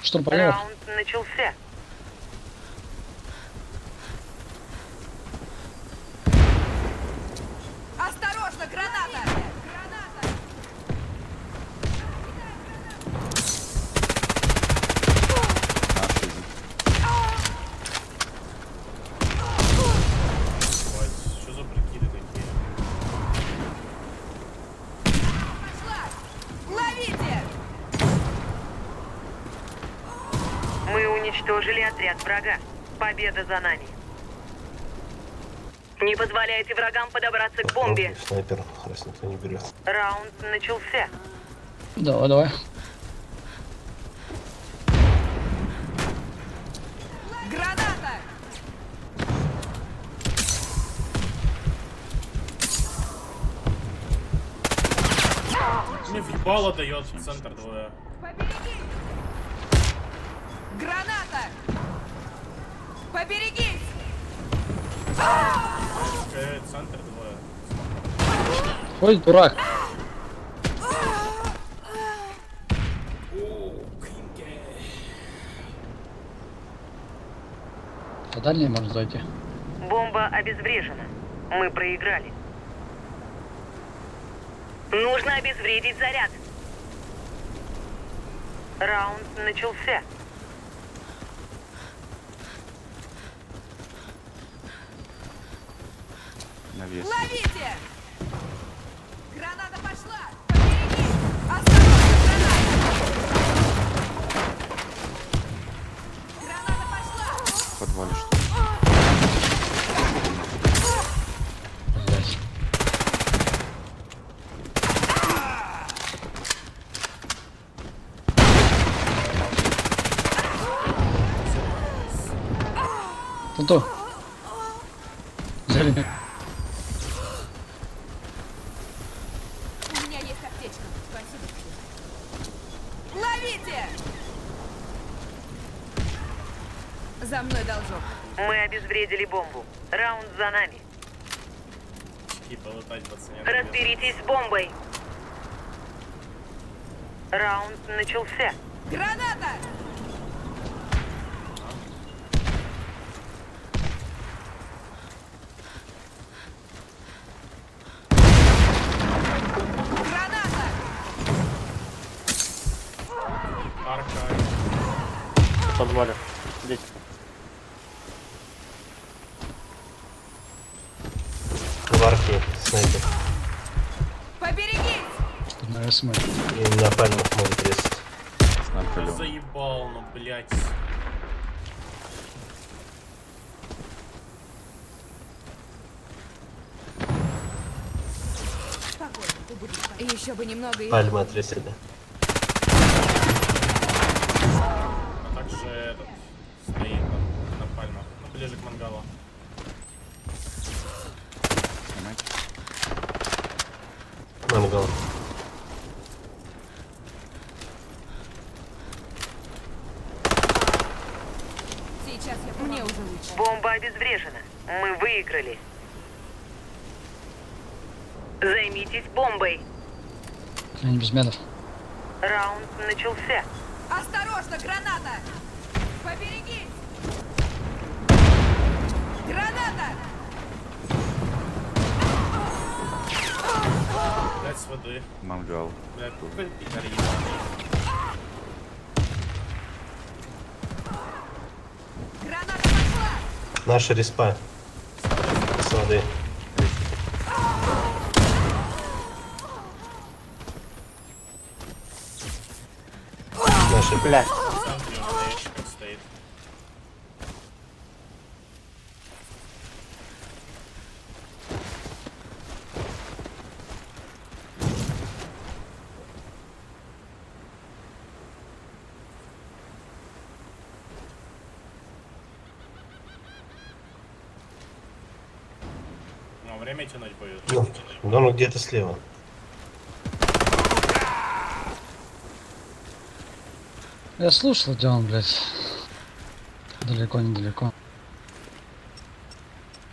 Что понятно? Раунд начался. Осторожно, граната! Граната! Ой, что за прикиды такие? Ловите! Мы уничтожили отряд врага. Победа за нами. Не позволяйте врагам подобраться к бомбе. Снайпер, раз никто не берет. Раунд начался. Давай, давай. Граната! Мне въебало дает центр двое. Поберегись! Граната! Поберегись! Центр двое. Ой, дурак. А дальнее можно зайти. Бомба обезврежена. Мы проиграли. Нужно обезвредить заряд. Раунд начался. Навес. Ловите! Граната пошла! Поберегись! Осторожно, граната! Граната пошла! В подвале что? Блять. Тут. Взяли. У меня есть аптечка. Спасибо тебе. Ловите! За мной должок. Мы обезвредили бомбу. Раунд за нами. Типа лутать пацаны. Разберитесь с бомбой. Раунд начался. Граната! Граната! Арка. В подвале. Здесь. В арке снайпер. Поберегись! На СМ. И на пальмах может резать. Я заебал, ну блять. Еще бы немного и... Пальмы отрезали. А также этот стоит на пальмах. Ну, ближе к мангалу. Мангал. Сейчас мне уже лучше. Бомба обезврежена. Мы выиграли. Займитесь бомбой. Я не без медов. Раунд начался. Осторожно, граната! Поберегись! Граната! Блять, с воды. Мангал. Блять, Граната пошла! Наша респа. С воды. Наша. Блядь. стоит. Ну, время тянуть будет. Ну, где-то слева. Я слушал, где он, блядь. Далеко, недалеко.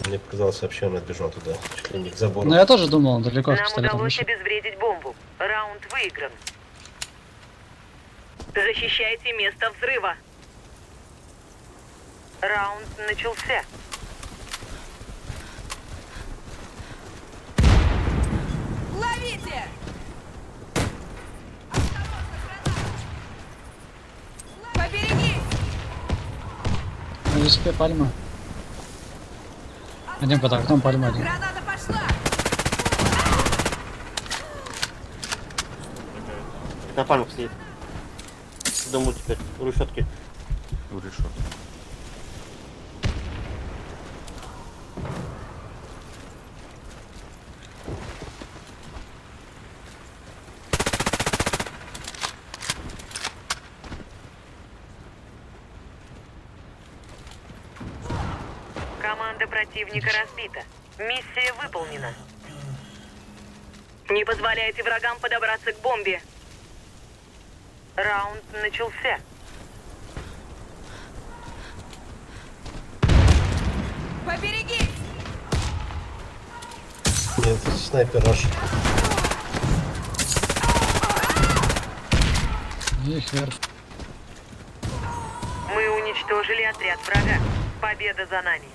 Мне показалось, вообще он отбежал туда, чуть ли не к забору. Но я тоже думал, он далеко с Нам пистолетом удалось вышел. обезвредить бомбу. Раунд выигран. Защищайте место взрыва. Раунд начался. Ловите! Поберегись! На респе пальма. Один под окном, пальма один. Граната пошла! На пальмах сидит. Думаю, теперь у решетки. У решетки. Команда противника разбита. Миссия выполнена. Не позволяйте врагам подобраться к бомбе. Раунд начался. Поберегись! Нет, это снайпер раш. Их вверх. Мы уничтожили отряд врага. Победа за нами.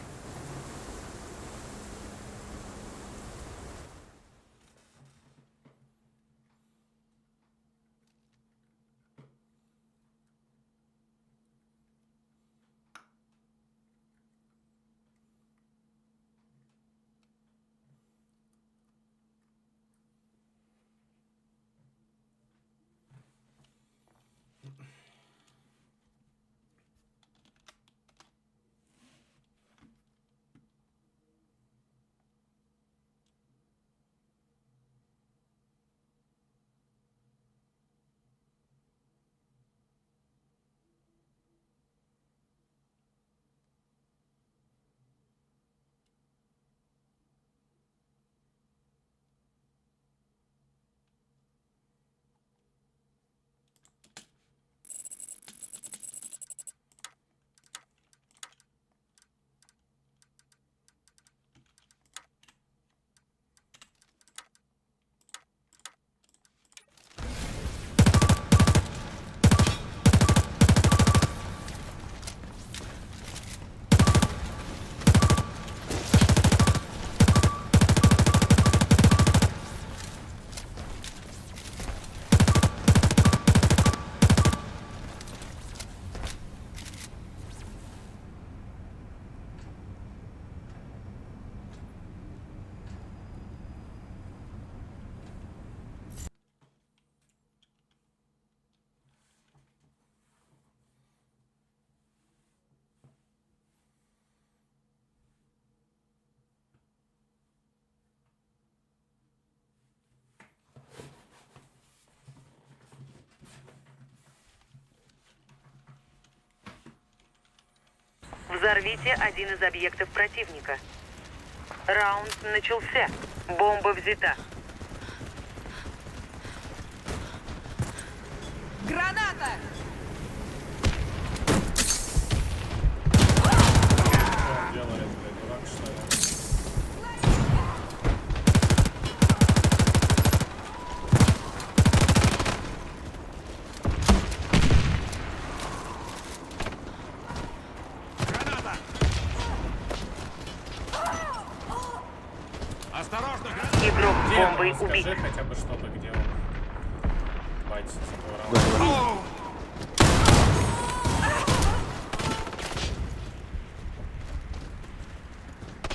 Взорвите один из объектов противника. Раунд начался. Бомба взята. Граната! Что делали, блядь, дурак, что ли? Осторожно, Игрок с Где бомбой он? убит. Скажи хотя бы что-то, где он. Бать, с этого раунда.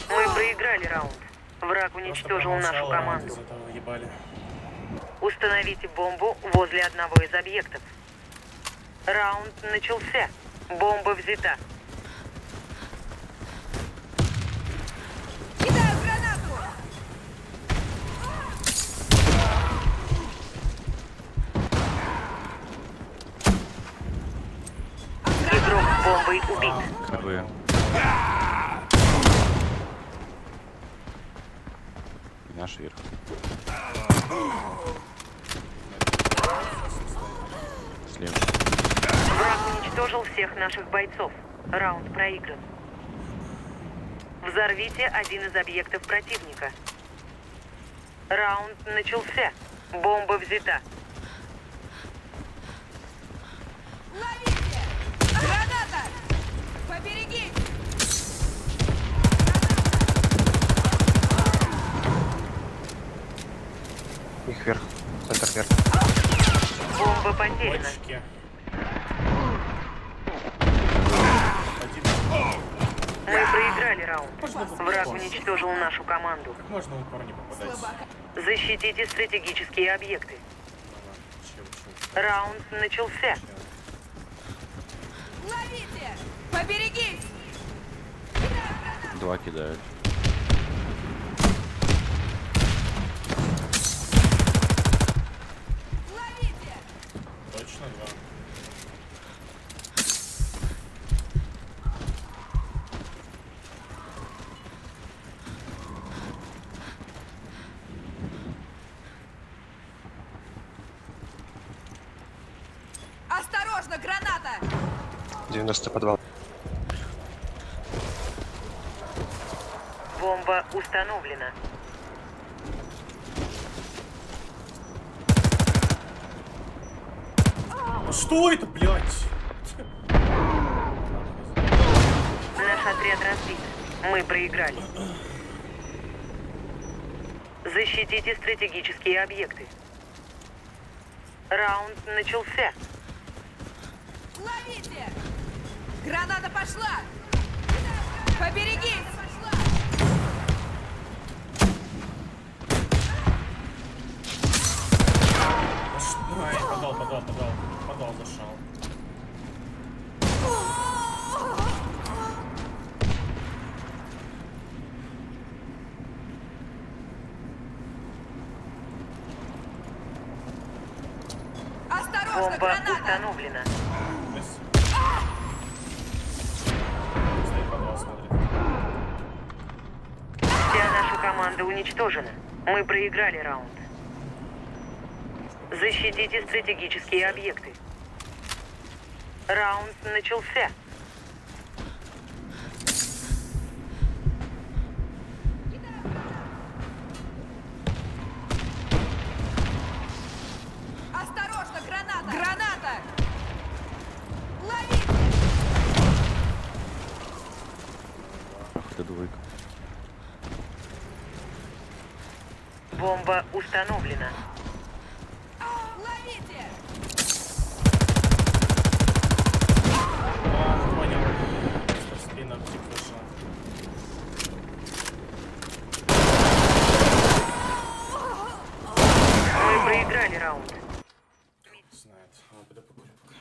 Мы проиграли раунд. Враг уничтожил нашу команду. Из этого ебали. Установите бомбу возле одного из объектов. Раунд начался. Бомба взята. Кидаю гранату! Игрок с бомбой убит. Наш верх. Слева. Враг уничтожил всех наших бойцов. Раунд проигран. Взорвите один из объектов противника. Раунд начался. Бомба взята. Ловите! Граната! Поберегись! Их вверх. Центр вверх. Бомба потеряна. Бочки. Мы проиграли раунд. Враг уничтожил нашу команду. Можно в упор не попадать. Защитите стратегические объекты. Раунд начался. Ловите! Поберегись! Два кидают. Ловите! Точно два. Осторожно, граната! 90 подвал. Бомба установлена. Что это, блядь? Наш отряд разбит. Мы проиграли. Защитите стратегические объекты. Раунд начался. Ловите! Граната пошла! Поберегись! Ай, подвал зашел. Осторожно, Бомба граната! установлена. Подвал смотрит. Вся наша команда уничтожена. Мы проиграли раунд. Защитите стратегические объекты. Раунд начался. Осторожно, граната! Граната! Ловите! Ах ты двойка. Бомба установлена. Ловите! Понял. Что спина тип вышел. Мы проиграли раунд. Знает. А, пойду покурю пока.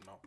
но...